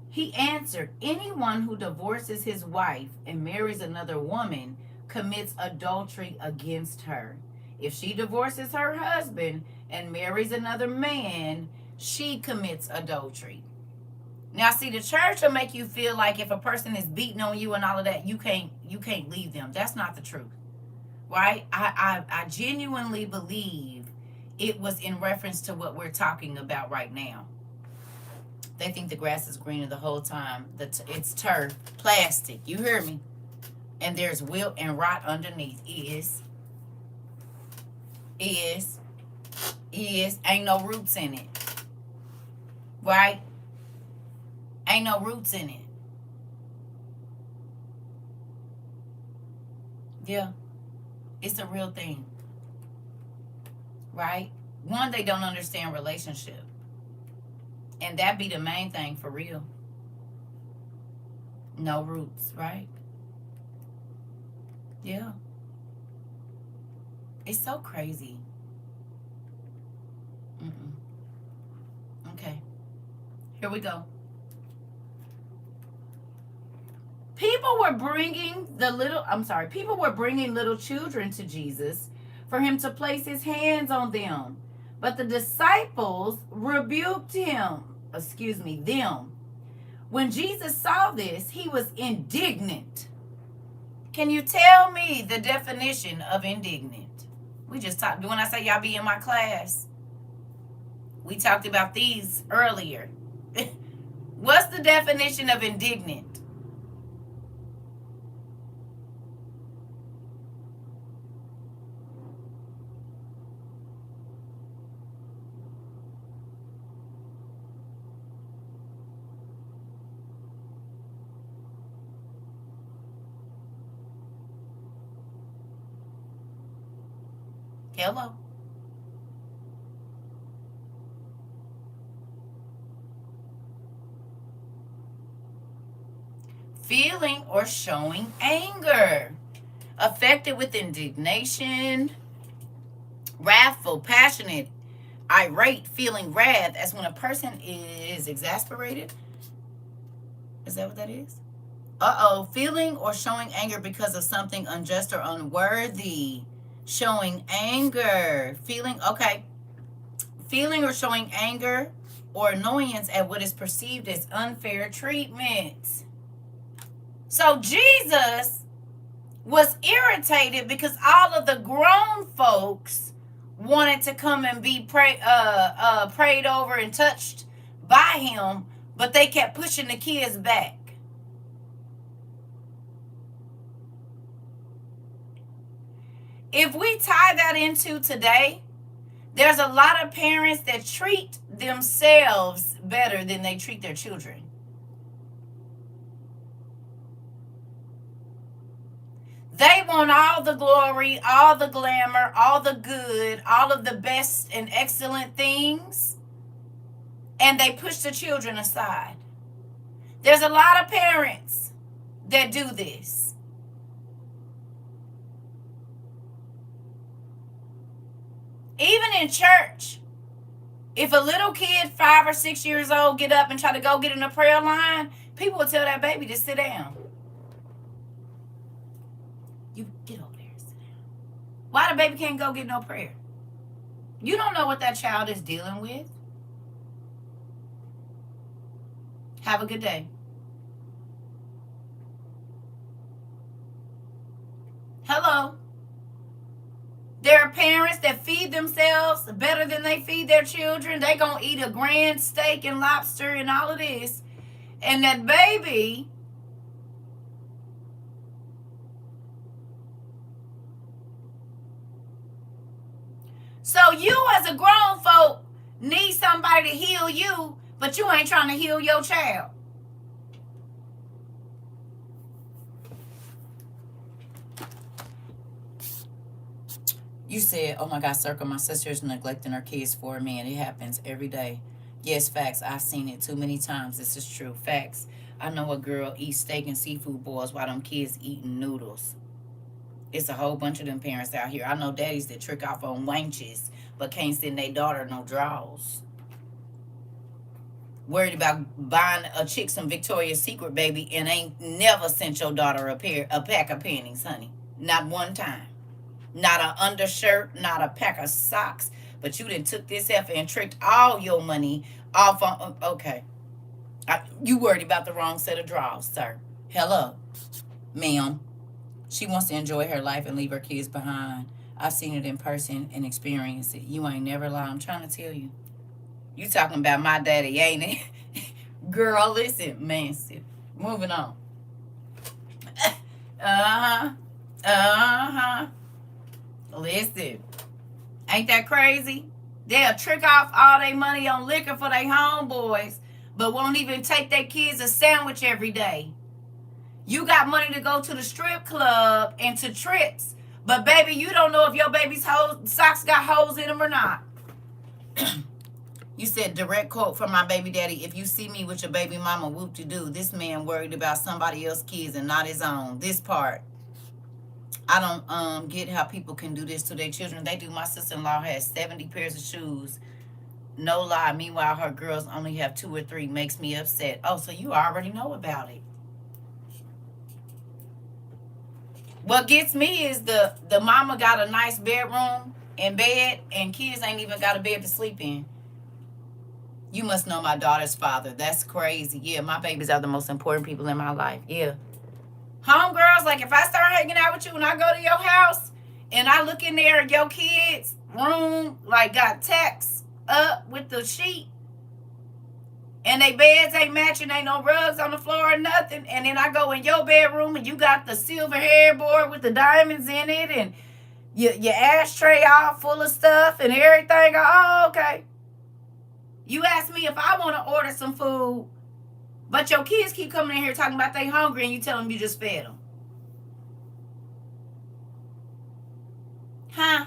He answered, anyone who divorces his wife and marries another woman commits adultery against her. If she divorces her husband and marries another man, she commits adultery. Now, see, the church will make you feel like if a person is beating on you and all of that, you can't leave them. That's not the truth, right? I genuinely believe it was in reference to what we're talking about right now. They think the grass is greener the whole time. It's turf, plastic. You hear me? And there's wilt and rot underneath. Ain't no roots in it, right? Ain't no roots in it. Yeah, it's a real thing, right? One, they don't understand relationship. And that be the main thing for real. No roots, right? Yeah. It's so crazy. Okay. Here we go. People were bringing little children to Jesus for him to place his hands on them. But the disciples rebuked them. When Jesus saw this, he was indignant. Can you tell me the definition of indignant? We just talked, when I say y'all be in my class, we talked about these earlier. What's the definition of indignant? Hello. Feeling or showing anger. Affected with indignation, wrathful, passionate, irate, feeling wrath, as when a person is exasperated. Is that what that is? Feeling or showing anger because of something unjust or unworthy. Showing anger. Feeling or showing anger or annoyance at what is perceived as unfair treatment. So Jesus was irritated because all of the grown folks wanted to come and be prayed over and touched by him, but they kept pushing the kids back. If we tie that into today, there's a lot of parents that treat themselves better than they treat their children. They want all the glory, all the glamour, all the good, all of the best and excellent things, and they push the children aside. There's a lot of parents that do this. Even in church, if a little kid, 5 or 6 years old, get up and try to go get in a prayer line, people will tell that baby to sit down. You get over there and sit down. Why the baby can't go get no prayer? You don't know what that child is dealing with. Have a good day. Hello. There are parents that feed themselves better than they feed their children. They gonna eat a grand steak and lobster and all of this. And that baby so you as a grown folk need somebody to heal you, but you ain't trying to heal your child. You said, oh my God, CERCA, my sister's neglecting her kids for me, and it happens every day. Yes, facts. I've seen it too many times. This is true. Facts. I know a girl eats steak and seafood boils while them kids eating noodles. It's a whole bunch of them parents out here. I know daddies that trick off on wenches, but can't send their daughter no draws. Worried about buying a chick some Victoria's Secret, baby, and ain't never sent your daughter a pack of panties, honey. Not one time. Not an undershirt, not a pack of socks. But you done took this effort and tricked all your money off on. Okay. You worried about the wrong set of drawers, sir. Hello, ma'am. She wants to enjoy her life and leave her kids behind. I've seen it in person and experienced it. You ain't never lie. I'm trying to tell you. You talking about my daddy, ain't it? Girl, listen, man. Moving on. Uh-huh. Uh-huh. Listen. Ain't that crazy? They'll trick off all their money on liquor for their homeboys, but won't even take their kids a sandwich every day. You got money to go to the strip club and to trips, but baby, you don't know if your baby's socks got holes in them or not. You said, direct quote from my baby daddy, if you see me with your baby mama, whoop-de-doo. This man worried about somebody else's kids and not his own. This part. I don't get how people can do this to their children. They do. My sister-in-law has 70 pairs of shoes. No lie. Meanwhile, her girls only have 2 or 3. Makes me upset. Oh, so you already know about it. What gets me is the mama got a nice bedroom and bed, and kids ain't even got a bed to sleep in. You must know my daughter's father. That's crazy. Yeah, my babies are the most important people in my life. Yeah. Homegirls, like if I start hanging out with you and I go to your house and I look in there at your kids' room, like got tacks up with the sheet, and they beds ain't matching, ain't no rugs on the floor or nothing, and then I go in your bedroom and you got the silver headboard with the diamonds in it and your ashtray all full of stuff and everything. Oh, okay. You ask me if I want to order some food, but your kids keep coming in here talking about they hungry and you tell them you just fed them. Huh?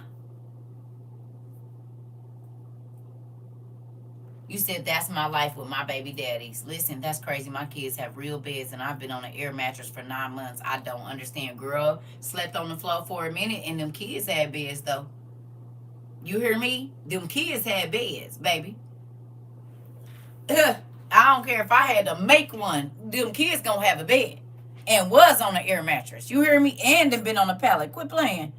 You said that's my life with my baby daddies. Listen, that's crazy. My kids have real beds and I've been on an air mattress for 9 months. I don't understand. Girl, slept on the floor for a minute and them kids had beds though. You hear me? Them kids had beds, baby. I don't care if I had to make one. Them kids gonna have a bed. And was on an air mattress. You hear me? And have been on a pallet. Quit playing.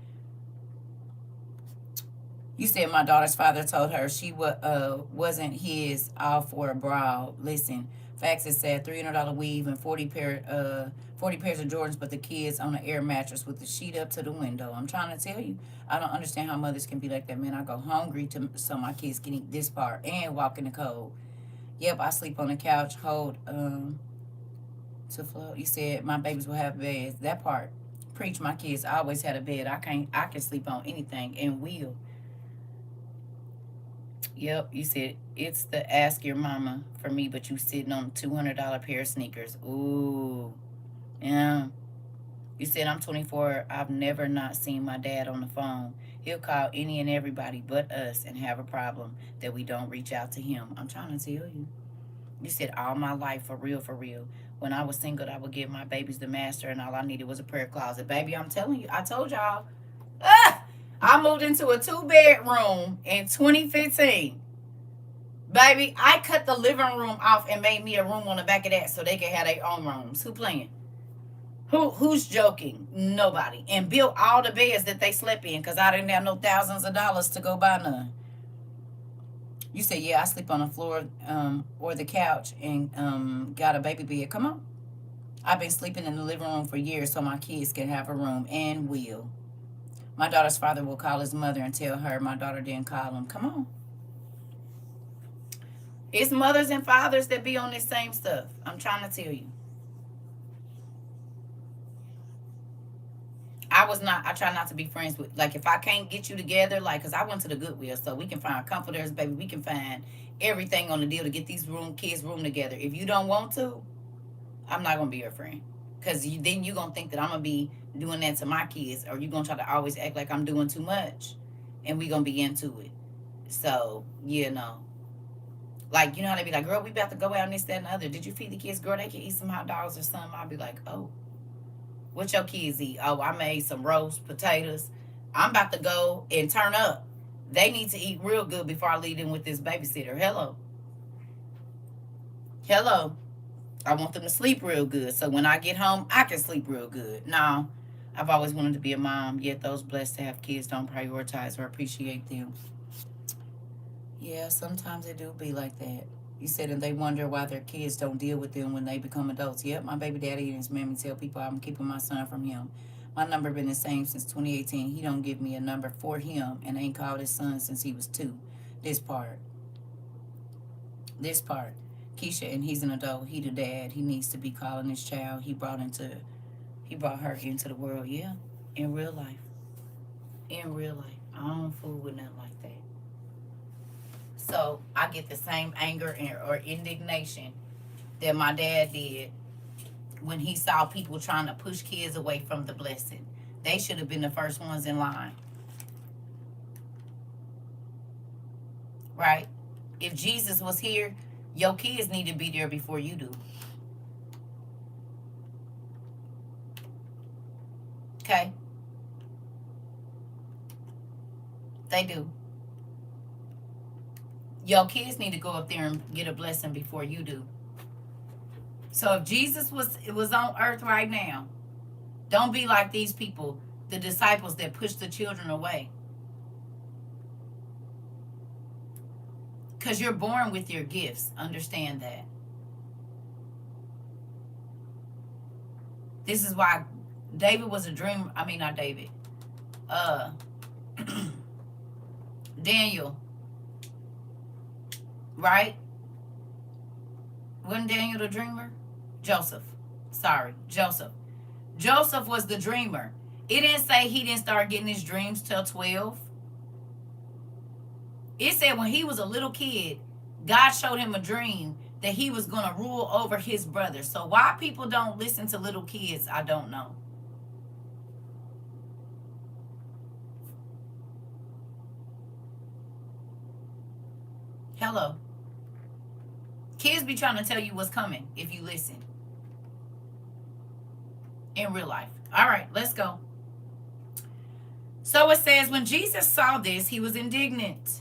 You said my daughter's father told her she wasn't his all for a brawl. Listen, facts is said $300 weave and 40 pairs of Jordans, but the kids on an air mattress with the sheet up to the window. I'm trying to tell you, I don't understand how mothers can be like that, man. I go hungry so my kids can eat this part and walk in the cold. Yep, I sleep on the couch, hold to float. You said my babies will have beds. That part. Preach, my kids always had a bed. I can sleep on anything and will. Yep, you said it's the ask your mama for me, but you sitting on a $200 pair of sneakers. Ooh. Yeah. You said I'm 24. I've never not seen my dad on the phone. He'll call any and everybody but us and have a problem that we don't reach out to him. I'm trying to tell you. You said all my life, for real, for real. When I was single, I would give my babies the master and all I needed was a prayer closet. Baby, I'm telling you, I told y'all. I moved into a 2-bedroom in 2015. Baby, I cut the living room off and made me a room on the back of that so they could have their own rooms. Who playing? Who's joking? Nobody. And built all the beds that they slept in because I didn't have no thousands of dollars to go buy none. You said, yeah, I sleep on the floor or the couch and got a baby bed. Come on. I've been sleeping in the living room for years so my kids can have a room and will. My daughter's father will call his mother and tell her my daughter didn't call him. Come on. It's mothers and fathers that be on this same stuff. I'm trying to tell you. I try not to be friends with, like, if I can't get you together, like, because I went to the Goodwill, so we can find comforters, baby. We can find everything on the deal to get these kids' room together. If you don't want to, I'm not going to be your friend. Because then you're going to think that I'm going to be doing that to my kids, or you're going to try to always act like I'm doing too much, and we're going to be into it. So, you know. Like, you know how they be like, girl, we about to go out and this, that, and the other. Did you feed the kids? Girl, they can eat some hot dogs or something. I'll be like, oh. What your kids eat? Oh, I made some roast potatoes. I'm about to go and turn up. They need to eat real good before I leave them with this babysitter. Hello. Hello. I want them to sleep real good. So when I get home, I can sleep real good. No, I've always wanted to be a mom, yet those blessed to have kids don't prioritize or appreciate them. Yeah, sometimes it do be like that. You said, and they wonder why their kids don't deal with them when they become adults. Yep, my baby daddy and his mammy tell people I'm keeping my son from him. My number been the same since 2018. He don't give me a number for him and ain't called his son since he was 2. This part. This part. Keisha, and he's an adult. He the dad. He needs to be calling his child. He brought her into the world. Yeah, in real life. In real life. I don't fool with nothing like that. So I get the same anger or indignation that my dad did when he saw people trying to push kids away from the blessing. They should have been the first ones in line. Right? If Jesus was here, your kids need to be there before you do. Okay? They do. Your kids need to go up there and get a blessing before you do. So if Jesus was on earth right now, don't be like these people, the disciples that push the children away. Because you're born with your gifts. Understand that. This is why David was a dream. I mean, not David. Daniel. Right? Wasn't Daniel the dreamer? Joseph. Sorry, Joseph. Joseph was the dreamer. It didn't say he didn't start getting his dreams till 12. It said when he was a little kid, God showed him a dream that he was going to rule over his brothers. So why people don't listen to little kids, I don't know. Hello. Kids be trying to tell you what's coming if you listen. In real life. All right, let's go. So it says, when Jesus saw this, he was indignant.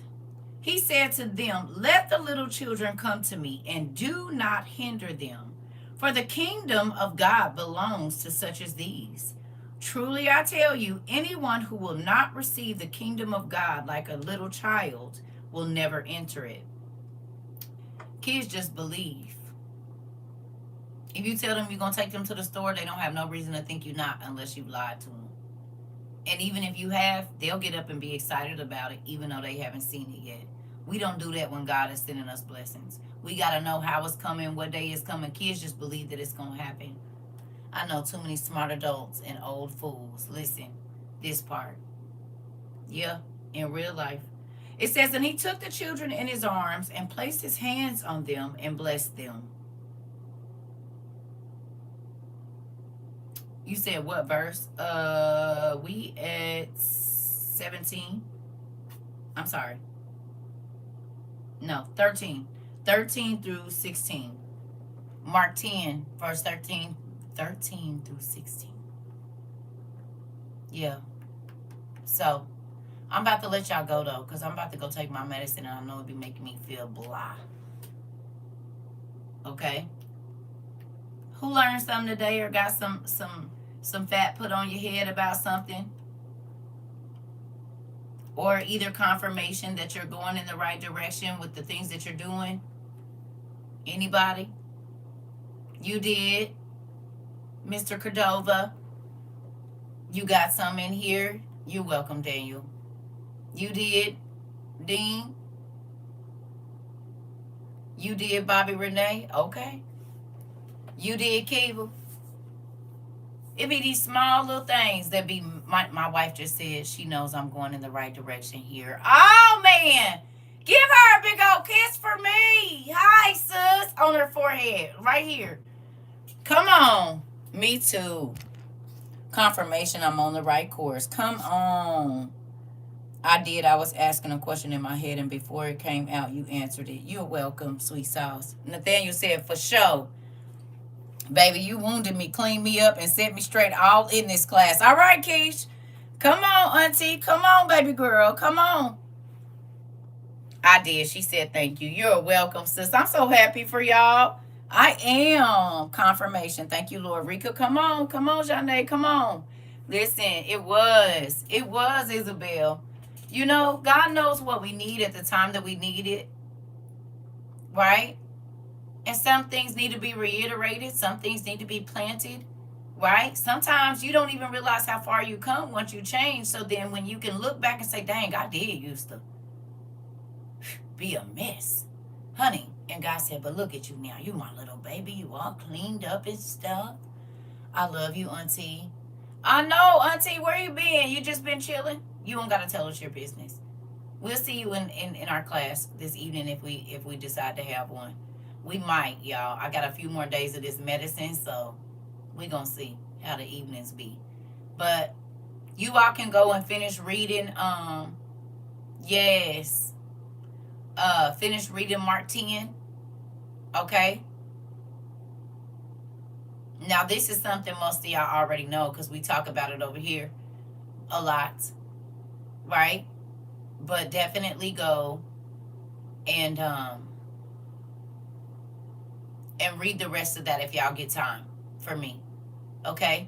He said to them, let the little children come to me, and do not hinder them, for the kingdom of God belongs to such as these. Truly I tell you, anyone who will not receive the kingdom of God like a little child will never enter it. Kids just believe. If you tell them you're going to take them to the store, they don't have no reason to think you're not unless you've lied to them. And even if you have, they'll get up and be excited about it, even though they haven't seen it yet. We don't do that when God is sending us blessings. We got to know how it's coming, what day it's coming. Kids just believe that it's going to happen. I know too many smart adults and old fools. Listen, this part. Yeah, in real life. It says, and he took the children in his arms and placed his hands on them and blessed them. You said what verse? We at 17. I'm sorry. No, 13. 13 through 16. Mark 10, verse 13. 13 through 16. Yeah. So, I'm about to let y'all go, though, because I'm about to go take my medicine, and I know it'll be making me feel blah. Okay? Who learned something today or got some fat put on your head about something? Or either confirmation that you're going in the right direction with the things that you're doing? Anybody? You did? Mr. Cordova? You got some in here? You're welcome, Daniel. You did? Dean? You did, Bobby Renee? Okay. You did, Kiva? It be these small little things that be, my wife just said she knows I'm going in the right direction here. Oh, man. Give her a big old kiss for me. Hi, sis. On her forehead. Right here. Come on. Me too. Confirmation I'm on the right course. Come on. I did. I was asking a question in my head, and before it came out, you answered it. You're welcome, sweet sauce. Nathaniel said, for sure. Baby, you wounded me, cleaned me up, and set me straight all in this class. All right, Keish. Come on, auntie. Come on, baby girl. Come on. I did. She said thank you. You're welcome, sis. I'm so happy for y'all. I am. Confirmation. Thank you, Lord. Rika, come on. Come on, Janae. Come on. Listen, it was. It was, Isabel. You know, God knows what we need at the time that we need it. Right? And some things need to be reiterated. Some things need to be planted. Right? Sometimes you don't even realize how far you come once you change. So then when you can look back and say, dang, I did used to be a mess, honey. And God said, but look at you now. You my little baby. You all cleaned up and stuff. I love you, auntie. I know, auntie. Where you been? You just been chilling? You don't got to tell us your business. We'll see you in our class this evening if we decide to have one. We might, y'all. I got a few more days of this medicine, so we gonna see how the evenings be. But you all can go and finish reading. Yes. Finish reading Mark 10. Okay. Now this is something most of y'all already know because we talk about it over here a lot, right? But definitely go and read the rest of that if y'all get time for me. Okay?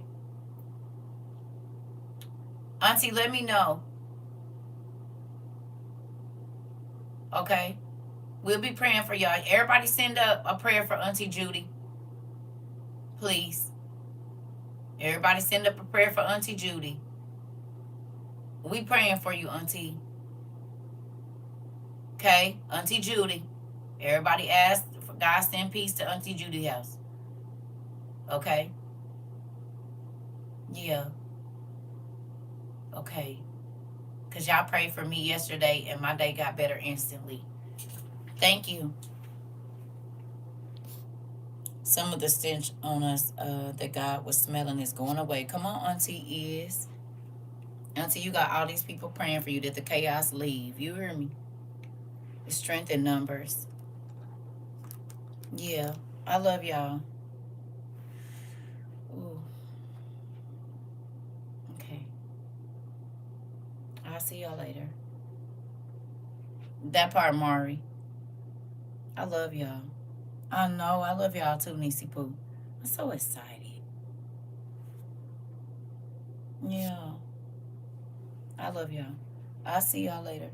Auntie, let me know. Okay? We'll be praying for y'all. Everybody send up a prayer for Auntie Judy. Please. Everybody send up a prayer for Auntie Judy. We praying for you, Auntie. Okay? Auntie Judy. Everybody ask for God send peace to Auntie Judy's house. Okay? Yeah. Okay. Because y'all prayed for me yesterday and my day got better instantly. Thank you. Some of the stench on us that God was smelling is going away. Come on, Auntie is. Auntie, you got all these people praying for you that the chaos leave. You hear me? It's strength in numbers. Yeah. I love y'all. Ooh. Okay. I'll see y'all later. That part, Mari. I love y'all. I know. I love y'all too, Nisi Poo. I'm so excited. Yeah. I love y'all. I'll see y'all later.